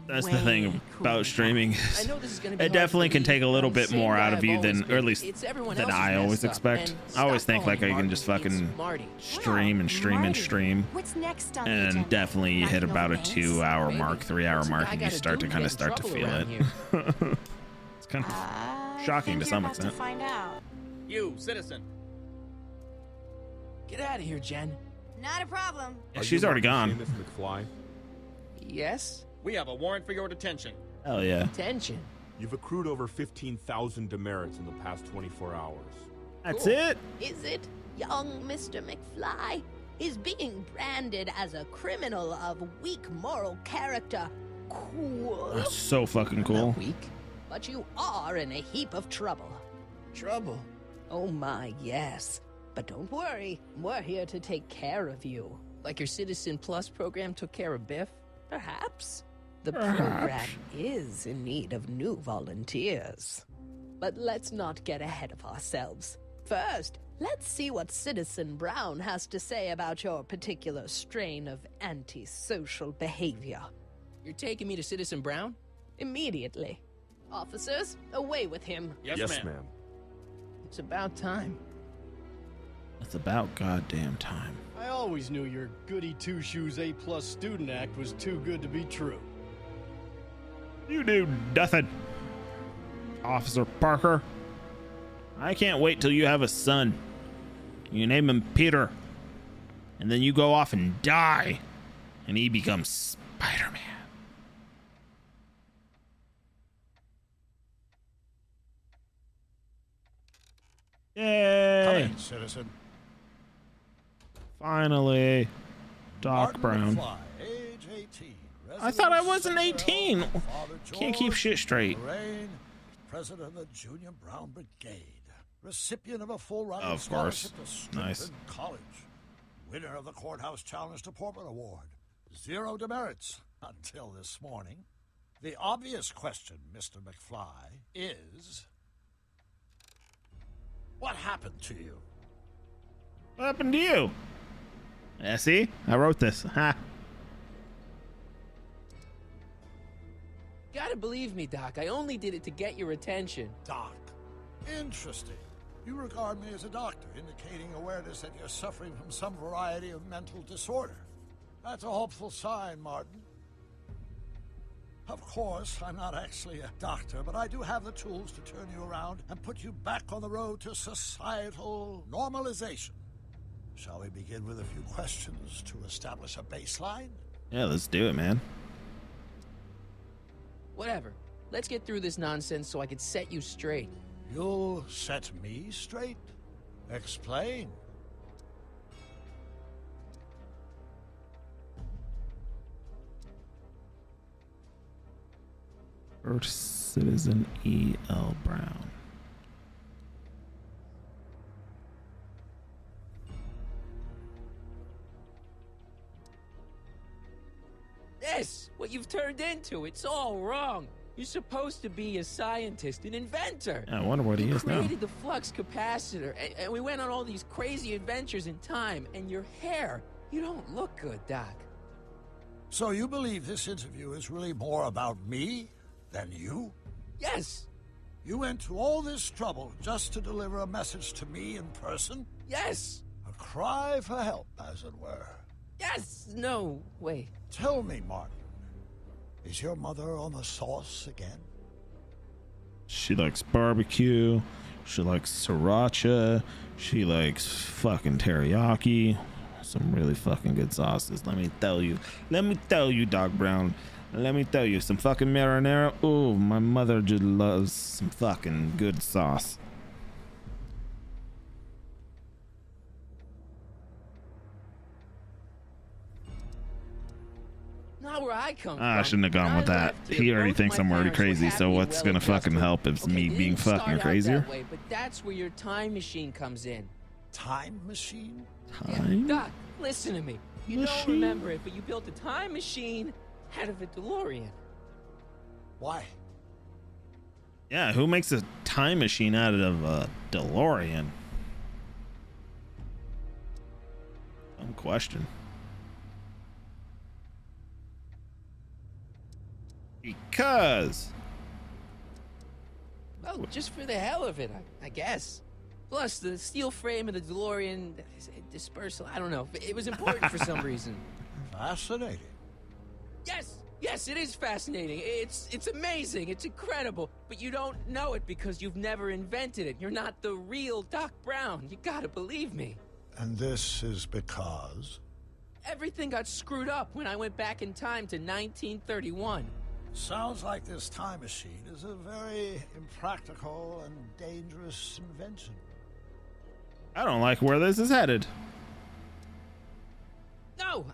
That's the thing about streaming. I know this is gonna be It hard definitely to can believe, take a little but I'm bit the same more guy out of I've you always than, been. or at least It's everyone than else's I always messed up, expect. and I always stop think like I calling can me just Martin. fucking It's Marty. stream and stream and Marty, stream. What's next on the And agenda? definitely you hit Knocking about a over banks? 2-hour Maybe. mark, 3-hour What's a mark, guy and you gotta start do to to kind get of in start to trouble feel around it. here? It's kind of Shocking to some extent. find out. You, citizen. Get out of here, Jen. Not a problem. Yeah, she's already gone. Miss McFly? Yes? We have a warrant for your detention. Hell yeah. Detention? You've accrued over 15,000 demerits in the past 24 hours. That's it? Is it? Young Mr. McFly is being branded as a criminal of weak moral character. Cool. That's so fucking cool. Not weak. But you are in a heap of trouble. Trouble? Oh my, yes. But don't worry, we're here to take care of you. Like your Citizen Plus program took care of Biff? Perhaps. The program is in need of new volunteers. But let's not get ahead of ourselves. First, let's see what Citizen Brown has to say about your particular strain of antisocial behavior. You're taking me to Citizen Brown? Immediately. Officers, away with him. Yes, ma'am. It's about time. It's about goddamn time. I always knew your goody two-shoes A+ student act was too good to be true. You do nothing, Officer Parker. I can't wait till you have a son. You name him Peter. And then you go off and die. And he becomes Spider-Man. Yay! Come in, citizen. Finally, Doc Martin Brown. McFly, age 18. I thought I wasn't resident 18. of Father Can't keep George shit straight. Lorraine, president of the Junior Brown Brigade. Recipient of a full ride Of course. scholarship to Strickland Nice. College. Winner of the Courthouse Challenge to Portman Award. 0 demerits until this morning. The obvious question, Mr. McFly, is... what happened to you? What happened to you? Yeah, see? I wrote this. Ha. Gotta believe me, Doc. I only did it to get your attention. Doc. Interesting. You regard me as a doctor, indicating awareness that you're suffering from some variety of mental disorder. That's a hopeful sign, Martin. Of course, I'm not actually a doctor, but I do have the tools to turn you around and put you back on the road to societal normalization. Shall we begin with a few questions to establish a baseline? Yeah, let's do it, man. Whatever. Let's get through this nonsense so I can set you straight. You'll set me straight? Explain. First Citizen E.L. Brown. This, what you've turned into, it's all wrong. You're supposed to be a scientist, an inventor. Yeah, I wonder what he is now. Created the flux capacitor, and we went on all these crazy adventures in time. And your hair, you don't look good, Doc. So you believe this interview is really more about me than you? Yes. You went to all this trouble just to deliver a message to me in person? Yes. A cry for help, as it were. Yes. No. Wait. Tell me, Martin. Is your mother on the sauce again? She likes barbecue. She likes sriracha. She likes fucking teriyaki. Some really fucking good sauces. Let me tell you. Let me tell you, Doc Brown. Let me tell you. Some fucking marinara. Ooh, my mother just loves some fucking good sauce. Not where I come from. I shouldn't have gone with that. He already thinks I'm already crazy, so what's gonna fucking help if me being fucking crazier? Way, but that's where your time machine comes in. Time machine? Time? Doc, listen to me. You don't remember it, but you built a time machine out of a DeLorean. Why? Yeah, who makes a time machine out of a DeLorean? Dumb question. Because. Well, just for the hell of it, I guess. Plus, the steel frame of the DeLorean dispersal, I don't know. It was important for some reason. Fascinating. Yes! Yes, it is fascinating. It's amazing. It's incredible. But you don't know it because you've never invented it. You're not the real Doc Brown. You gotta believe me. And this is because? Everything got screwed up when I went back in time to 1931. Sounds like this time machine is a very impractical and dangerous invention. I don't like where this is headed. No,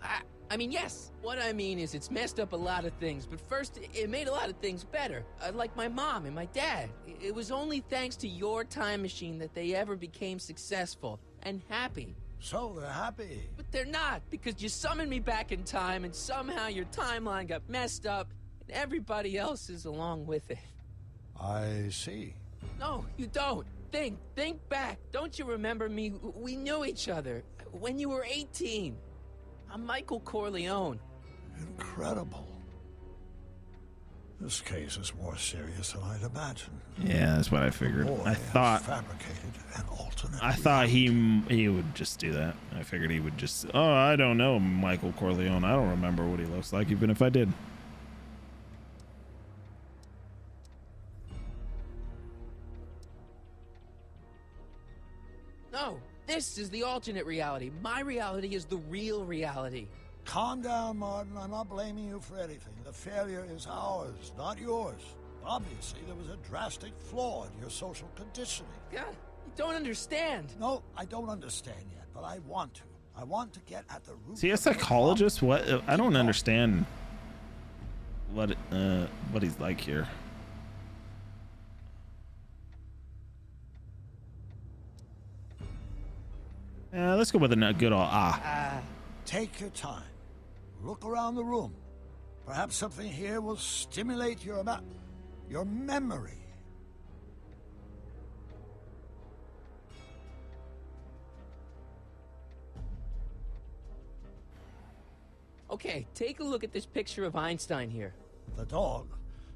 I mean, yes. What I mean is it's messed up a lot of things, but first, it made a lot of things better. Like my mom and my dad. It was only thanks to your time machine that they ever became successful and happy. So they're happy. But they're not, because you summoned me back in time, and somehow your timeline got messed up, and everybody else is along with it. I see. No, you don't. Think back. Don't you remember me? We knew each other when you were 18. I'm Michael Corleone. Incredible. This case is more serious than I'd imagined. Yeah, that's what I figured. Boy I thought fabricated an alternate. I thought he would just do that. I figured he would just. Oh, I don't know Michael Corleone. I don't remember what he looks like, even if I did. No, this is the alternate reality. My reality is the real reality. Calm down, Martin. I'm not blaming you for anything. The failure is ours, not yours. Obviously, there was a drastic flaw in your social conditioning. God, you don't understand. No, I don't understand yet, but I want to. I want to get at the root. Is he a psychologist? What? I don't understand what he's like here. Let's go with a good old Take your time. Look around the room. Perhaps something here will stimulate your memory. Okay, take a look at this picture of Einstein here. The dog,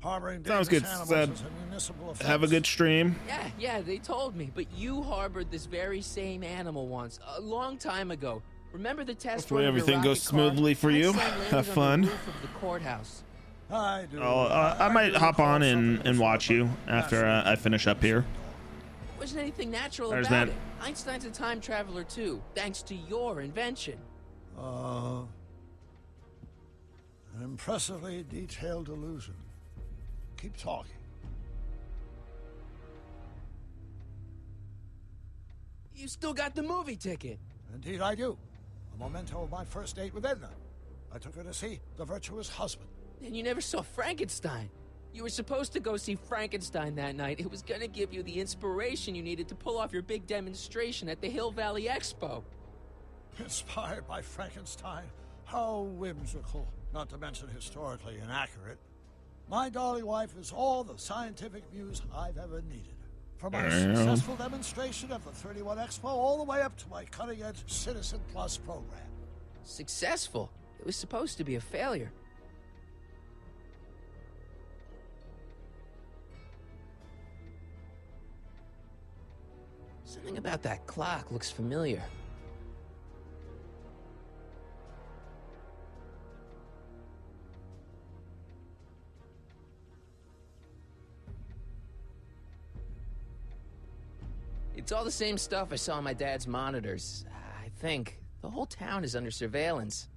harboring Sounds dangerous good. animals as a municipal offense. Have a good stream. Yeah, they told me. But you harbored this very same animal once, a long time ago. Remember the test? Hopefully everything goes smoothly for you. Have fun. Of the courthouse. I do. I might hop on and watch you after I finish up here. There wasn't anything natural There's about that. it. Einstein's a time traveler too, thanks to your invention. An impressively detailed illusion. Keep talking. You still got the movie ticket. Indeed I do. A memento of my first date with Edna. I took her to see The Virtuous Husband. And you never saw Frankenstein. You were supposed to go see Frankenstein that night. It was gonna give you the inspiration you needed to pull off your big demonstration at the Hill Valley Expo. Inspired by Frankenstein? How whimsical, not to mention historically inaccurate. My darling wife is all the scientific muse I've ever needed. From my successful demonstration at the 31 Expo all the way up to my cutting-edge Citizen Plus program. Successful? It was supposed to be a failure. Something about that clock looks familiar. It's all the same stuff I saw on my dad's monitors. I think. The whole town is under surveillance.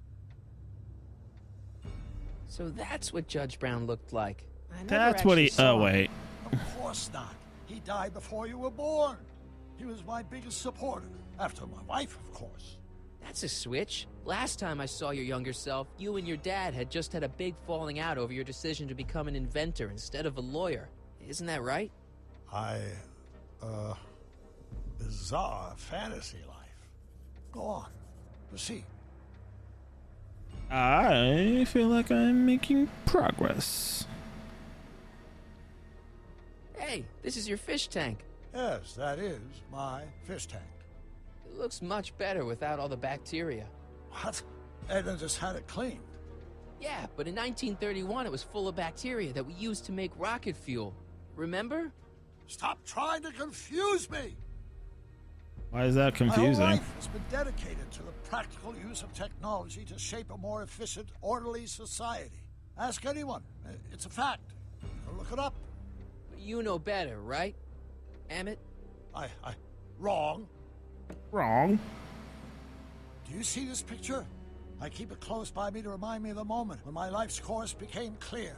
So that's what Judge Brown looked like. I never That's what he. actually saw Oh him. wait. Of course not. He died before you were born. He was my biggest supporter, after my wife, of course. That's a switch. Last time I saw your younger self, you and your dad had just had a big falling out over your decision to become an inventor instead of a lawyer. Isn't that right? Bizarre fantasy life. Go on. Proceed. I feel like I'm making progress. Hey, this is your fish tank. Yes, that is my fish tank. It looks much better without all the bacteria. What? Edna just had it cleaned. Yeah, but in 1931 it was full of bacteria that we used to make rocket fuel. Remember? Stop trying to confuse me! Why is that My whole confusing? life has been dedicated to the practical use of technology to shape a more efficient, orderly society. Ask anyone. It's a fact. You can look it up. You know better, right, Emmett? Wrong. Wrong. Do you see this picture? I keep it close by me to remind me of the moment when my life's course became clear.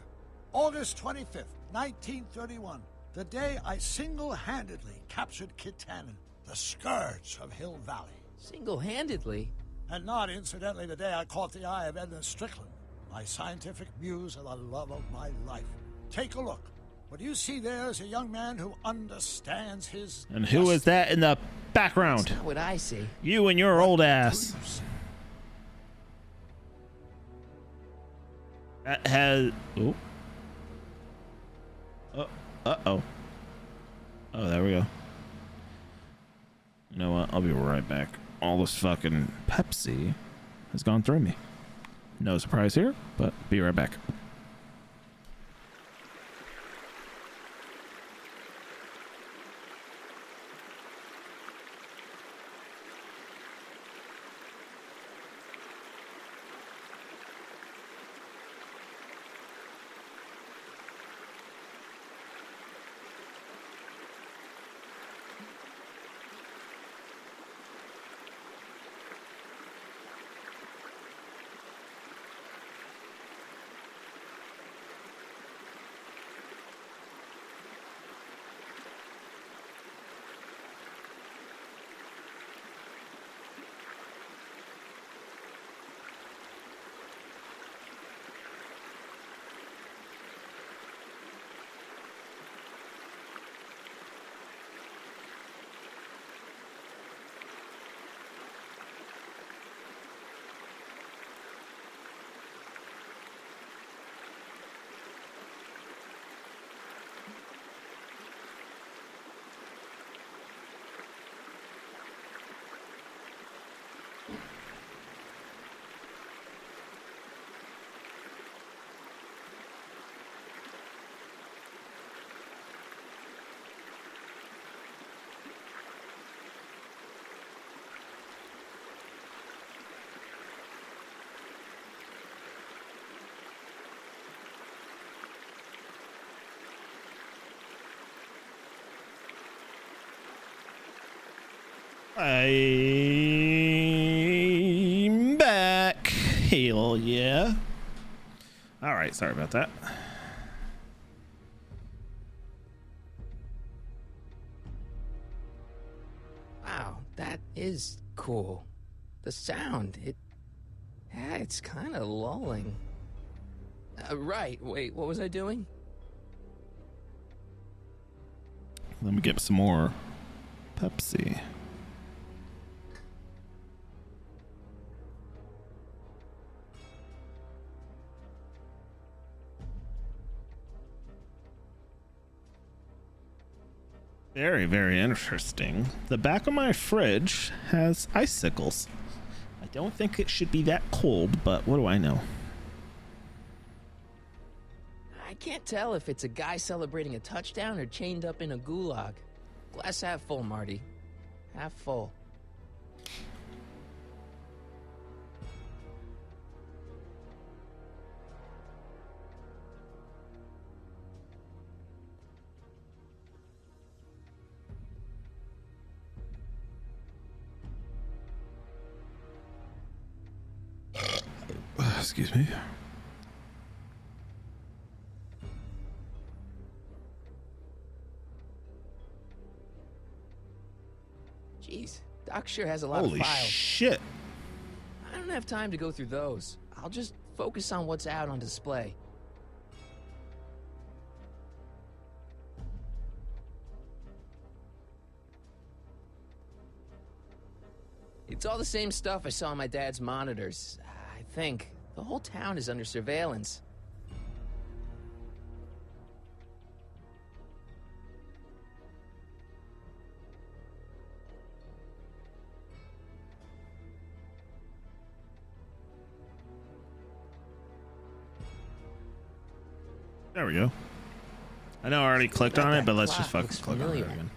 August 25th, 1931. The day I single-handedly captured Kit Tannen, the scourge of Hill Valley. Single-handedly? And not, incidentally, the day I caught the eye of Edna Strickland, my scientific muse and the love of my life. Take a look. What you see there is a young man who understands his... And who is that in the background? That's not what I see. You and your old ass. That has... Oh. Uh-oh. Oh, there we go. You know what? I'll be right back. All this fucking Pepsi has gone through me. No surprise here, but be right back. I'm back. Hell yeah. All right, sorry about that. Wow, that is cool. The sound, it's kind of lulling. Right, wait, what was I doing? Let me get some more Pepsi. Very, very interesting. The back of my fridge has icicles. I don't think it should be that cold, but what do I know? I can't tell if it's a guy celebrating a touchdown or chained up in a gulag. Glass half full, Marty. Half full. Excuse me. Jeez, Doc sure has a lot Holy of files. shit. I don't have time to go through those. I'll just focus on what's out on display. It's all the same stuff I saw on my dad's monitors. I think. The whole town is under surveillance. There we go. I know I already clicked on it, but let's just fucking click on it again.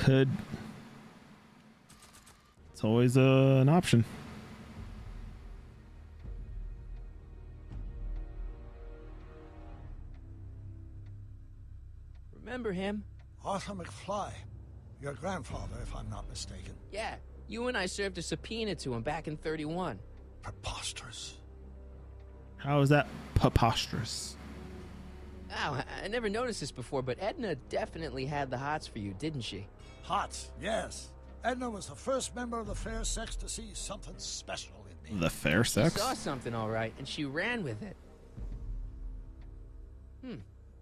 could. It's always an option. Remember him? Arthur McFly. Your grandfather, if I'm not mistaken. Yeah, you and I served a subpoena to him back in 31. Preposterous. How is that preposterous? Wow, I never noticed this before, but Edna definitely had the hots for you, didn't she? Hots, yes. Edna was the first member of the fair sex to see something special in me. The fair sex? She saw something, all right, and she ran with it.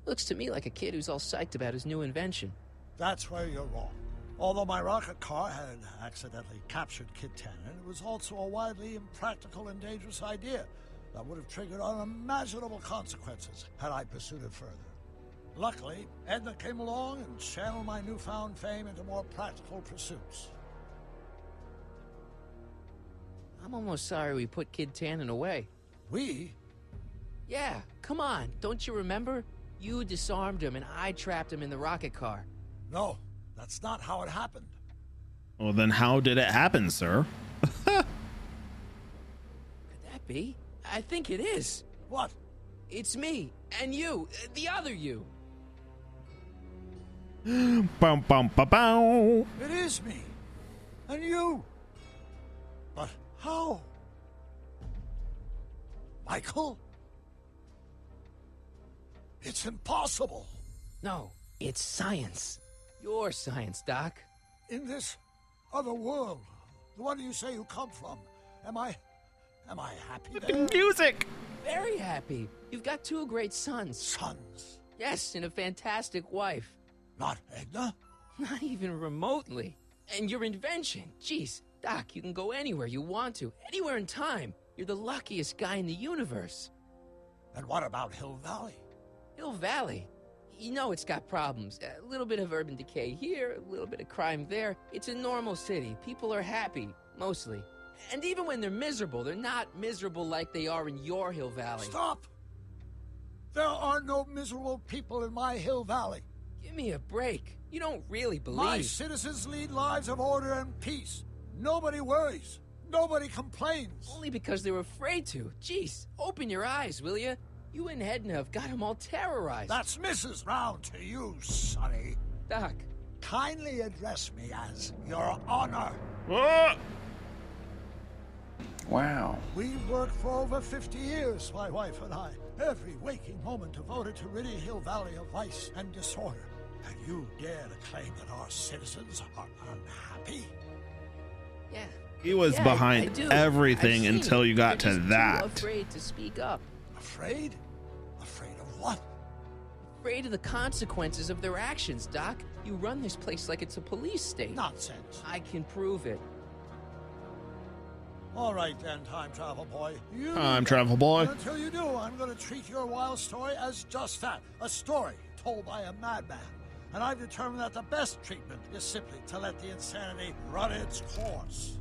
Looks to me like a kid who's all psyched about his new invention. That's where you're wrong. Although my rocket car had accidentally captured Kid Tannen, it was also a widely impractical and dangerous idea that would have triggered unimaginable consequences had I pursued it further. Luckily, Edna came along and channeled my newfound fame into more practical pursuits. I'm almost sorry we put Kid Tannen away. We? Yeah, come on, don't you remember? You disarmed him and I trapped him in the rocket car. No, that's not how it happened. Well, then how did it happen, sir? Could that be? I think it is. What? It's me and you, the other you. Bum, bum, ba, bow. It is me. And you. But how? Michael? It's impossible. No, it's science. Your science, Doc. In this other world, the one you say you come from, am I happy there? Music! Very happy. You've got two great sons. Sons? Yes, and a fantastic wife. Not Edna? Not even remotely. And your invention. Jeez, Doc, you can go anywhere you want to. Anywhere in time. You're the luckiest guy in the universe. And what about Hill Valley? Hill Valley? You know it's got problems. A little bit of urban decay here, a little bit of crime there. It's a normal city. People are happy, mostly. And even when they're miserable, they're not miserable like they are in your Hill Valley. Stop! There are no miserable people in my Hill Valley. Give me a break. You don't really believe... My citizens lead lives of order and peace. Nobody worries. Nobody complains. Only because they're afraid to. Jeez, open your eyes, will you? You and Edna have got them all terrorized. That's Mrs. Brown to you, Sonny. Doc. Kindly address me as Your Honor. Wow. We've worked for over 50 years, my wife and I. Every waking moment devoted to ridding Hill Valley of vice and disorder. And you dare to claim that our citizens are unhappy? Yeah. He was Yeah, behind I do. everything I've seen until it. you got They're to just that. Too afraid to speak up. Afraid? Afraid of what? Afraid of the consequences of their actions, Doc. You run this place like it's a police state. Nonsense. I can prove it. All right then, time travel boy. You Time travel boy. Until you do, I'm going to treat your wild story as just that, a story told by a madman. And I've determined that the best treatment is simply to let the insanity run its course.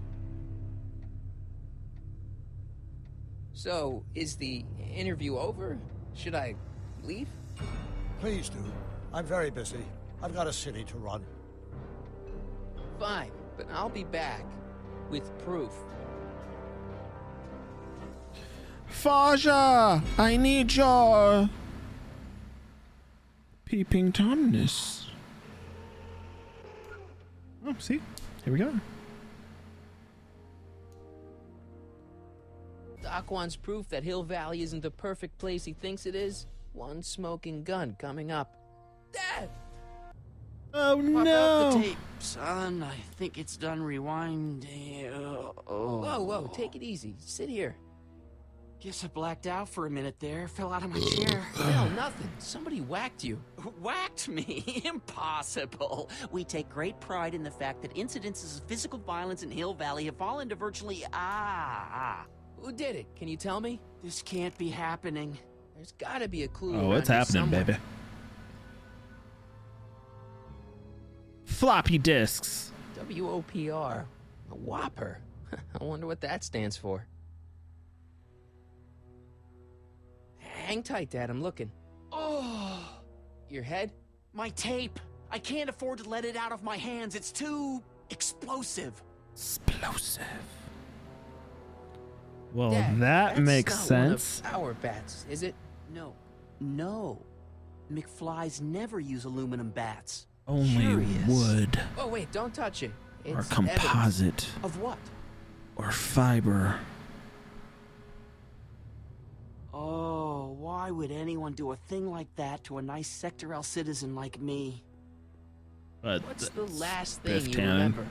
So, is the interview over? Should I leave? Please do. I'm very busy. I've got a city to run. Fine, but I'll be back with proof. Faja, I need your peeping Tomness. Oh, see? Here we go. Doc wants proof that Hill Valley isn't the perfect place he thinks it is. One smoking gun coming up. Dad! Oh, Pop no! out the tape, son. I think it's done rewinding. Whoa, whoa, take it easy. Sit here. Guess I blacked out for a minute there. Fell out of my chair. No, nothing. Somebody whacked you. Whacked me? Impossible. We take great pride in the fact that incidences of physical violence in Hill Valley have fallen to virtually... Who did it? Can you tell me? This can't be happening. There's gotta be a clue. Oh, around it's here happening, somewhere. baby. Floppy disks. WOPR. A Whopper. I wonder what that stands for. Hang tight, Dad. I'm looking. Oh, Your head? my tape. I can't afford to let it out of my hands. It's too explosive. Explosive. Well, Dad, that that's makes not sense. One of our bats, is it? No. McFlys never use aluminum bats. Only Curious. wood. Oh wait, don't touch it. Or It's composite. evidence. Of what? Or fiber. Oh, why would anyone do a thing like that to a nice Sector L citizen like me? But What's the last Biff thing you Tannen. remember?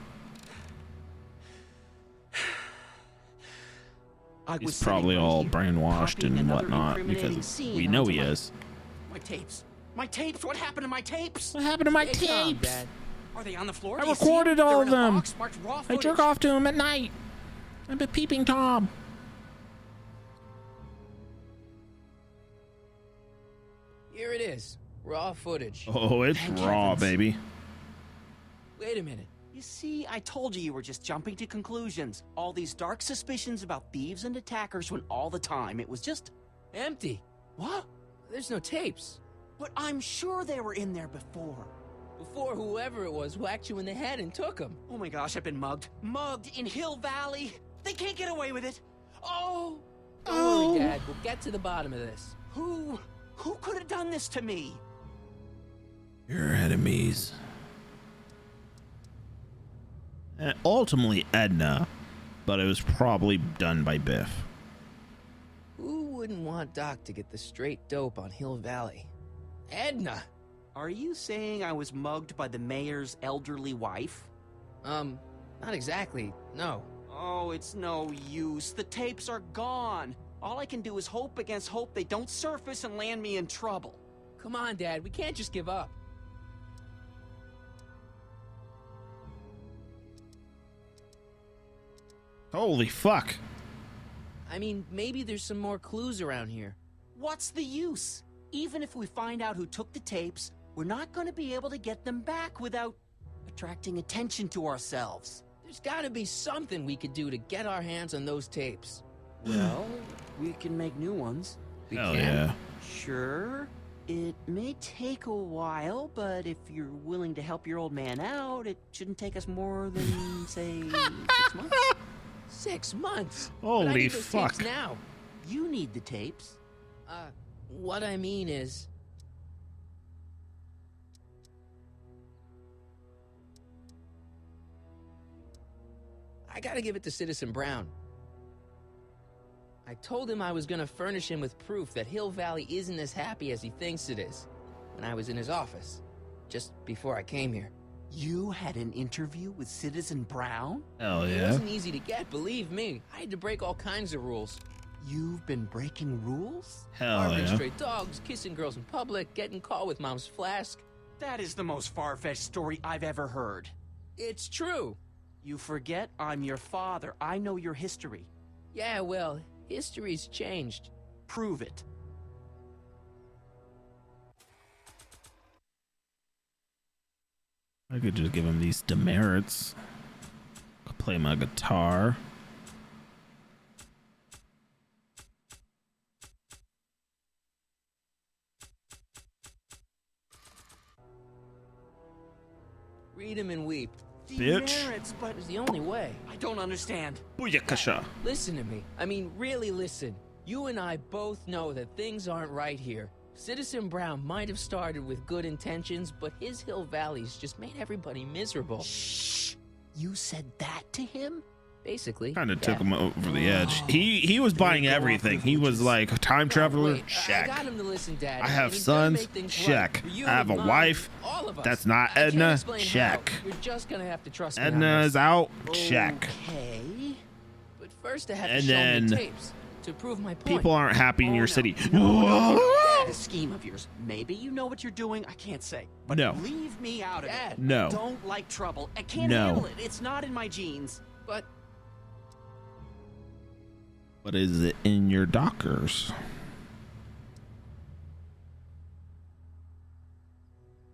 He's probably all brainwashed and whatnot because we know he is. My tapes. My tapes. What happened to my tapes? What happened to my Stay calm, tapes? Dad. Are they on the floor? I Do you see recorded them? all They're of in a them. box marked raw I footage. jerk off to him at night. I'm a peeping Tom. Here it is. Raw footage. Oh, it's Thank raw, heavens. baby. Wait a minute. You see, I told you were just jumping to conclusions. All these dark suspicions about thieves and attackers when all the time it was just... Empty. What? There's no tapes. But I'm sure they were in there before. Before whoever it was whacked you in the head and took them. Oh my gosh, I've been mugged. Mugged in Hill Valley. They can't get away with it. Oh! Don't worry, Dad. We'll get to the bottom of this. Who could have done this to me? Your enemies. Ultimately Edna, but it was probably done by Biff. Who wouldn't want Doc to get the straight dope on Hill Valley? Edna! Are you saying I was mugged by the mayor's elderly wife? Not exactly, no. Oh, it's no use. The tapes are gone. All I can do is hope against hope they don't surface and land me in trouble. Come on, Dad. We can't just give up. Holy fuck. I mean, maybe there's some more clues around here. What's the use? Even if we find out who took the tapes, we're not going to be able to get them back without attracting attention to ourselves. There's gotta be something we could do to get our hands on those tapes. Well, we can make new ones. We Hell can? yeah. Sure. It may take a while, but if you're willing to help your old man out, it shouldn't take us more than, say, 6 months. 6 months? But I Holy need those fuck. tapes now. You need the tapes. What I mean is... I gotta give it to Citizen Brown. I told him I was gonna furnish him with proof that Hill Valley isn't as happy as he thinks it is when I was in his office, just before I came here. You had an interview with Citizen Brown? Hell It yeah. wasn't easy to get, believe me. I had to break all kinds of rules. You've been breaking rules? Hell Harboring yeah. stray dogs, kissing girls in public, getting caught with Mom's flask. That is the most far-fetched story I've ever heard. It's true. You forget I'm your father. I know your history. Yeah, well, history's changed. Prove it. I could just give him these demerits. Could play my guitar. Read him and weep. Bitch. Demerits, but It's the only way. I don't understand. Booyakasha. Listen to me. I mean, really listen. You and I both know that things aren't right here. Citizen Brown might have started with good intentions, but his Hill Valley's just made everybody miserable. Shh. You said that to him? Basically. Kind of yeah. took him over the edge. He was buying everything. He was like, time traveler, Wait, I check. got him to listen, Dad. I have and he's gonna sons, make things check. right for you I have a and Mom, wife, all of us. that's not I can't Edna, explain check. how. You're just gonna have to trust me on Edna this. is out, check. Okay. But first I have And to show him the then tapes to prove my point. People aren't happy in Oh, your no. city. This scheme of yours. Maybe you know what you're doing. I can't say. But No. leave me out of Dad. it. No. I don't like trouble. I can't No. handle it. It's not in my genes. But What is it in your Dockers?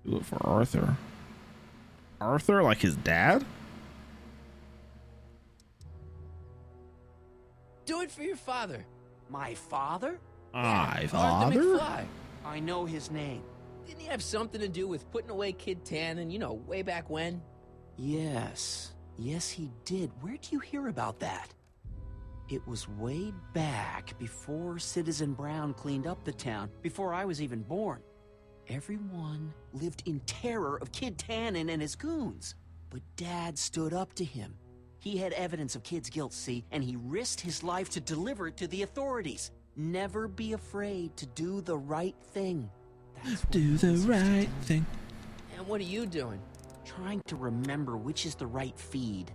Do it for Arthur. Arthur, like his dad? do it for your father. My father? My Arthur father? McFly. I know his name. Didn't he have something to do with putting away Kid Tannen, you know, way back when? Yes. Yes, he did. Where'd you hear about that? It was way back before Citizen Brown cleaned up the town, before I was even born. Everyone lived in terror of Kid Tannen and his goons. But Dad stood up to him. He had evidence of Kid's guilt, see, and he risked his life to deliver it to the authorities. Never be afraid to do the right thing. Do the right thing. And what are you doing? Trying to remember which is the right feed.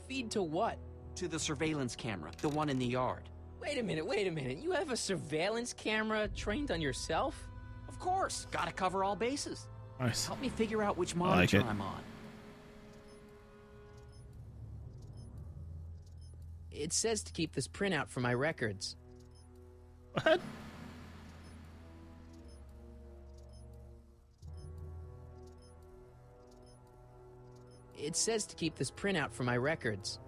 Feed to what? To the surveillance camera, the one in the yard. Wait a minute. You have a surveillance camera trained on yourself? Of course, gotta cover all bases. Nice. Help me figure out which like monitor it. I'm on. It says to keep this printout for my records. What? It says to keep this printout for my records.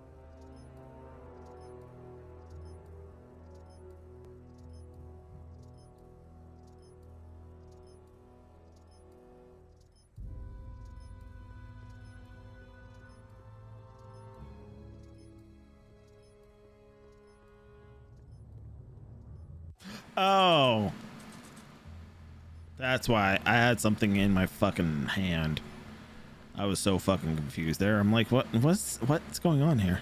Oh. That's why I had something in my fucking hand. I was so fucking confused there. I'm like, what's going on here?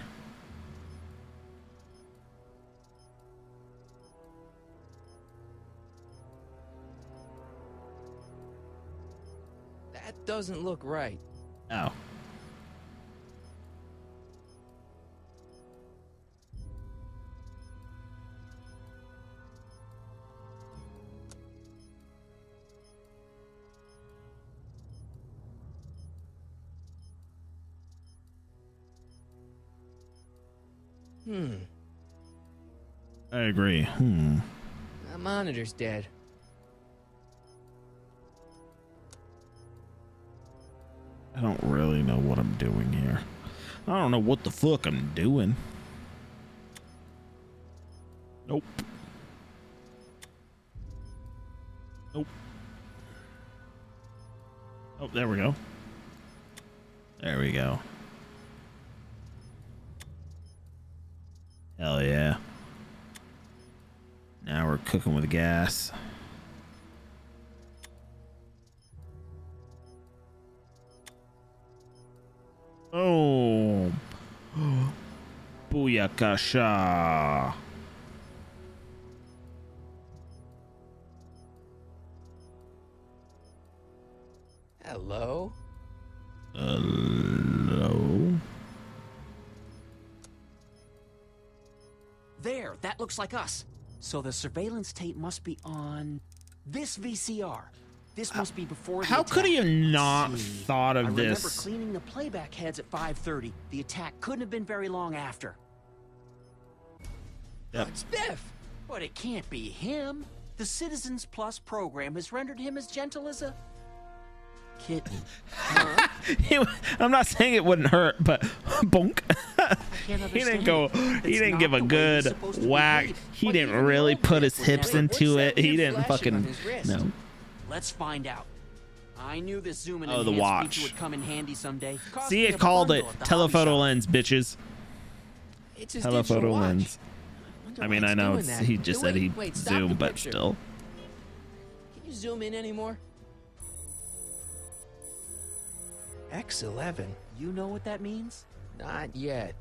That doesn't look right. Oh. I agree. The monitor's dead. I don't really know what I'm doing here. I don't know what the fuck I'm doing. Nope. Nope. Oh, there we go. There we go. Hell yeah. Now we're cooking with gas. Oh. Booyakasha. Hello? Hello? There, that looks like us. So the surveillance tape must be on this VCR. This must be before the How attack. could he have not Let's see. thought of I this? remember cleaning the playback heads at 5:30. The attack couldn't have been very long after. Yep. It's Biff! But it can't be him. The Citizens Plus program has rendered him as gentle as a kitten. Huh? I'm not saying it wouldn't hurt, but bonk. Can't He didn't understand go. it. He It's didn't not give a the way he's good supposed to whack. behave. He But didn't even really old put his Biff hips would never- into What's it. that He weird didn't flashing on fucking. his wrist? No. Let's find out. I knew this zoom and Oh, the enhanced watch. feature would come in handy someday. Cost See, me it a called it bundle at the hobby telephoto shop. lens, bitches. It's his Telephoto digital watch. lens. Wonder I why mean, I it's know doing it's, that. he just Hey, said he wait, stop the zoomed, but picture. still. Can you zoom in anymore? X11. You know what that means? Not yet.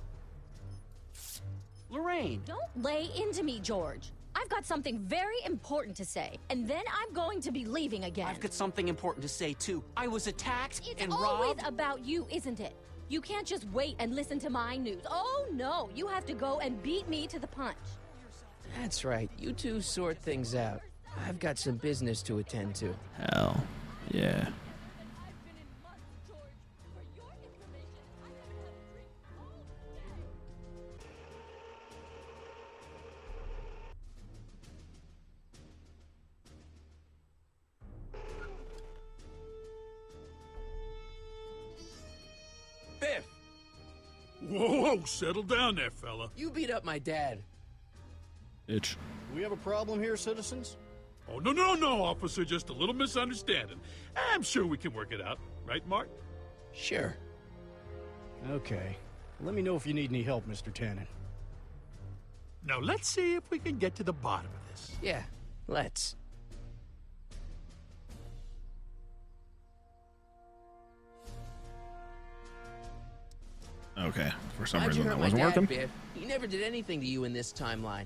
Lorraine. Don't lay into me, George. I've got something very important to say, and then I'm going to be leaving again. I've got something important to say, too. I was attacked It's and always robbed. about you, isn't it? You can't just wait and listen to my news. Oh, no. You have to go and beat me to the punch. That's right. You two sort things out. I've got some business to attend to. Hell, yeah. Biff! Whoa, settle down there, fella. You beat up my dad. Bitch. Do we have a problem here, citizens? Oh, no, officer. Just a little misunderstanding. I'm sure we can work it out. Right, Mark? Sure. Okay. Let me know if you need any help, Mr. Tannen. Now, let's see if we can get to the bottom of this. Yeah, let's. Okay, for some Why'd you reason hurt that my wasn't dad, working. Biff? He never did anything to you in this timeline.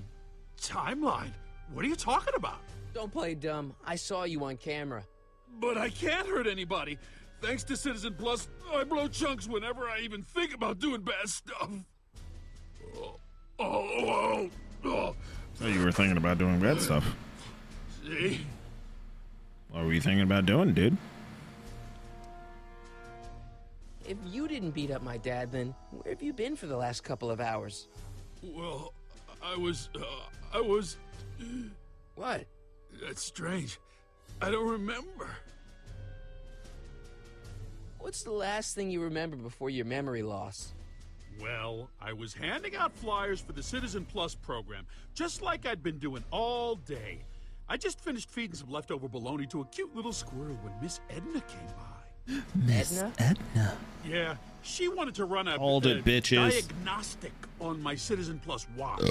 Timeline? What are you talking about? Don't play dumb. I saw you on camera. But I can't hurt anybody. Thanks to Citizen Plus, I blow chunks whenever I even think about doing bad stuff. Oh. Oh, you were thinking about doing bad stuff. See? What were you thinking about doing, dude? If you didn't beat up my dad, then where have you been for the last couple of hours? Well, I was... What? That's strange. I don't remember. What's the last thing you remember before your memory loss? Well, I was handing out flyers for the Citizen Plus program, just like I'd been doing all day. I just finished feeding some leftover bologna to a cute little squirrel when Miss Edna came by. Miss Edna? Yeah, she wanted to run a Hold it, bitches. diagnostic on my Citizen Plus watch.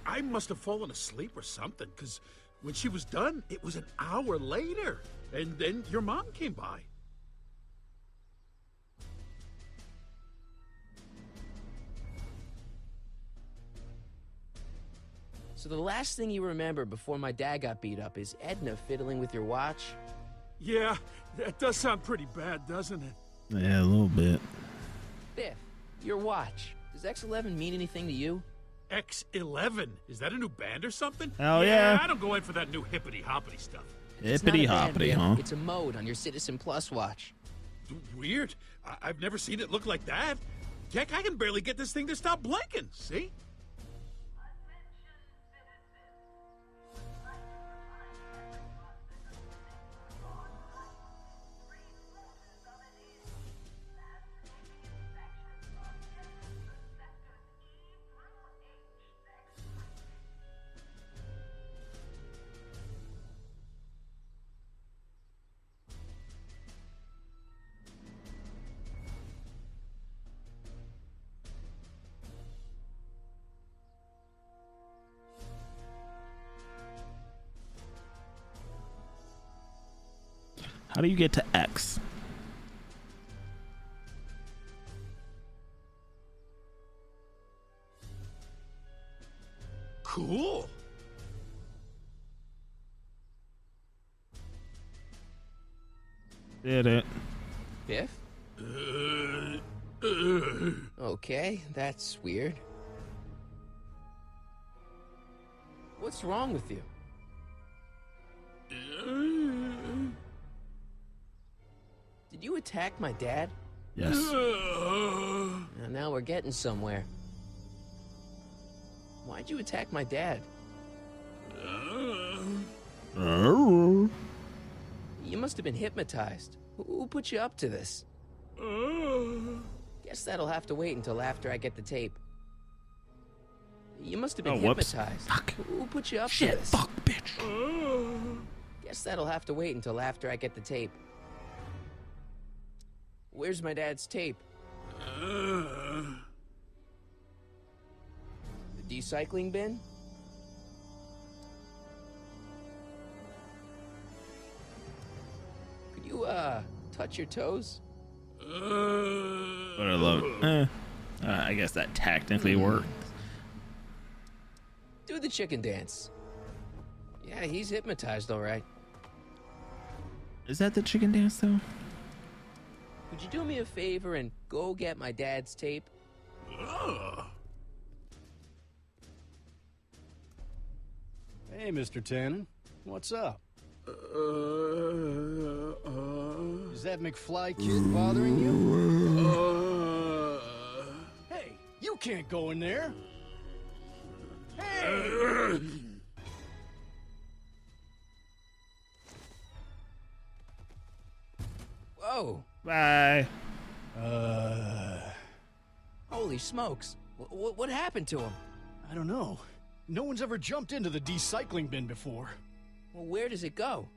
I must have fallen asleep or something, because when she was done, it was an hour later. And then your mom came by. So the last thing you remember before my dad got beat up is Edna fiddling with your watch? Yeah, that does sound pretty bad, doesn't it? Yeah, a little bit. Biff, your watch. Does X11 mean anything to you? X11? Is that a new band or something? Hell yeah. I don't go in for that new hippity-hoppity stuff. It's not a Hippity band, hoppity, Biff. huh? It's a mode on your Citizen Plus watch. Weird. I've never seen it look like that. Heck, I can barely get this thing to stop blinking, see? How do you get to X? Cool. Did it. Biff? Okay, that's weird. What's wrong with you? Did you attack my dad? Yes. Now we're getting somewhere. Why'd you attack my dad? You must have been hypnotized. Who put you up to this? Guess that'll have to wait until after I get the tape. You must have been whoops. hypnotized. Fuck. Who put you up Shit, to this? fuck, bitch. Guess that'll have to wait until after I get the tape. Where's my dad's tape? The recycling bin? Could you, touch your toes? But I love it. I guess that technically worked. Do the chicken dance. Yeah, he's hypnotized, all right. Is that the chicken dance, though? Would you do me a favor and go get my dad's tape? Hey, Mr. Tannen. What's up? Is that McFly kid bothering you? Hey, you can't go in there. Hey! Whoa. Bye. Holy smokes. What happened to him? I don't know. No one's ever jumped into the recycling bin before. Well, where does it go?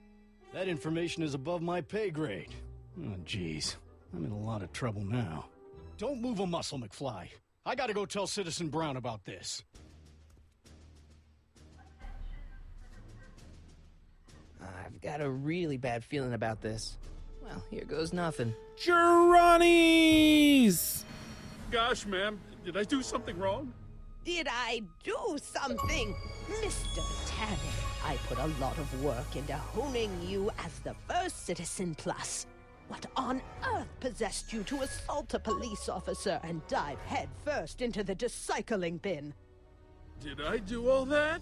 That information is above my pay grade. Oh, jeez. I'm in a lot of trouble now. Don't move a muscle, McFly. I gotta go tell Citizen Brown about this. I've got a really bad feeling about this. Well, here goes nothing. Johnny's! Gosh, ma'am, did I do something wrong? Did I do something? Mr. Tannen, I put a lot of work into honing you as the first Citizen Plus. What on earth possessed you to assault a police officer and dive headfirst into the recycling bin? Did I do all that?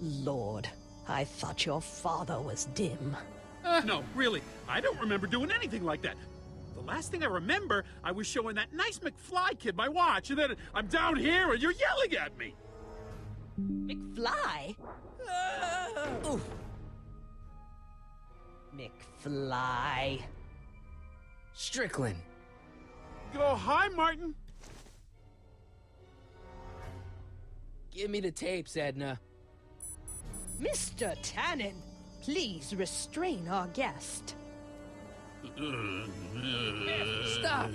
Lord, I thought your father was dim. No, really, I don't remember doing anything like that. The last thing I remember, I was showing that nice McFly kid my watch, and then I'm down here and you're yelling at me. McFly? Oof. McFly. Strickland. Oh, hi, Martin. Give me the tapes, Edna. Mr. Tannen, please restrain our guest. Stop!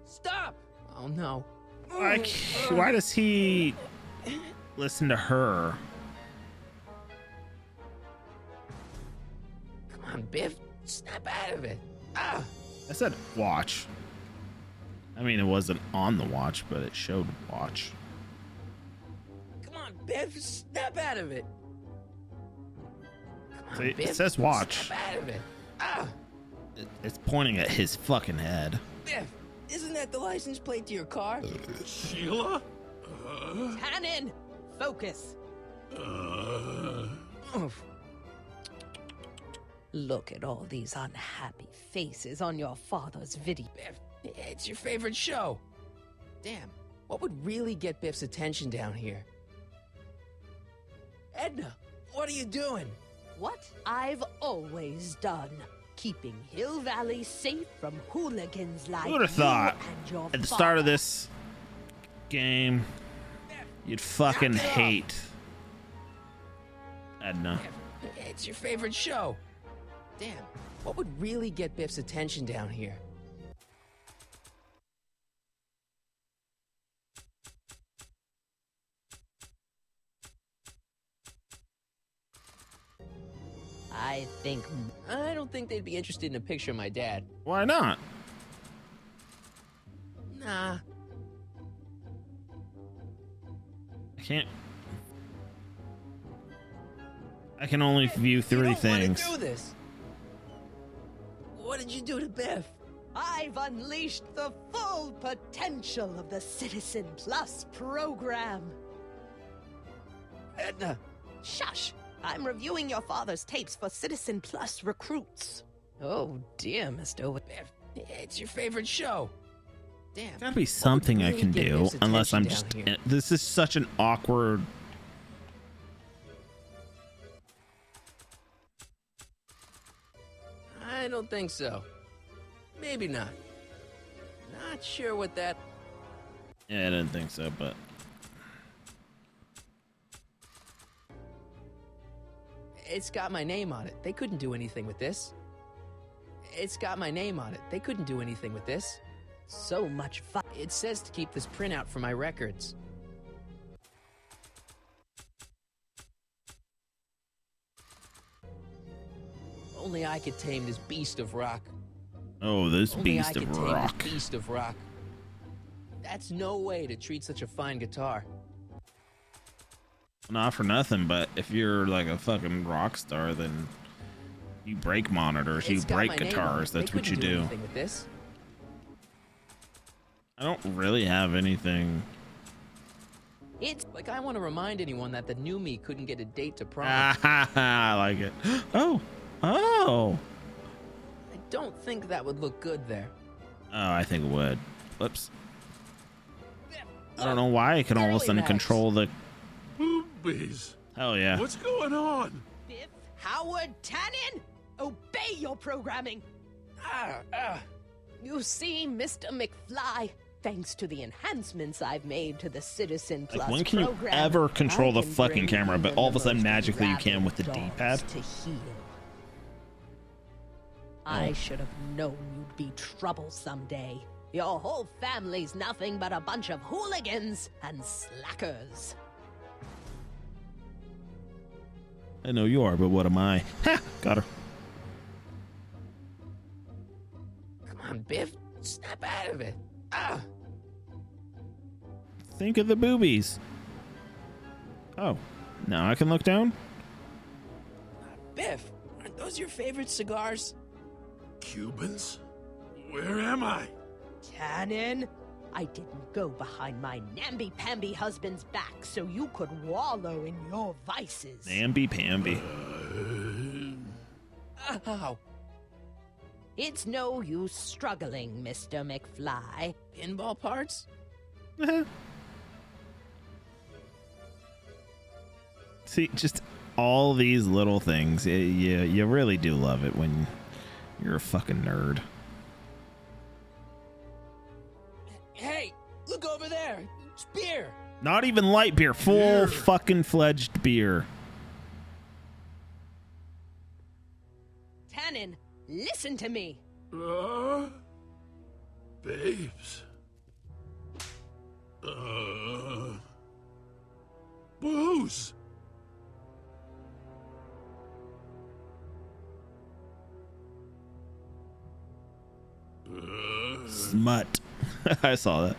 Stop! Oh, no. Like, why does he listen to her? Come on, Biff. Snap out of it. Ah! I said watch. I mean, it wasn't on the watch, but it showed watch. Come on, Biff. Snap out of it. Come on, See, Biff. it says watch. Snap out of it. Ah! It's pointing at his fucking head. Biff, isn't that the license plate to your car? Sheila? Tannen, focus. Oof. Look at all these unhappy faces on your father's video. Biff, it's your favorite show. Damn, what would really get Biff's attention down here? Edna, what are you doing? What I've always done. Keeping Hill Valley safe from hooligans like Who would have thought and your at the father. start of this game you'd fucking hate Edna? It's your favorite show. Damn, what would really get Biff's attention down here? I don't think they'd be interested in a picture of my dad. Why not? Nah. I can only view three you don't things. Want to do this. What did you do to Biff? I've unleashed the full potential of the Citizen Plus program. Edna. Shush! I'm reviewing your father's tapes for Citizen Plus recruits. Oh, dear, Mr. Biff. It's your favorite show. Damn. Gotta be something I can do, unless I'm just. This is such an awkward. I don't think so. Maybe not. Not sure what that. Yeah, I didn't think so, but. It's got my name on it. They couldn't do anything with this. It's got my name on it. They couldn't do anything with this. So much fun. It says to keep this printout for my records. Only I could tame this beast of rock. Oh, this Only beast I could of tame rock. this beast of rock. That's no way to treat such a fine guitar. Not for nothing, but if you're like a fucking rock star, then you break monitors, you It's got break my name on guitars. it. They That's what you couldn't do. anything with this. I don't really have anything. It's like I want to remind anyone that the new me couldn't get a date to prom. I like it. Oh, oh. I don't think that would look good there. Oh, I think it would. Whoops. I don't know why I can all of a sudden control the. Boobies. Hell yeah. What's going on? Biff Howard Tannen, obey your programming. Ah. You see, Mr. McFly, Thanks to the enhancements I've made to the Citizen Plus Like, when can you program, ever control I the can fucking bring camera, but even all of the a sudden most magically you can rabid with the dogs D-pad? to heal. I should have known you'd be trouble someday. Your whole family's nothing but a bunch of hooligans and slackers. I know you are, but what am I? Ha! Got her. Come on, Biff. Snap out of it. Ah! Think of the boobies. Oh, now I can look down? Biff, aren't those your favorite cigars? Cubans? Where am I? Tannen, I didn't go behind my namby-pamby husband's back so you could wallow in your vices. Namby-pamby. Ow. It's no use struggling, Mr. McFly. Pinball parts? See, just all these little things. You really do love it when you're a fucking nerd. Hey, look over there. It's beer. Not even light beer, full fucking fledged beer. Tannen, listen to me. Babes. Booze. Smut. I saw that.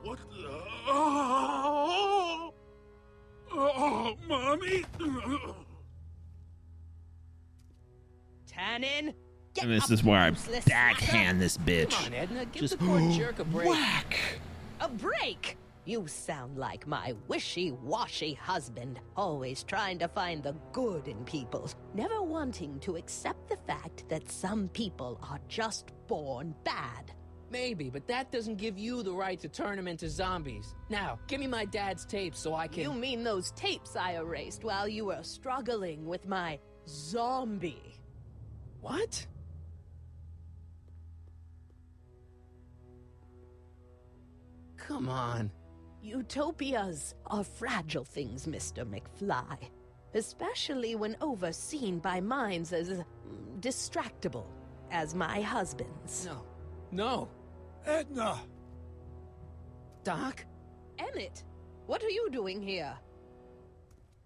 What the? Oh, Mommy. Tannen, And this is where I backhand this bitch. Come on, Edna. Give Just the poor jerk a break. whack. a break. You sound like my wishy-washy husband, always trying to find the good in people, never wanting to accept the fact that some people are just born bad. Maybe, but that doesn't give you the right to turn them into zombies. Now, give me my dad's tapes so I can... You mean those tapes I erased while you were struggling with my zombie? What? Come on. Utopias are fragile things, Mr. McFly. Especially when overseen by minds as distractible as my husband's. No. No. Edna! Doc? Emmett, what are you doing here?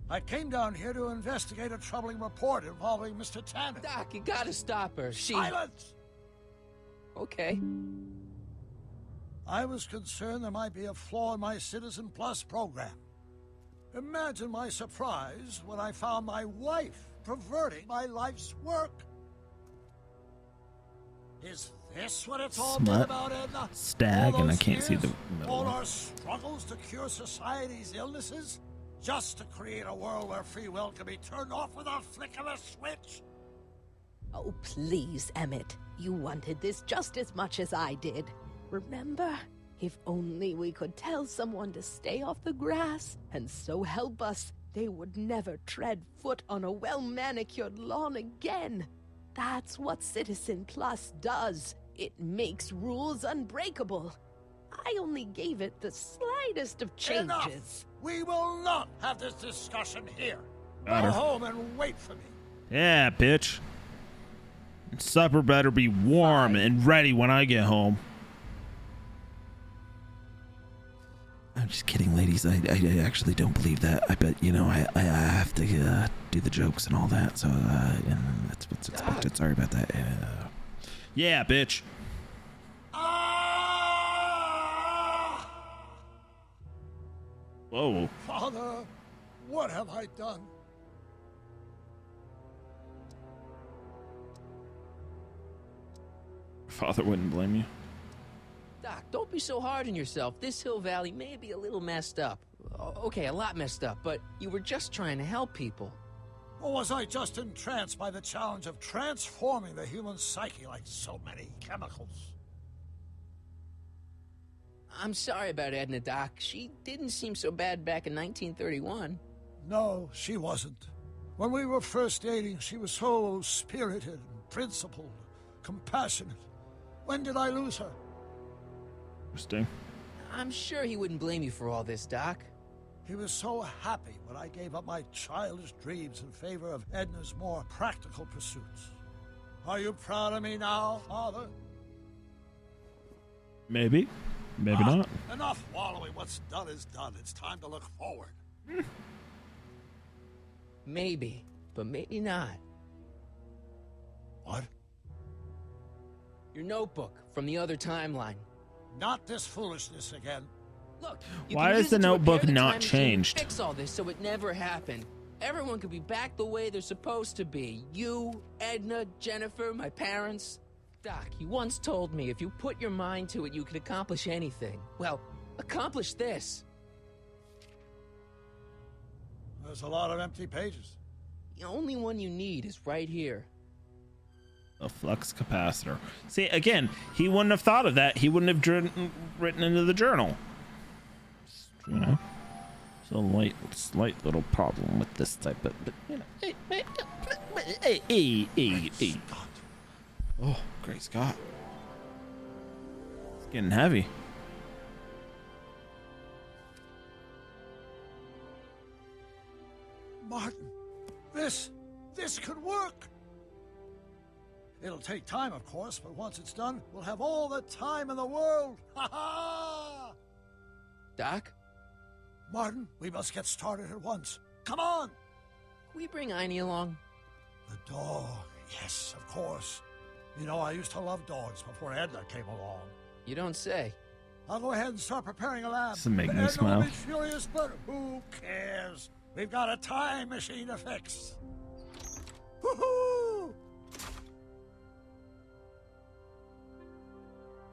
I came down here to investigate a troubling report involving Mr. Tannen. Doc, you gotta stop her. Silence! Okay. I was concerned there might be a flaw in my Citizen Plus program. Imagine my surprise when I found my wife perverting my life's work. Is this what it's all been Smut. about, Edna? Stag, All and I those can't see years? the middle All one. our struggles to cure society's illnesses? Just to create a world where free will can be turned off with a flick of a switch? Oh, please, Emmett. You wanted this just as much as I did. Remember? If only we could tell someone to stay off the grass, and so help us, they would never tread foot on a well-manicured lawn again. That's what Citizen Plus does. It makes rules unbreakable. I only gave it the slightest of changes. Enough! We will not have this discussion here. Got Go her. home and wait for me. Yeah, bitch. Supper better be warm and ready when I get home. I'm just kidding, ladies. I actually don't believe that. I bet, you know, I have to do the jokes and all that, so and that's what's expected. Sorry about that. Yeah, bitch. Whoa. Father, what have I done? Father wouldn't blame you. Doc, don't be so hard on yourself. This Hill Valley may be a little messed up. Okay, a lot messed up, but you were just trying to help people. Or was I just entranced by the challenge of transforming the human psyche like so many chemicals? I'm sorry about Edna, Doc. She didn't seem so bad back in 1931. No, she wasn't. When we were first dating, she was so spirited and principled. compassionate. When did I lose her? Interesting. I'm sure he wouldn't blame you for all this, Doc. He was so happy when I gave up my childish dreams in favor of Edna's more practical pursuits. Are you proud of me now, Father? Maybe. Maybe not. Enough wallowing. What's done is done. It's time to look forward. Maybe, but maybe not. What? Your notebook from the other timeline. Not this foolishness again. Look, you Why can is use the it to notebook repair the not time machine, changed? Fix all this so it never happened. Everyone could be back the way they're supposed to be. You, Edna, Jennifer, my parents. Doc, you once told me if you put your mind to it, you could accomplish anything. Well, accomplish this. There's a lot of empty pages. The only one you need is right here. A flux capacitor. See, again, he wouldn't have thought of that. He wouldn't have written into the journal. You know, so slight little problem with this type of, but you know, hey. Oh, great Scott! It's getting heavy. Martin, this could work. It'll take time, of course, but once it's done, we'll have all the time in the world. Ha ha! Doc? Martin, we must get started at once. Come on! Can we bring Einie along? The dog, yes, of course. You know, I used to love dogs before Edna came along. You don't say. I'll go ahead and start preparing a lab. This will make me Edna smile. will be furious, but who cares? We've got a time machine to fix. Woohoo!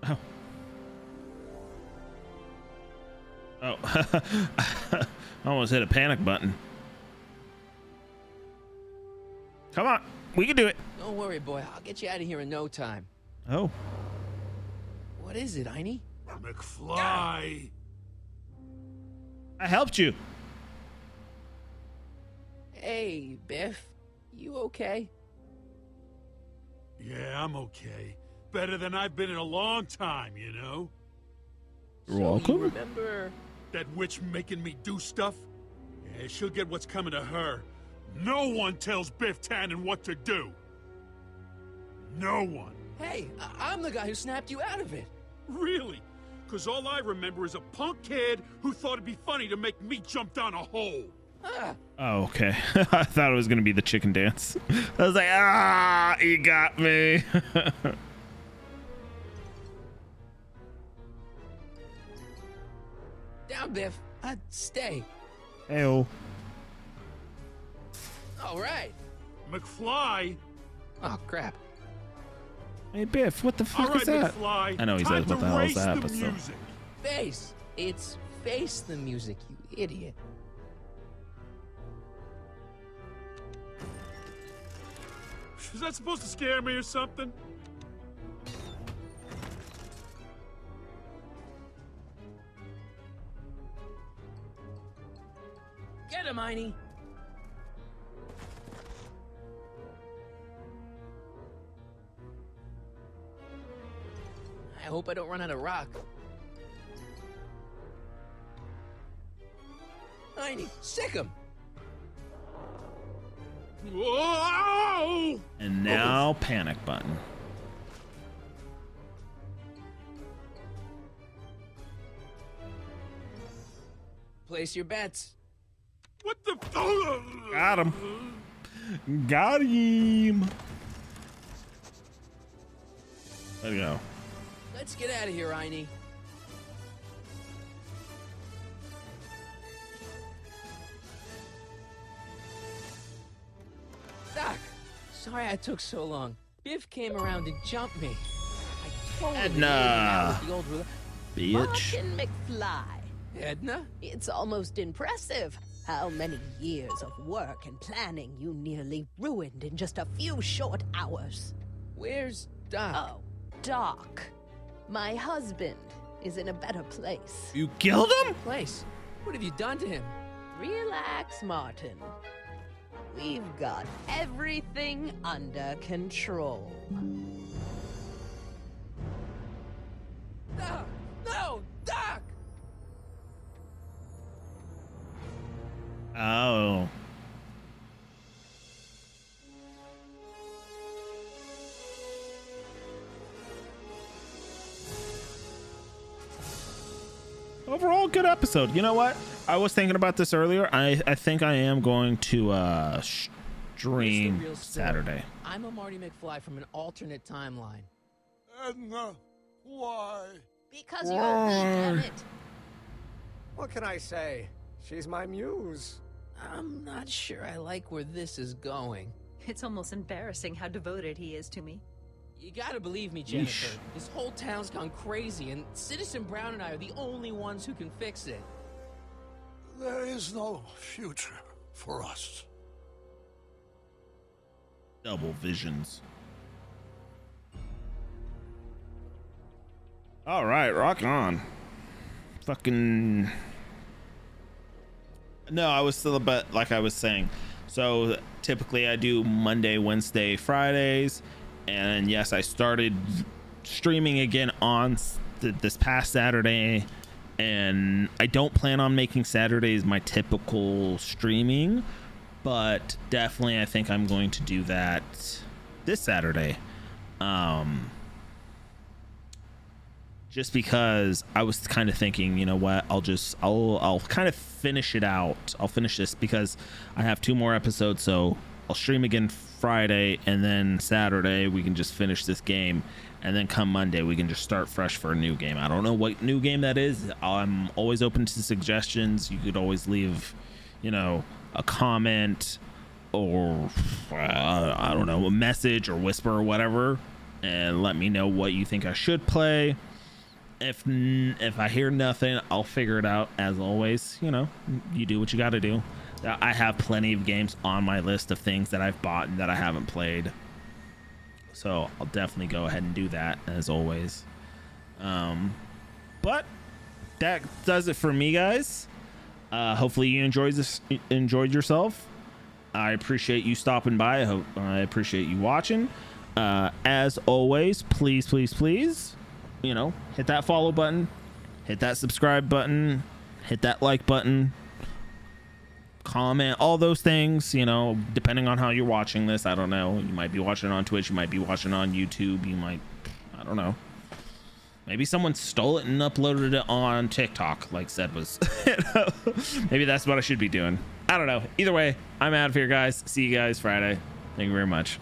Oh. Oh. I almost hit a panic button. Come on. We can do it. Don't worry, boy. I'll get you out of here in no time. Oh. What is it, Einie? McFly! I helped you. Hey, Biff. You okay? Yeah, I'm okay. Better than I've been in a long time, you know? You're welcome. You remember that witch making me do stuff? Yeah, she'll get what's coming to her. No one tells Biff Tannen what to do. No one. Hey, I'm the guy who snapped you out of it. Really? Because all I remember is a punk kid who thought it'd be funny to make me jump down a hole. Oh, okay. I thought it was going to be the chicken dance. I was like, you got me. Down, Biff. Stay. Hey-oh. All right. McFly? Oh, crap. Hey, Biff, what the fuck All is right, that? McFly. I know he Time says, what to the hell is race that? the But still. music. Face. It's Face the Music, you idiot. Is that supposed to scare me or something? Get him, Einie. I hope I don't run out of rock. Einie, sick him. Whoa! And now panic button. Place your bets. What the? Got him. Got him. There we go. Let's get out of here, Einie. Doc, sorry I took so long. Biff came around and jumped me. I totally Edna. laid him out with the old Bitch. Martin McFly. Edna? It's almost impressive how many years of work and planning you nearly ruined in just a few short hours. Where's Doc? Oh, Doc. My husband is in a better place. You killed him? Place? What have you done to him? Relax, Martin. We've got everything under control. overall, good episode. You know what? I was thinking about this earlier. I think I am going to stream Saturday. I'm a Marty McFly from an alternate timeline. Edna, why? Because you're me, damn it. What can I say? She's my muse. I'm not sure I like where this is going. It's almost embarrassing how devoted he is to me. You gotta believe me, Jennifer. This whole town's gone crazy, and Citizen Brown and I are the only ones who can fix it. There is no future for us. Double visions. All right, rock on. Fucking. No, I was still about like I was saying. So typically I do Monday, Wednesday, Fridays. And yes, I started streaming again on this past Saturday. And I don't plan on making Saturdays my typical streaming. But definitely I think I'm going to do that this Saturday. Just because I was kind of thinking, you know what, I'll kind of finish it out. I'll finish this because I have 2 more episodes, so I'll stream again Friday, and then Saturday we can just finish this game, and then come Monday we can just start fresh for a new game. I don't know what new game that is. I'm always open to suggestions. You could always leave, you know, a comment or I don't know, a message or whisper or whatever, and let me know what you think I should play. If I hear nothing, I'll figure it out. As always, you know, you do what you got to do. I have plenty of games on my list of things that I've bought and that I haven't played, so I'll definitely go ahead and do that as always. But that does it for me, guys. Hopefully you enjoyed yourself. I appreciate you stopping by. I appreciate you watching. As always, please, you know, hit that follow button, hit that subscribe button, hit that like button, comment, all those things, you know, depending on how you're watching this. I don't know. You might be watching it on Twitch. You might be watching it on YouTube. You might, I don't know. Maybe someone stole it and uploaded it on TikTok, like Zed was. Maybe that's what I should be doing. I don't know. Either way, I'm out of here, guys. See you guys Friday. Thank you very much.